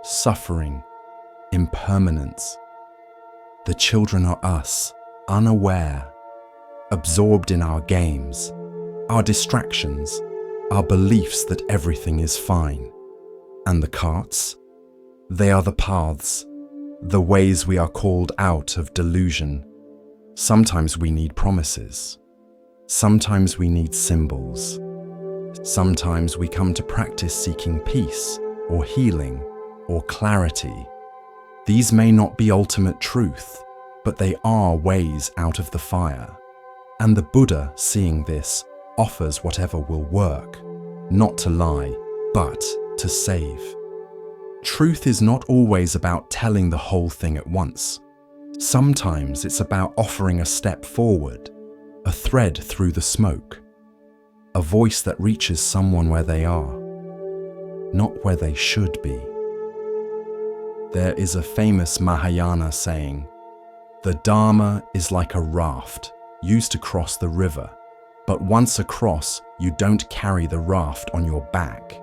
suffering, impermanence. The children are us, unaware, absorbed in our games, our distractions, our beliefs that everything is fine. And the carts? They are the paths, the ways we are called out of delusion. Sometimes we need promises. Sometimes we need symbols. Sometimes we come to practice seeking peace or healing or clarity. These may not be ultimate truth, but they are ways out of the fire. And the Buddha, seeing this, offers whatever will work, not to lie, but to save. Truth is not always about telling the whole thing at once. Sometimes it's about offering a step forward, a thread through the smoke, a voice that reaches someone where they are, not where they should be. There is a famous Mahayana saying, "The Dharma is like a raft used to cross the river, but once across, you don't carry the raft on your back."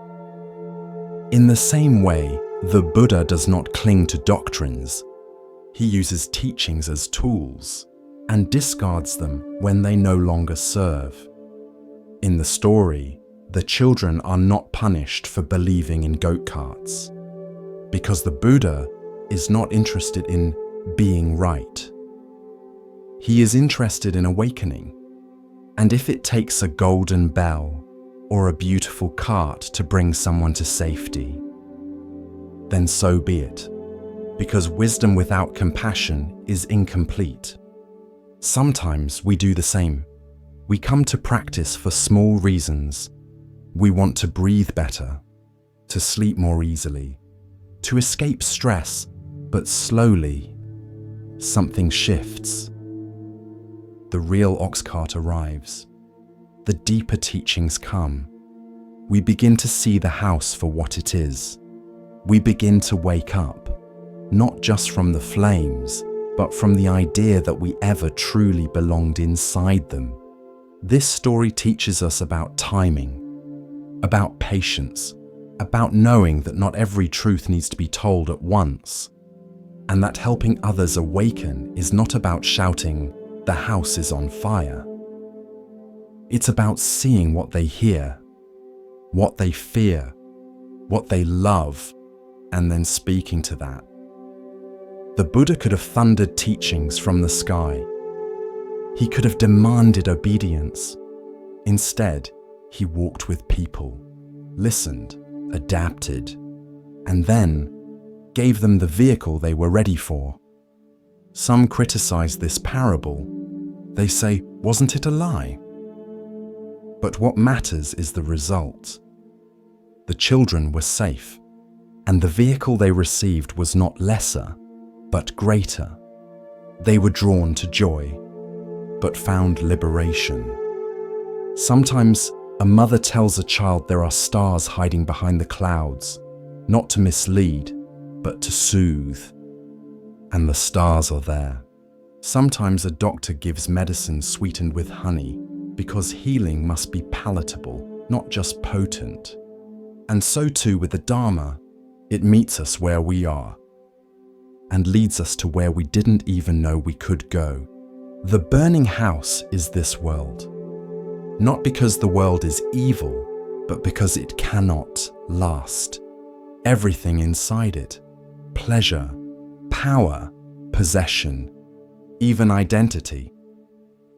In the same way, the Buddha does not cling to doctrines. He uses teachings as tools and discards them when they no longer serve. In the story, the children are not punished for believing in goat carts, because the Buddha is not interested in being right. He is interested in awakening, and if it takes a golden bell or a beautiful cart to bring someone to safety, then so be it, because wisdom without compassion is incomplete. Sometimes we do the same. We come to practice for small reasons. We want to breathe better, to sleep more easily, to escape stress, but slowly, something shifts. The real ox cart arrives. The deeper teachings come. We begin to see the house for what it is. We begin to wake up, not just from the flames, but from the idea that we ever truly belonged inside them. This story teaches us about timing, about patience, about knowing that not every truth needs to be told at once, and that helping others awaken is not about shouting, "The house is on fire." It's about seeing what they hear, what they fear, what they love, and then speaking to that. The Buddha could have thundered teachings from the sky. He could have demanded obedience. Instead, he walked with people, listened, adapted, and then gave them the vehicle they were ready for. Some criticize this parable. They say, "Wasn't it a lie?" But what matters is the result. The children were safe, and the vehicle they received was not lesser, but greater. They were drawn to joy, but found liberation. Sometimes a mother tells a child there are stars hiding behind the clouds, not to mislead, but to soothe. And the stars are there. Sometimes a doctor gives medicine sweetened with honey, because healing must be palatable, not just potent. And so too with the Dharma, it meets us where we are, and leads us to where we didn't even know we could go. The burning house is this world, not because the world is evil, but because it cannot last. Everything inside it, pleasure, power, possession, even identity,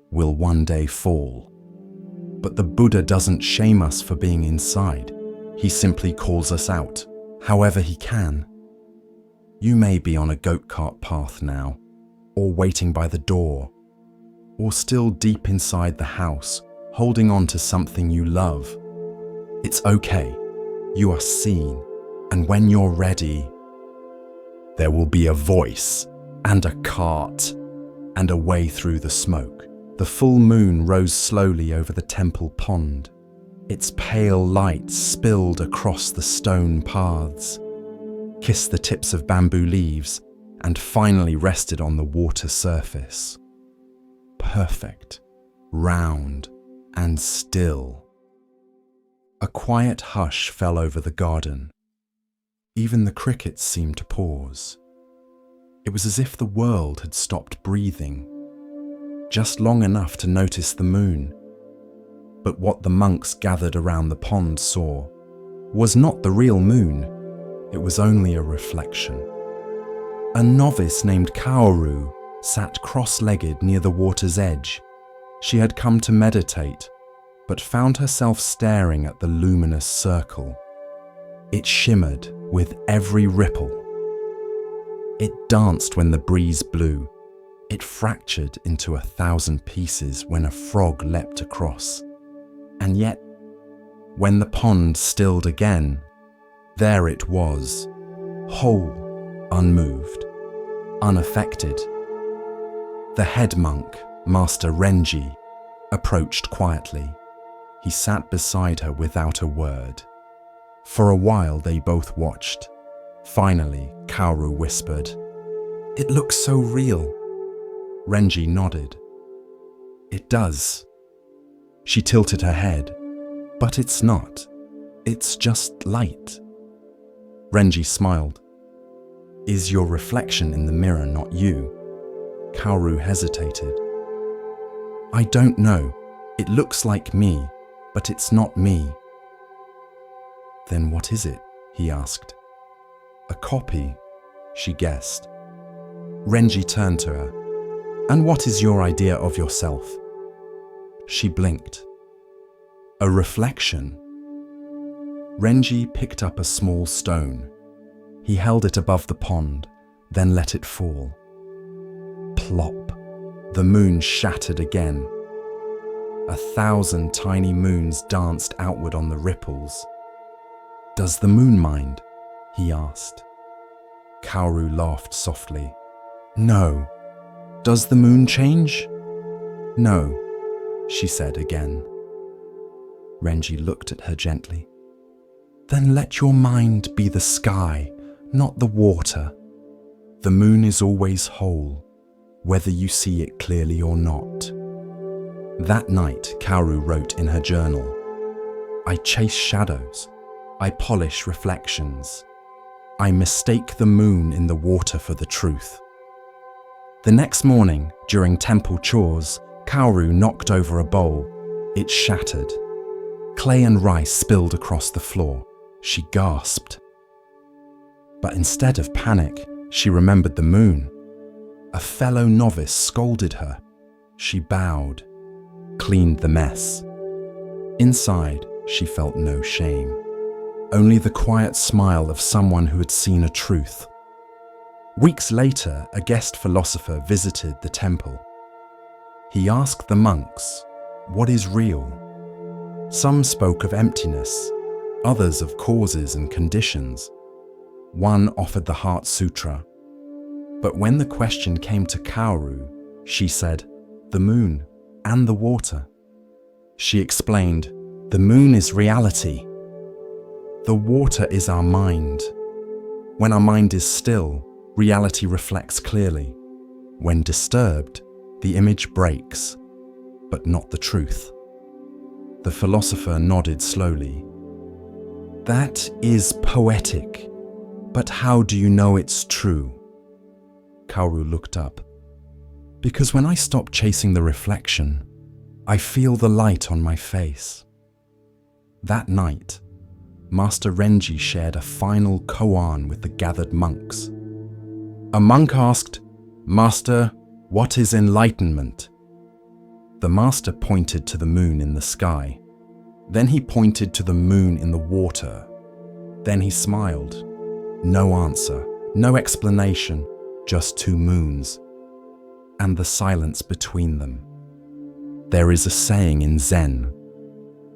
will one day fall. But the Buddha doesn't shame us for being inside. He simply calls us out, however he can. You may be on a goat cart path now, or waiting by the door, or still deep inside the house, holding on to something you love. It's okay. You are seen, and when you're ready, there will be a voice, and a cart, and a way through the smoke. The full moon rose slowly over the temple pond. Its pale light spilled across the stone paths, kissed the tips of bamboo leaves, and finally rested on the water surface. Perfect, round, and still. A quiet hush fell over the garden. Even the crickets seemed to pause. It was as if the world had stopped breathing, just long enough to notice the moon. But what the monks gathered around the pond saw was not the real moon. It was only a reflection. A novice named Kaoru sat cross-legged near the water's edge. She had come to meditate, but found herself staring at the luminous circle. It shimmered with every ripple. It danced when the breeze blew. It fractured into 1,000 pieces when a frog leapt across. And yet, when the pond stilled again, there it was, whole, unmoved, unaffected. The head monk, Master Renji, approached quietly. He sat beside her without a word. For a while they both watched. Finally, Kaoru whispered, "It looks so real." Renji nodded. "It does." She tilted her head. "But it's not. It's just light." Renji smiled. "Is your reflection in the mirror not you?" Kaoru hesitated. "I don't know. It looks like me, but it's not me." "Then what is it?" he asked. "A copy," she guessed. Renji turned to her. "And what is your idea of yourself?" She blinked. "A reflection." Renji picked up a small stone. He held it above the pond, then let it fall. Plop! The moon shattered again. 1,000 tiny moons danced outward on the ripples. "Does the moon mind?" he asked. Kaoru laughed softly. "No." "Does the moon change?" "No," she said again. Renji looked at her gently. "Then let your mind be the sky, not the water. The moon is always whole, whether you see it clearly or not." That night, Kaoru wrote in her journal, "I chase shadows. I polish reflections. I mistake the moon in the water for the truth." The next morning, during temple chores, Kaoru knocked over a bowl. It shattered. Clay and rice spilled across the floor. She gasped. But instead of panic, she remembered the moon. A fellow novice scolded her. She bowed, cleaned the mess. Inside, she felt no shame. Only the quiet smile of someone who had seen a truth. Weeks later, a guest philosopher visited the temple. He asked the monks, "What is real?" Some spoke of emptiness, others of causes and conditions. One offered the Heart Sutra. But when the question came to Kaoru, she said, "The moon and the water." She explained, "The moon is reality. The water is our mind. When our mind is still, reality reflects clearly. When disturbed, the image breaks, but not the truth." The philosopher nodded slowly. "That is poetic, but how do you know it's true?" Kaoru looked up. "Because when I stop chasing the reflection, I feel the light on my face." That night, Master Renji shared a final koan with the gathered monks. A monk asked, "Master, what is enlightenment?" The master pointed to the moon in the sky. Then he pointed to the moon in the water. Then he smiled. No answer, no explanation, just two moons. And the silence between them. There is a saying in Zen,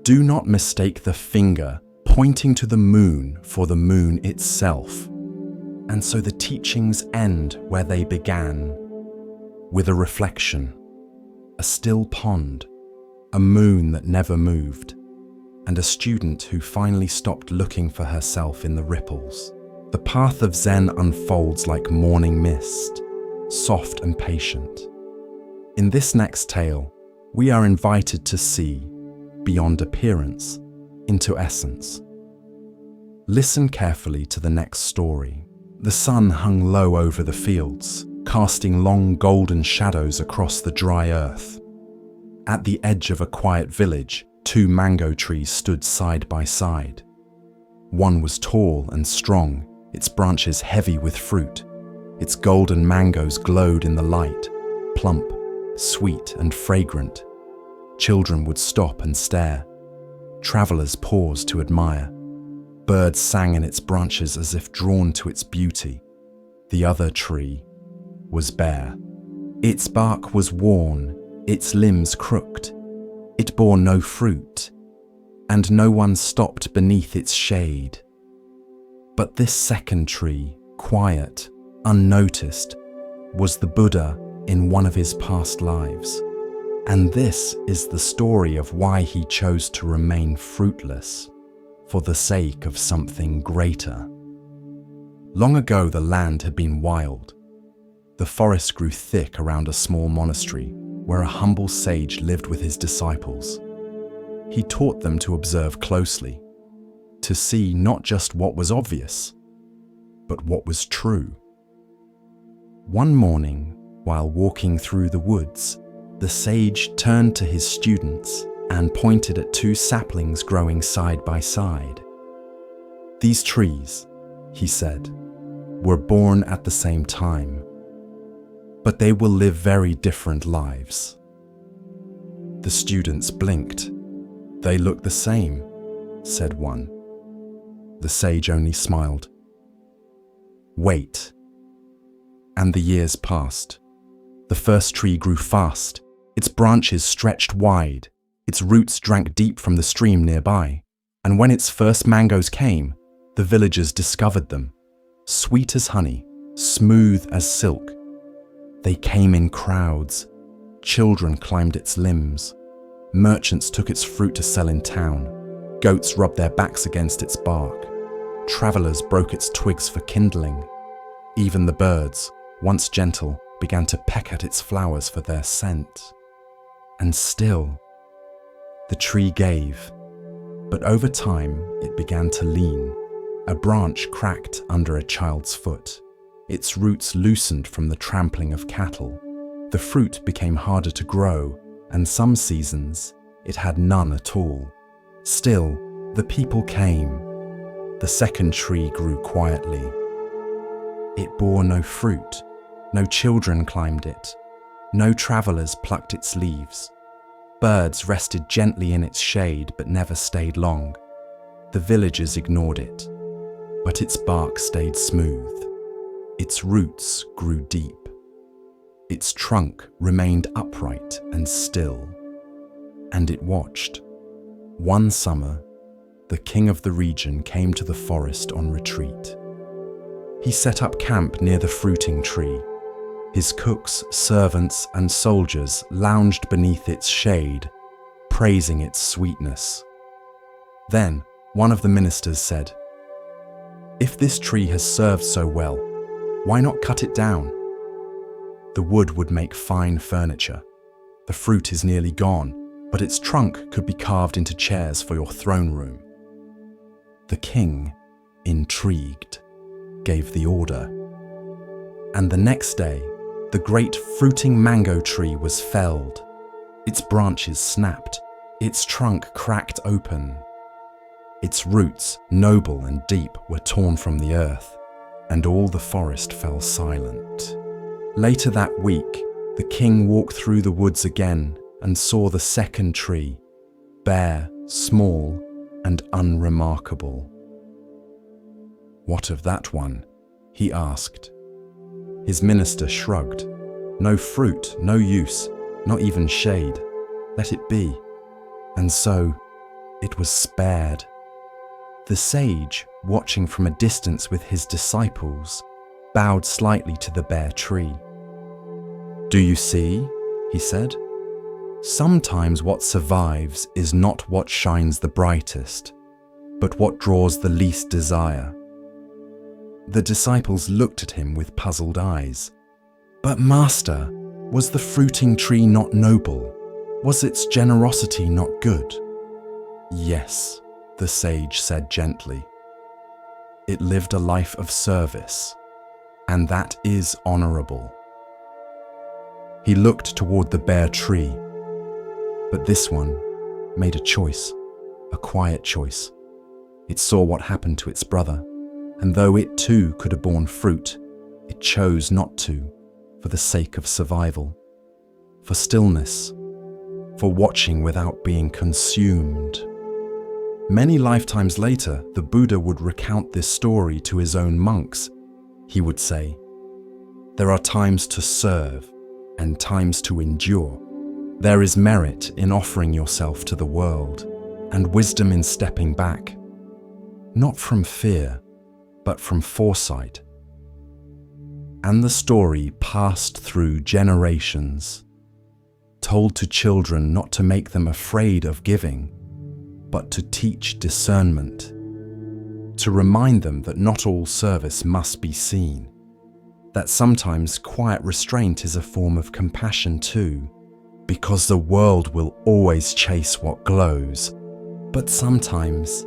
"Do not mistake the finger pointing to the moon for the moon itself." And so the teachings end where they began, with a reflection, a still pond, a moon that never moved, and a student who finally stopped looking for herself in the ripples. The path of Zen unfolds like morning mist, soft and patient. In this next tale, we are invited to see, beyond appearance, into essence. Listen carefully to the next story. The sun hung low over the fields, casting long golden shadows across the dry earth. At the edge of a quiet village, two mango trees stood side by side. One was tall and strong, its branches heavy with fruit. Its golden mangoes glowed in the light, plump, sweet and fragrant. Children would stop and stare. Travelers paused to admire. Birds sang in its branches as if drawn to its beauty. The other tree was bare. Its bark was worn, its limbs crooked. It bore no fruit, and no one stopped beneath its shade. But this second tree, quiet, unnoticed, was the Buddha in one of his past lives. And this is the story of why he chose to remain fruitless, for the sake of something greater. Long ago, the land had been wild. The forest grew thick around a small monastery where a humble sage lived with his disciples. He taught them to observe closely, to see not just what was obvious, but what was true. One morning, while walking through the woods, the sage turned to his students and pointed at two saplings growing side by side. "These trees," he said, "were born at the same time, but they will live very different lives." The students blinked. "They look the same," said one. The sage only smiled. "Wait." And the years passed. The first tree grew fast. Its branches stretched wide. Its roots drank deep from the stream nearby. And when its first mangoes came, the villagers discovered them, sweet as honey, smooth as silk. They came in crowds. Children climbed its limbs. Merchants took its fruit to sell in town. Goats rubbed their backs against its bark. Travelers broke its twigs for kindling. Even the birds, once gentle, began to peck at its flowers for their scent. And still, the tree gave, but over time it began to lean. A branch cracked under a child's foot. Its roots loosened from the trampling of cattle. The fruit became harder to grow, and some seasons it had none at all. Still, the people came. The second tree grew quietly. It bore no fruit. No children climbed it. No travelers plucked its leaves. Birds rested gently in its shade but never stayed long. The villagers ignored it, but its bark stayed smooth. Its roots grew deep. Its trunk remained upright and still. And it watched. One summer, the king of the region came to the forest on retreat. He set up camp near the fruiting tree. His cooks, servants, and soldiers lounged beneath its shade, praising its sweetness. Then, one of the ministers said, "If this tree has served so well, why not cut it down? The wood would make fine furniture. The fruit is nearly gone, but its trunk could be carved into chairs for your throne room." The king, intrigued, gave the order. And the next day, the great fruiting mango tree was felled. Its branches snapped, its trunk cracked open. Its roots, noble and deep, were torn from the earth, and all the forest fell silent. Later that week, the king walked through the woods again and saw the second tree, bare, small, and unremarkable. "What of that one?" he asked. His minister shrugged. "No fruit, no use, not even shade. Let it be." And so, it was spared. The sage, watching from a distance with his disciples, bowed slightly to the bare tree. "Do you see?" he said. "Sometimes what survives is not what shines the brightest, but what draws the least desire." The disciples looked at him with puzzled eyes. "But Master, was the fruiting tree not noble? Was its generosity not good?" "Yes," the sage said gently. "It lived a life of service, and that is honorable." He looked toward the bare tree, but this one made a choice, a quiet choice. It saw what happened to its brother, and though it too could have borne fruit, it chose not to, for the sake of survival. for stillness, for watching without being consumed. Many lifetimes later, the Buddha would recount this story to his own monks. He would say, "There are times to serve and times to endure. There is merit in offering yourself to the world and wisdom in stepping back, not from fear, but from foresight." And the story passed through generations, told to children not to make them afraid of giving, but to teach discernment, to remind them that not all service must be seen, that sometimes quiet restraint is a form of compassion too, because the world will always chase what glows, but sometimes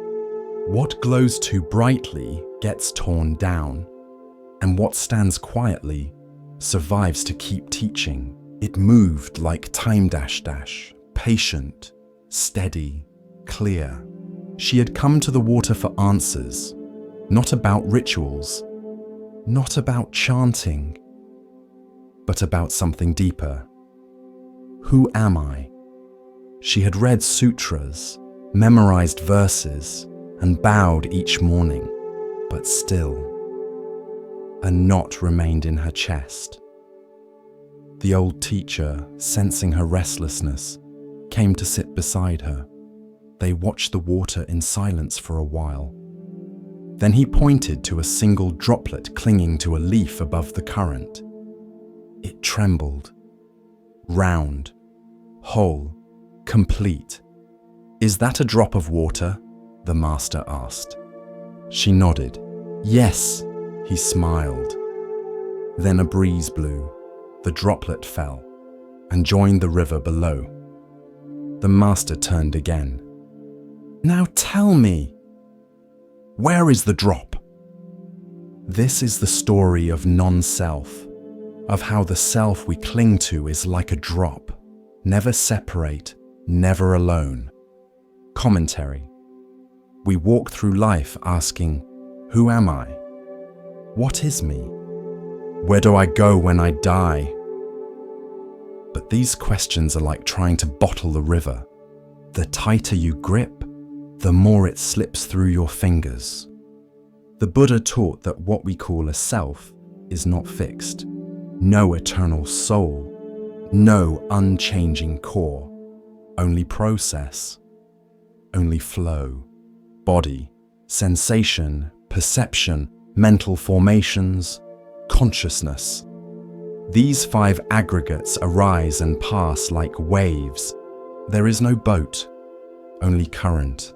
what glows too brightly gets torn down, and what stands quietly survives to keep teaching. It moved like time dash dash, patient, steady, clear. She had come to the water for answers, not about rituals, not about chanting, but about something deeper. Who am I? She had read sutras, memorized verses, and bowed each morning, but still, a knot remained in her chest. The old teacher, sensing her restlessness, came to sit beside her. They watched the water in silence for a while. Then he pointed to a single droplet clinging to a leaf above the current. It trembled, round, whole, complete. "Is that a drop of water?" the master asked. She nodded. "Yes," he smiled. Then a breeze blew. The droplet fell and joined the river below. The master turned again. "Now tell me, where is the drop?" This is the story of non-self, of how the self we cling to is like a drop, never separate, never alone. Commentary. We walk through life asking, who am I? What is me? Where do I go when I die? But these questions are like trying to bottle the river. The tighter you grip, the more it slips through your fingers. The Buddha taught that what we call a self is not fixed. No eternal soul, no unchanging core, only process, only flow, body, sensation, perception, mental formations, consciousness. These five aggregates arise and pass like waves. There is no boat, only current.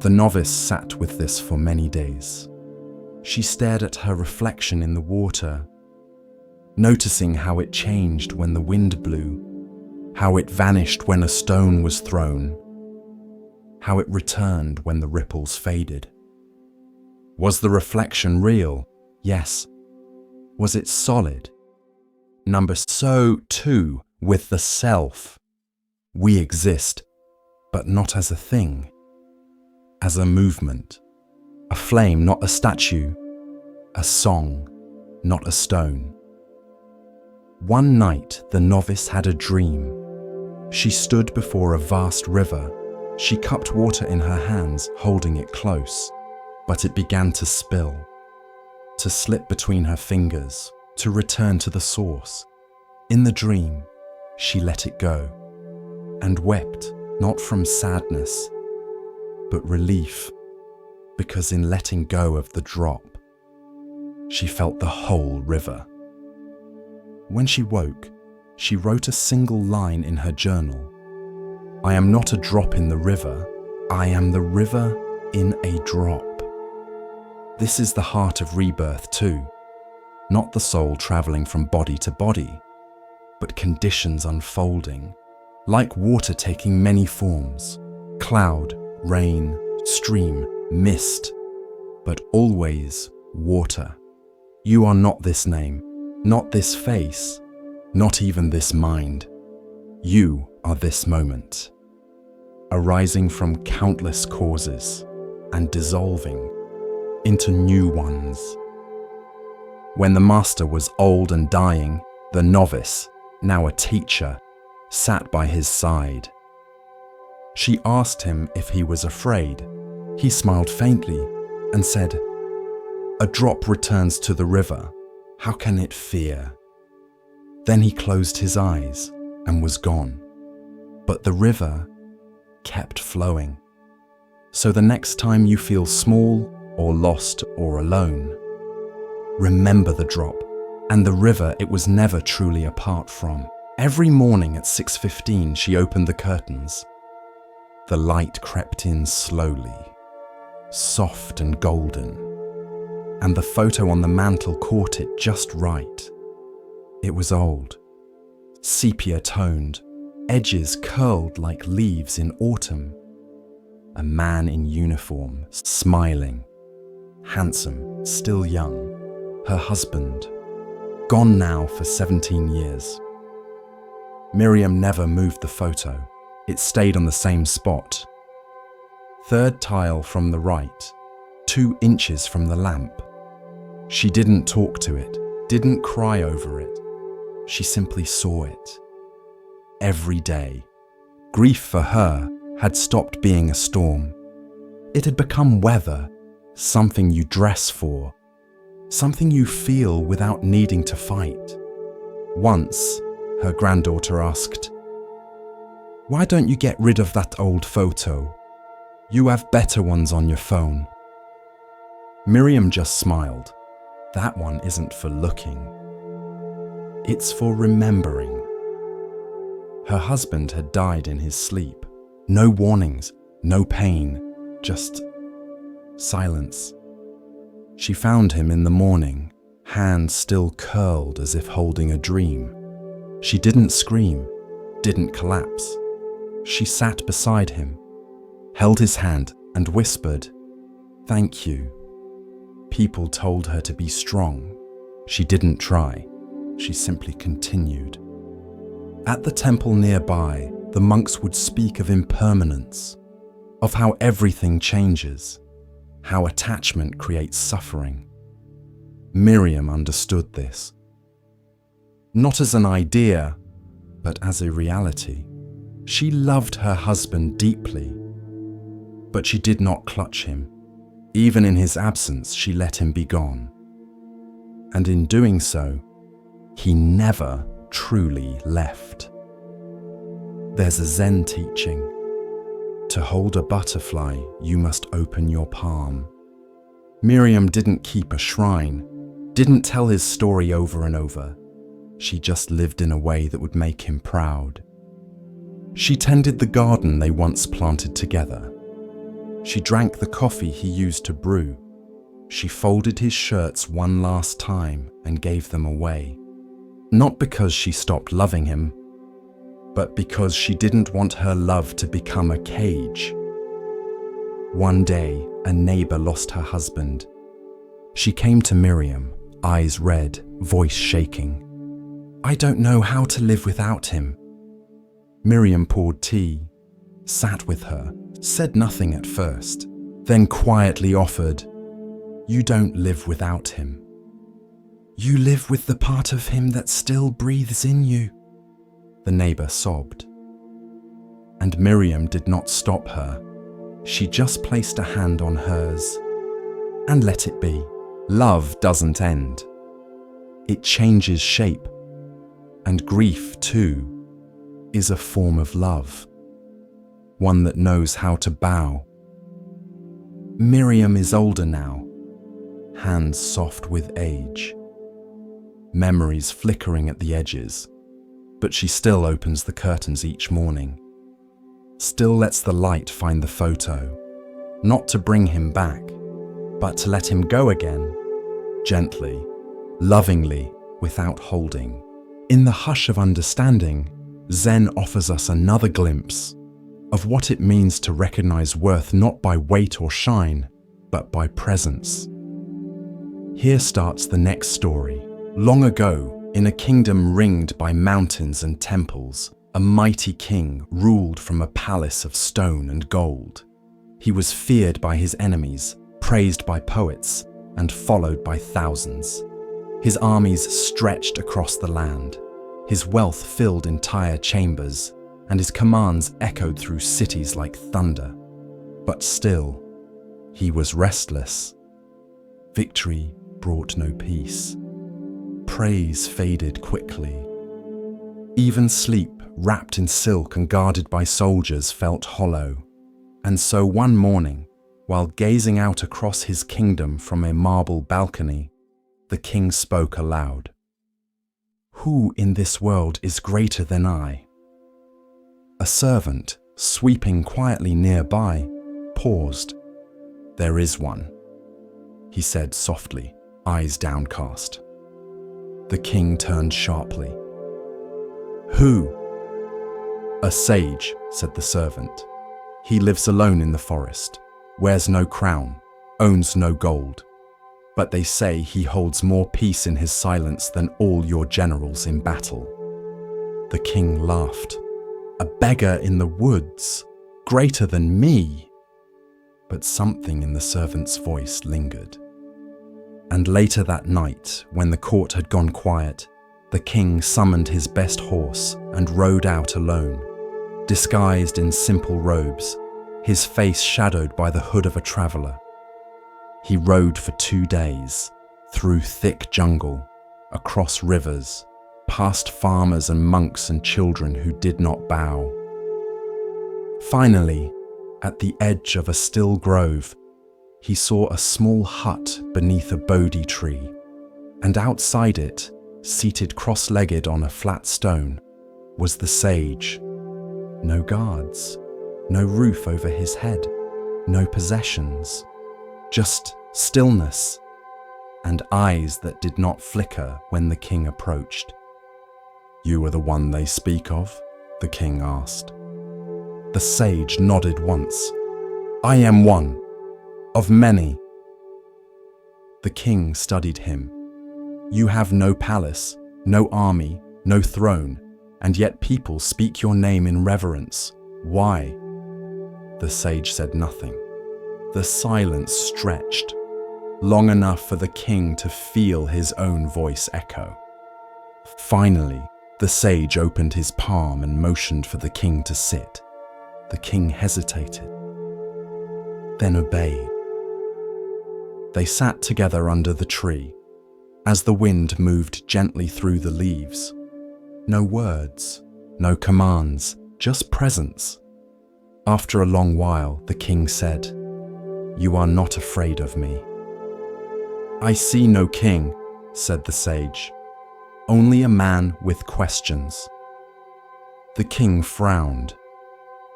The novice sat with this for many days. She stared at her reflection in the water, noticing how it changed when the wind blew, how it vanished when a stone was thrown, how it returned when the ripples faded. Was the reflection real? Yes. Was it solid? So too with the self. We exist, but not as a thing, as a movement, a flame, not a statue, a song, not a stone. One night, the novice had a dream. She stood before a vast river. She cupped water in her hands, holding it close, but it began to spill, to slip between her fingers, to return to the source. In the dream, she let it go and wept, not from sadness, but relief, because in letting go of the drop, she felt the whole river. When she woke, she wrote a single line in her journal. "I am not a drop in the river, I am the river in a drop." This is the heart of rebirth too, not the soul traveling from body to body, but conditions unfolding, like water taking many forms, cloud, rain, stream, mist, but always water. You are not this name, not this face, not even this mind. You are this moment, arising from countless causes and dissolving into new ones. When the master was old and dying, the novice, now a teacher, sat by his side. She asked him if he was afraid. He smiled faintly and said, "A drop returns to the river. How can it fear?" Then he closed his eyes and was gone. But the river kept flowing. So the next time you feel small or lost or alone, remember the drop and the river it was never truly apart from. Every morning at 6:15 she opened the curtains. The light crept in slowly, soft and golden, and the photo on the mantel caught it just right. It was old, sepia-toned, edges curled like leaves in autumn. A man in uniform, smiling, handsome, still young. Her husband, gone now for 17 years. Miriam never moved the photo. It stayed on the same spot. Third tile from the right, 2 inches from the lamp. She didn't talk to it, didn't cry over it. She simply saw it. Every day, grief for her had stopped being a storm. It had become weather, something you dress for, something you feel without needing to fight. Once, her granddaughter asked, "Why don't you get rid of that old photo? You have better ones on your phone." Miriam just smiled. That one isn't for looking. It's for remembering. Her husband had died in his sleep. No warnings, no pain, just silence. She found him in the morning, hands still curled as if holding a dream. She didn't scream, didn't collapse. She sat beside him, held his hand and whispered, "Thank you." People told her to be strong. She didn't try. She simply continued. At the temple nearby, the monks would speak of impermanence, of how everything changes, how attachment creates suffering. Miriam understood this. Not as an idea, but as a reality. She loved her husband deeply, but she did not clutch him. Even in his absence, she let him be gone. And in doing so, he never truly left. There's a Zen teaching. To hold a butterfly, you must open your palm. Miriam didn't keep a shrine, didn't tell his story over and over. She just lived in a way that would make him proud. She tended the garden they once planted together. She drank the coffee he used to brew. She folded his shirts one last time and gave them away. Not because she stopped loving him, but because she didn't want her love to become a cage. One day, a neighbor lost her husband. She came to Miriam, eyes red, voice shaking. "I don't know how to live without him." Miriam poured tea, sat with her, said nothing at first, then quietly offered, "You don't live without him. You live with the part of him that still breathes in you." The neighbor sobbed. And Miriam did not stop her. She just placed a hand on hers and let it be. Love doesn't end. It changes shape. And grief, too, is a form of love. One that knows how to bow. Miriam is older now, hands soft with age. Memories flickering at the edges, but she still opens the curtains each morning. Still lets the light find the photo, not to bring him back, but to let him go again, gently, lovingly, without holding. In the hush of understanding, Zen offers us another glimpse of what it means to recognize worth not by weight or shine, but by presence. Here starts the next story. Long ago, in a kingdom ringed by mountains and temples, a mighty king ruled from a palace of stone and gold. He was feared by his enemies, praised by poets, and followed by thousands. His armies stretched across the land, His wealth filled entire chambers, and his commands echoed through cities like thunder. But still, he was restless. Victory brought no peace. Praise faded quickly. Even sleep, wrapped in silk and guarded by soldiers, felt hollow. And so one morning, while gazing out across his kingdom from a marble balcony, the king spoke aloud. "Who in this world is greater than I?" A servant, sweeping quietly nearby, paused. "There is one," he said softly, eyes downcast. The king turned sharply. "Who?" "A sage," said the servant. "He lives alone in the forest, wears no crown, owns no gold. But they say he holds more peace in his silence than all your generals in battle." The king laughed. "A beggar in the woods, greater than me." But something in the servant's voice lingered. And later that night, when the court had gone quiet, the king summoned his best horse and rode out alone, disguised in simple robes, his face shadowed by the hood of a traveler. He rode for 2 days, through thick jungle, across rivers, past farmers and monks and children who did not bow. Finally, at the edge of a still grove, he saw a small hut beneath a Bodhi tree, and outside it, seated cross-legged on a flat stone, was the sage. No guards, no roof over his head, no possessions, just stillness and eyes that did not flicker when the king approached. "You are the one they speak of?" the king asked. The sage nodded once. "I am one, of many." The king studied him. "You have no palace, no army, no throne, and yet people speak your name in reverence. Why?" The sage said nothing. The silence stretched, long enough for the king to feel his own voice echo. Finally, the sage opened his palm and motioned for the king to sit. The king hesitated, then obeyed. They sat together under the tree, as the wind moved gently through the leaves. No words, no commands, just presence. After a long while, the king said, "You are not afraid of me." "I see no king," said the sage, "only a man with questions." The king frowned.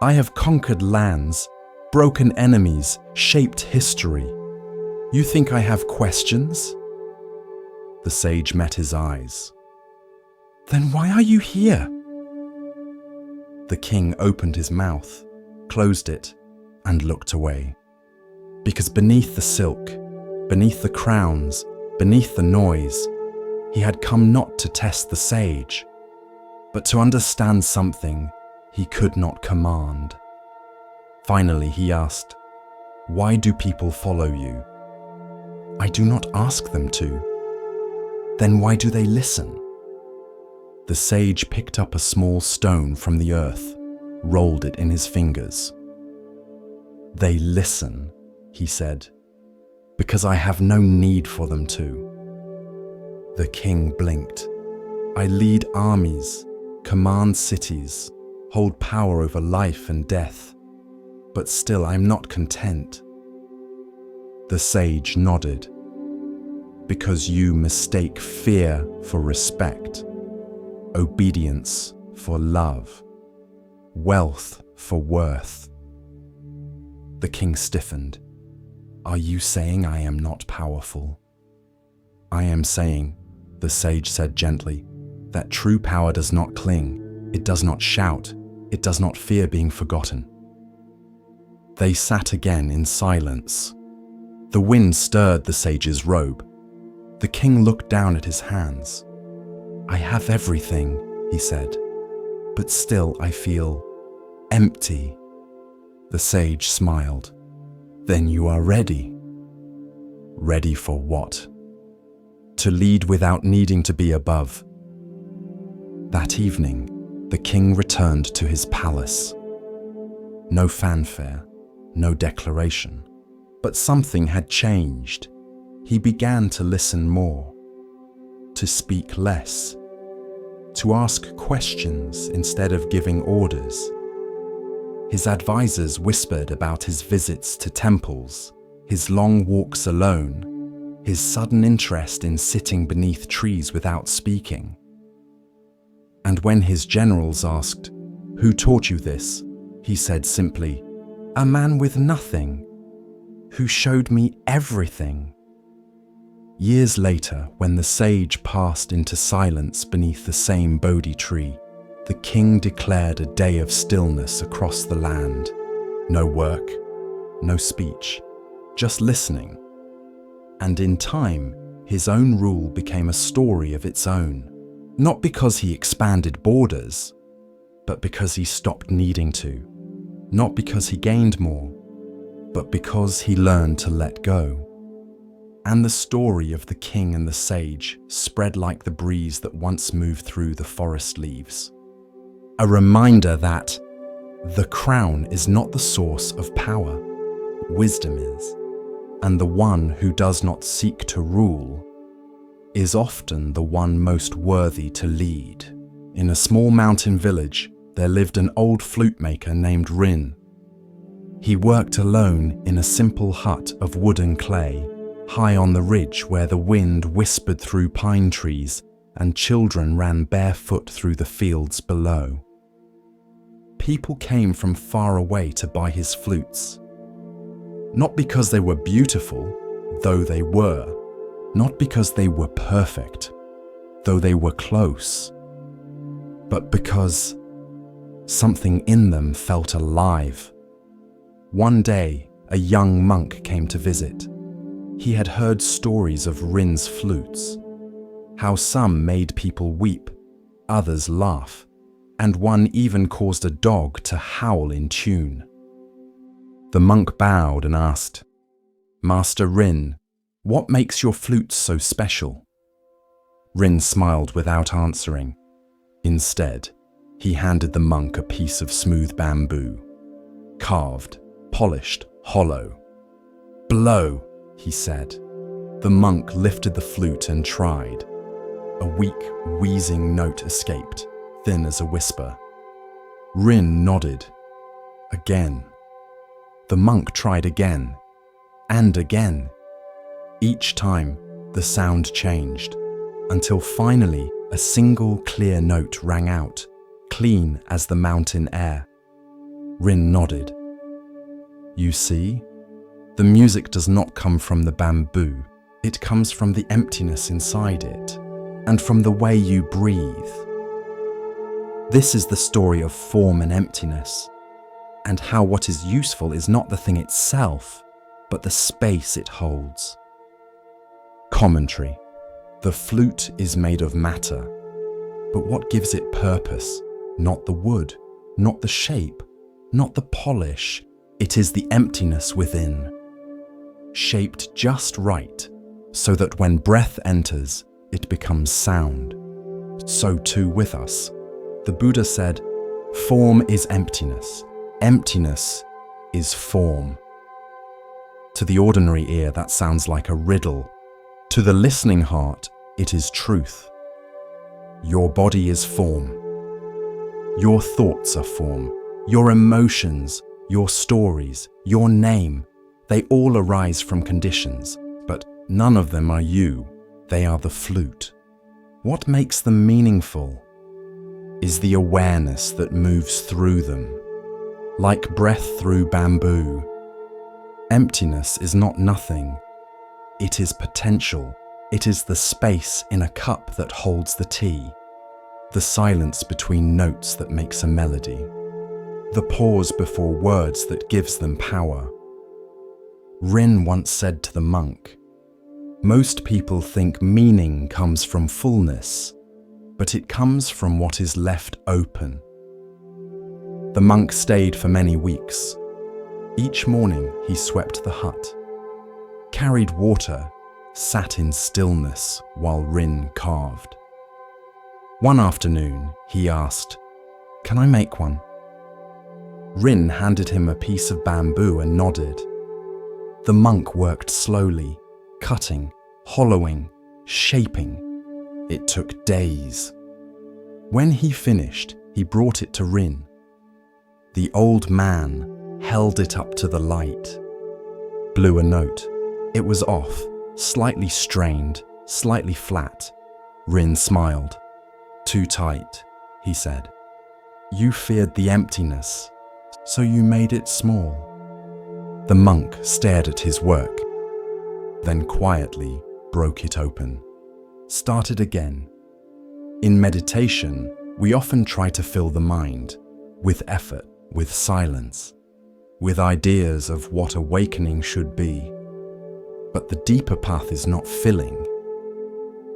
"I have conquered lands, broken enemies, shaped history. You think I have questions?" The sage met his eyes. "Then why are you here?" The king opened his mouth, closed it, and looked away. Because beneath the silk, beneath the crowns, beneath the noise, he had come not to test the sage, but to understand something he could not command. Finally, he asked, "Why do people follow you?" "I do not ask them to." "Then why do they listen?" The sage picked up a small stone from the earth, rolled it in his fingers. "They listen," he said, "because I have no need for them to." The king blinked. "I lead armies, command cities, hold power over life and death, but still I'm not content." The sage nodded. "Because you mistake fear for respect, obedience for love, wealth for worth." The king stiffened. "Are you saying I am not powerful?" "I am saying," the sage said gently, "that true power does not cling, it does not shout, it does not fear being forgotten." They sat again in silence. The wind stirred the sage's robe. The king looked down at his hands. "I have everything," he said, "but still I feel empty." The sage smiled. "Then you are ready." "Ready for what?" "To lead without needing to be above." That evening, the king returned to his palace. No fanfare, no declaration, but something had changed. He began to listen more, to speak less, to ask questions instead of giving orders. His advisors whispered about his visits to temples, his long walks alone, his sudden interest in sitting beneath trees without speaking. And when his generals asked, "Who taught you this?" he said simply, "A man with nothing, who showed me everything." Years later, when the sage passed into silence beneath the same Bodhi tree, the king declared a day of stillness across the land. No work, no speech, just listening. And in time, his own rule became a story of its own, not because he expanded borders, but because he stopped needing to, not because he gained more, but because he learned to let go. And the story of the king and the sage spread like the breeze that once moved through the forest leaves. A reminder that the crown is not the source of power, wisdom is, and the one who does not seek to rule is often the one most worthy to lead. In a small mountain village, there lived an old flute maker named Rin. He worked alone in a simple hut of wood and clay, high on the ridge where the wind whispered through pine trees and children ran barefoot through the fields below. People came from far away to buy his flutes, not because they were beautiful, though they were, not because they were perfect, though they were close, but because something in them felt alive. One day, a young monk came to visit. He had heard stories of Rin's flutes, how some made people weep, others laugh, and one even caused a dog to howl in tune. The monk bowed and asked, "Master Rin, what makes your flutes so special?" Rin smiled without answering. Instead, he handed the monk a piece of smooth bamboo, carved, polished, hollow. "Blow," he said. The monk lifted the flute and tried. A weak, wheezing note escaped, thin as a whisper. Rin nodded. Again. The monk tried again, and again. Each time, the sound changed, until finally a single clear note rang out, clean as the mountain air. Rin nodded. "You see? The music does not come from the bamboo, it comes from the emptiness inside it, and from the way you breathe. This is the story of form and emptiness, and how what is useful is not the thing itself, but the space it holds." Commentary. The flute is made of matter, but what gives it purpose? Not the wood, not the shape, not the polish, it is the emptiness within. Shaped just right, so that when breath enters, it becomes sound. So too with us. The Buddha said, "Form is emptiness. Emptiness is form." To the ordinary ear, that sounds like a riddle. To the listening heart, it is truth. Your body is form. Your thoughts are form. Your emotions, your stories, your name, they all arise from conditions, but none of them are you. They are the flute. What makes them meaningful is the awareness that moves through them, like breath through bamboo. Emptiness is not nothing. It is potential. It is the space in a cup that holds the tea, the silence between notes that makes a melody, the pause before words that gives them power. Rin once said to the monk, "Most people think meaning comes from fullness, but it comes from what is left open." The monk stayed for many weeks. Each morning he swept the hut, carried water, sat in stillness while Rin carved. One afternoon, he asked, "Can I make one?" Rin handed him a piece of bamboo and nodded. The monk worked slowly, cutting, hollowing, shaping. It took days. When he finished, he brought it to Rin. The old man held it up to the light. Blew a note. It was off, slightly strained, slightly flat. Rin smiled. "Too tight," he said. "You feared the emptiness, so you made it small." The monk stared at his work, then quietly broke it open. Started again. In meditation, we often try to fill the mind, with effort, with silence, with ideas of what awakening should be. But the deeper path is not filling,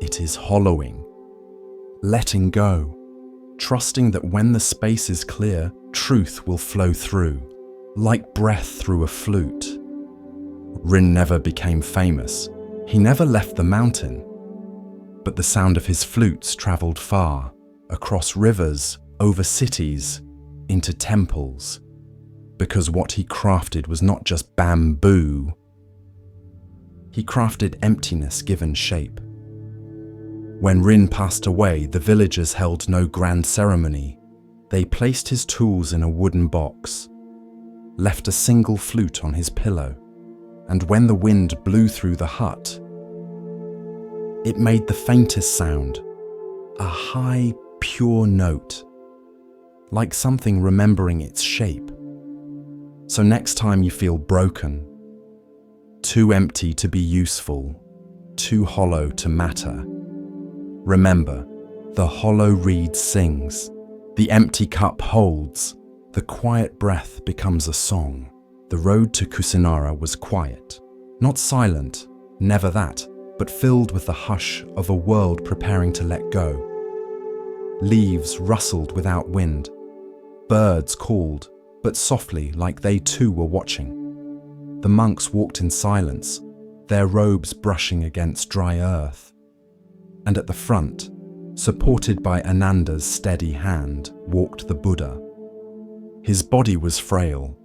it is hollowing, letting go, trusting that when the space is clear, truth will flow through, like breath through a flute. Rin never became famous. He never left the mountain. But the sound of his flutes traveled far, across rivers, over cities, into temples, because what he crafted was not just bamboo. He crafted emptiness given shape. When Rin passed away, the villagers held no grand ceremony. They placed his tools in a wooden box, left a single flute on his pillow, and when the wind blew through the hut, it made the faintest sound, a high, pure note, like something remembering its shape. So next time you feel broken, too empty to be useful, too hollow to matter, remember, the hollow reed sings, the empty cup holds, the quiet breath becomes a song. The road to Kusinara was quiet, not silent, never that, but filled with the hush of a world preparing to let go. Leaves rustled without wind. Birds called, but softly, like they too were watching. The monks walked in silence, their robes brushing against dry earth. And at the front, supported by Ananda's steady hand, walked the Buddha. His body was frail.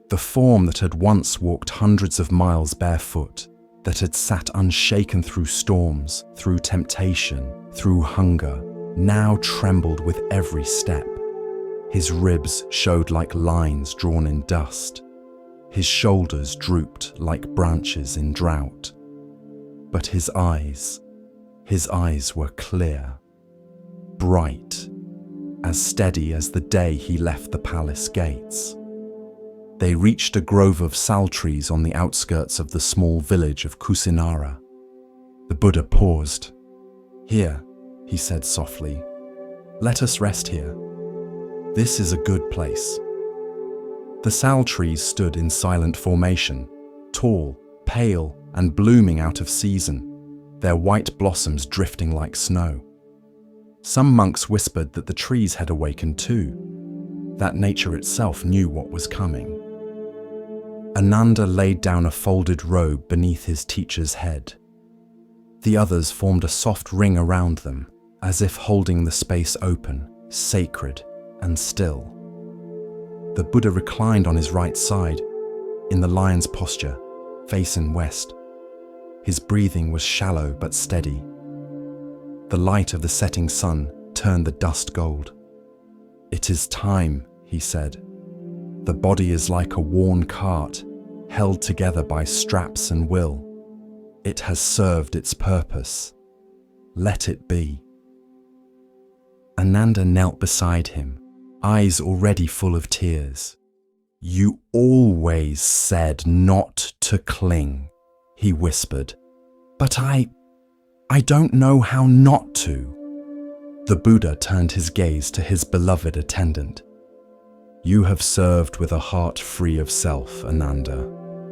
The form that had once walked hundreds of miles barefoot, that had sat unshaken through storms, through temptation, through hunger, now trembled with every step. His ribs showed like lines drawn in dust. His shoulders drooped like branches in drought. But his eyes were clear, bright, as steady as the day he left the palace gates. They reached a grove of sal trees on the outskirts of the small village of Kusinara. The Buddha paused. "Here," he said softly, "let us rest here. This is a good place." The sal trees stood in silent formation, tall, pale, and blooming out of season, their white blossoms drifting like snow. Some monks whispered that the trees had awakened too, that nature itself knew what was coming. Ananda laid down a folded robe beneath his teacher's head. The others formed a soft ring around them, as if holding the space open, sacred and still. The Buddha reclined on his right side, in the lion's posture, facing west. His breathing was shallow but steady. The light of the setting sun turned the dust gold. "It is time," he said. "The body is like a worn cart, held together by straps and will. It has served its purpose. Let it be." Ananda knelt beside him, eyes already full of tears. "You always said not to cling," he whispered. "But I don't know how not to." The Buddha turned his gaze to his beloved attendant. "You have served with a heart free of self, Ananda,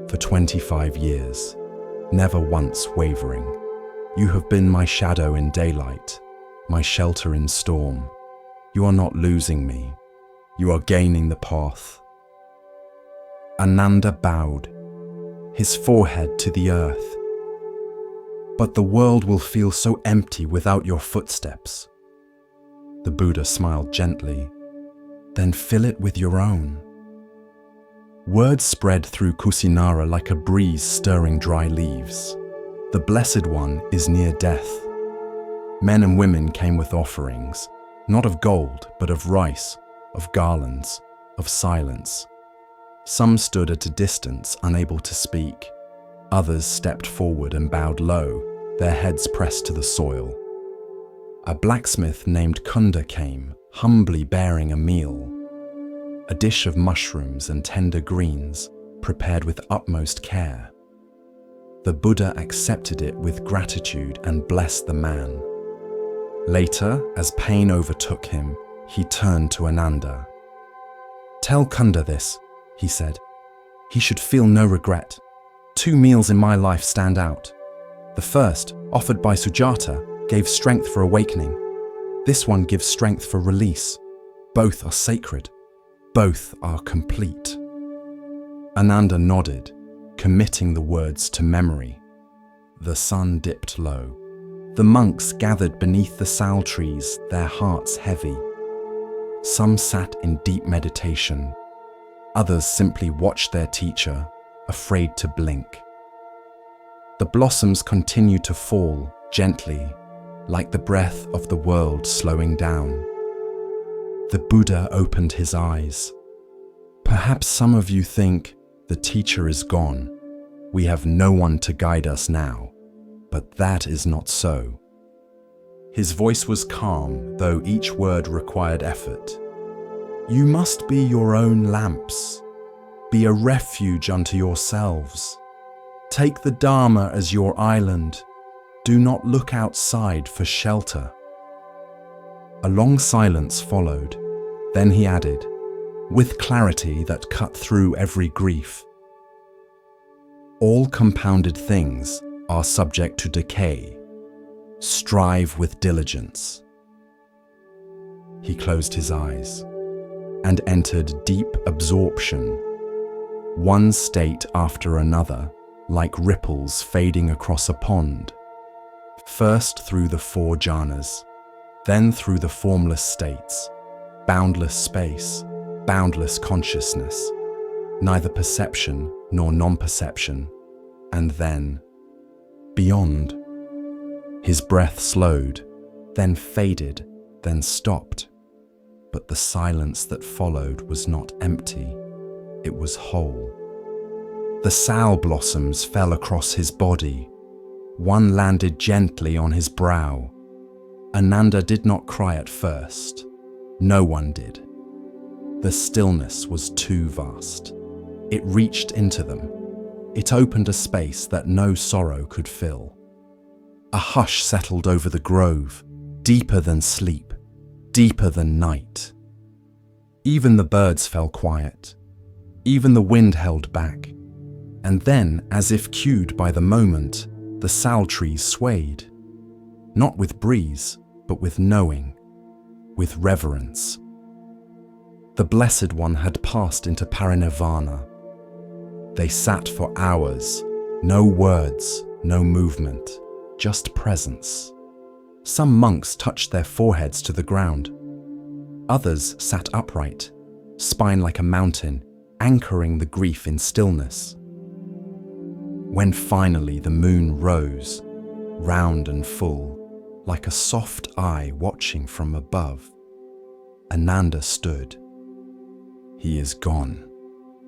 for 25 years, never once wavering. You have been my shadow in daylight, my shelter in storm. You are not losing me. You are gaining the path." Ananda bowed, his forehead to the earth. "But the world will feel so empty without your footsteps. The Buddha smiled gently. Then fill it with your own. Word spread through Kusinara like a breeze stirring dry leaves. The Blessed One is near death. Men and women came with offerings, not of gold, but of rice, of garlands, of silence. Some stood at a distance, unable to speak. Others stepped forward and bowed low, their heads pressed to the soil. A blacksmith named Kunda came, humbly bearing a meal. A dish of mushrooms and tender greens, prepared with utmost care. The Buddha accepted it with gratitude and blessed the man. Later, as pain overtook him, he turned to Ananda. "Tell Kunda this," he said. "He should feel no regret. 2 meals in my life stand out. The first, offered by Sujata, gave strength for awakening. This one gives strength for release. Both are sacred. Both are complete." Ananda nodded, committing the words to memory. The sun dipped low. The monks gathered beneath the sal trees, their hearts heavy. Some sat in deep meditation. Others simply watched their teacher, afraid to blink. The blossoms continued to fall gently, like the breath of the world slowing down. The Buddha opened his eyes. "Perhaps some of you think the teacher is gone. We have no one to guide us now, but that is not so." His voice was calm, though each word required effort. "You must be your own lamps. Be a refuge unto yourselves. Take the Dharma as your island. Do not look outside for shelter." A long silence followed. Then he added, with clarity that cut through every grief, "All compounded things are subject to decay. Strive with diligence." He closed his eyes and entered deep absorption, one state after another, like ripples fading across a pond. First through the 4 jhanas, then through the formless states, boundless space, boundless consciousness, neither perception nor non-perception, and then beyond. His breath slowed, then faded, then stopped. But the silence that followed was not empty, it was whole. The sal blossoms fell across his body. One landed gently on his brow. Ananda did not cry at first. No one did. The stillness was too vast. It reached into them. It opened a space that no sorrow could fill. A hush settled over the grove, deeper than sleep, deeper than night. Even the birds fell quiet. Even the wind held back. And then, as if cued by the moment, the sal trees swayed. Not with breeze, but with knowing, with reverence. The Blessed One had passed into parinirvana. They sat for hours, no words, no movement, just presence. Some monks touched their foreheads to the ground. Others sat upright, spine like a mountain, anchoring the grief in stillness. When finally the moon rose, round and full, like a soft eye watching from above, Ananda stood. "He is gone,"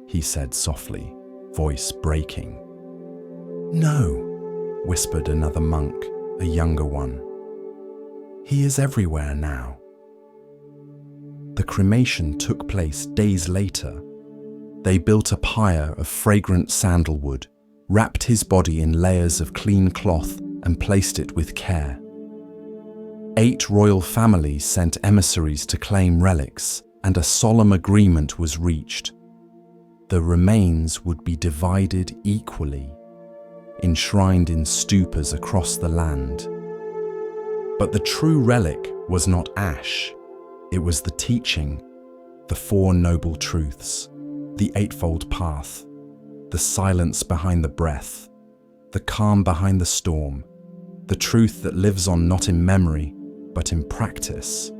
he said softly, voice breaking. "No," whispered another monk, a younger one. "He is everywhere now." The cremation took place days later. They built a pyre of fragrant sandalwood, wrapped his body in layers of clean cloth and placed it with care. 8 royal families sent emissaries to claim relics, and a solemn agreement was reached. The remains would be divided equally, enshrined in stupas across the land. But the true relic was not ash. It was the teaching, the 4 noble truths, the 8-fold path, the silence behind the breath, the calm behind the storm, the truth that lives on not in memory, but in practice.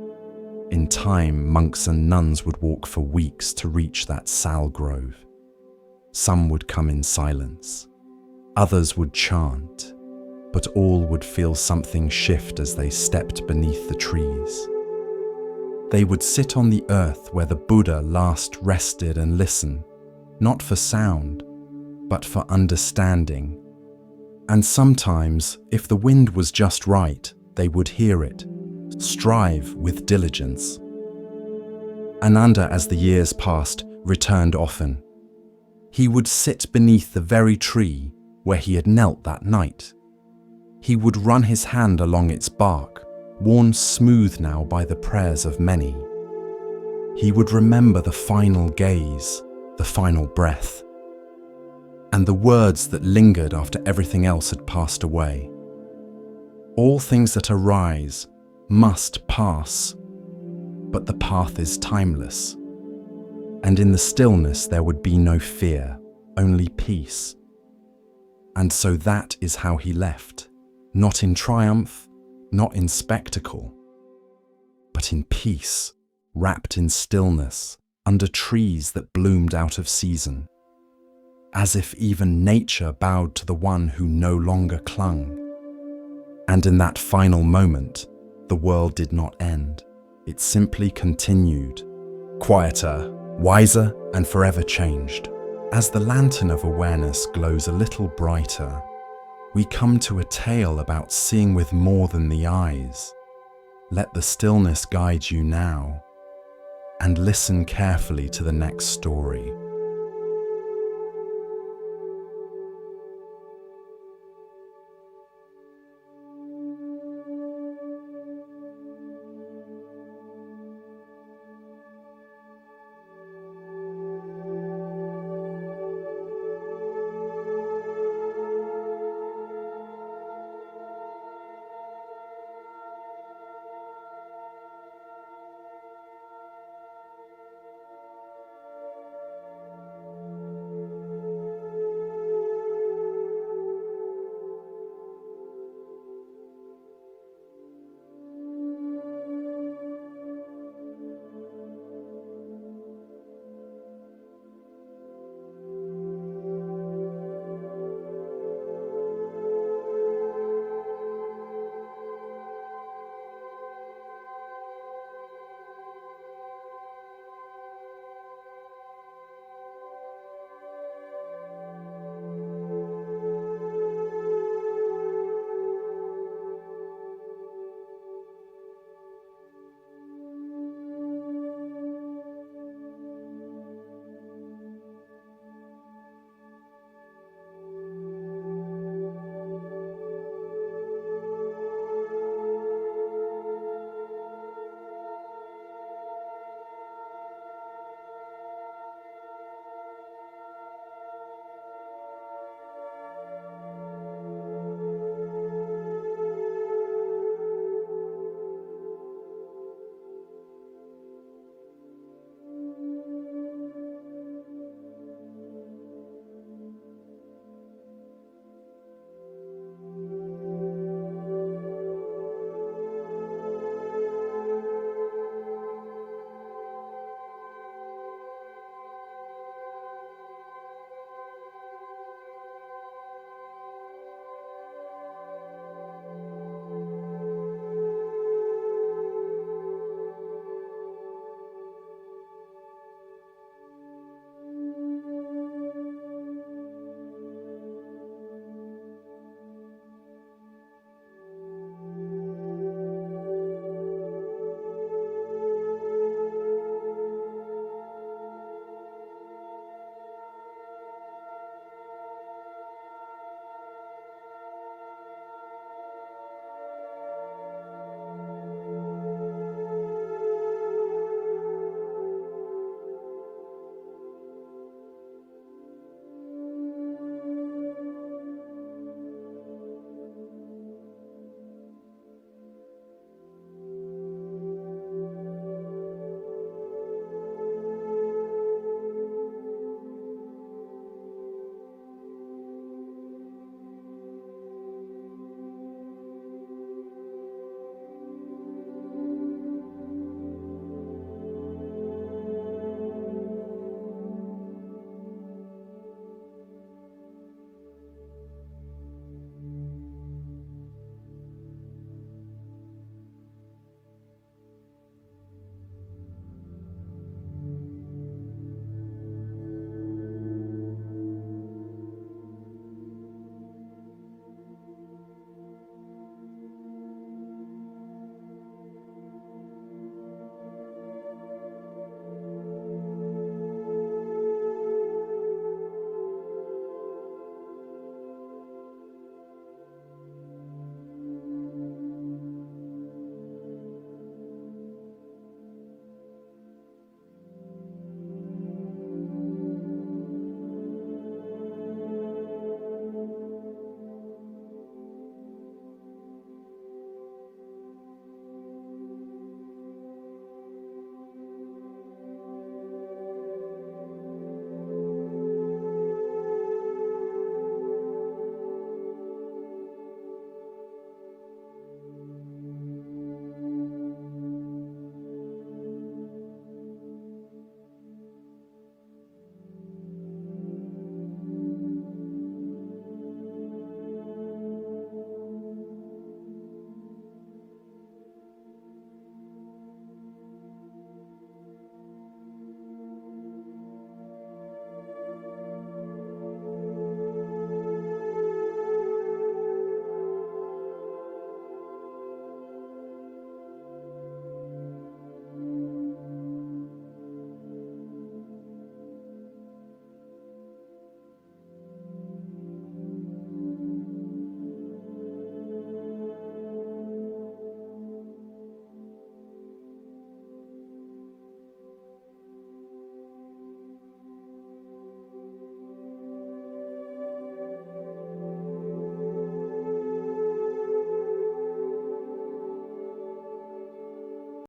In time, monks and nuns would walk for weeks to reach that sal grove. Some would come in silence, others would chant, but all would feel something shift as they stepped beneath the trees. They would sit on the earth where the Buddha last rested and listen, not for sound, but for understanding. And sometimes, if the wind was just right, they would hear it, strive with diligence. Ananda, as the years passed, returned often. He would sit beneath the very tree where he had knelt that night. He would run his hand along its bark, worn smooth now by the prayers of many. He would remember the final gaze, the final breath, and the words that lingered after everything else had passed away. All things that arise must pass, but the path is timeless. And in the stillness there would be no fear, only peace. And so that is how he left, not in triumph, not in spectacle, but in peace, wrapped in stillness, under trees that bloomed out of season, as if even nature bowed to the one who no longer clung. And in that final moment, the world did not end. It simply continued, quieter, wiser, and forever changed. As the lantern of awareness glows a little brighter, we come to a tale about seeing with more than the eyes. Let the stillness guide you now, and listen carefully to the next story.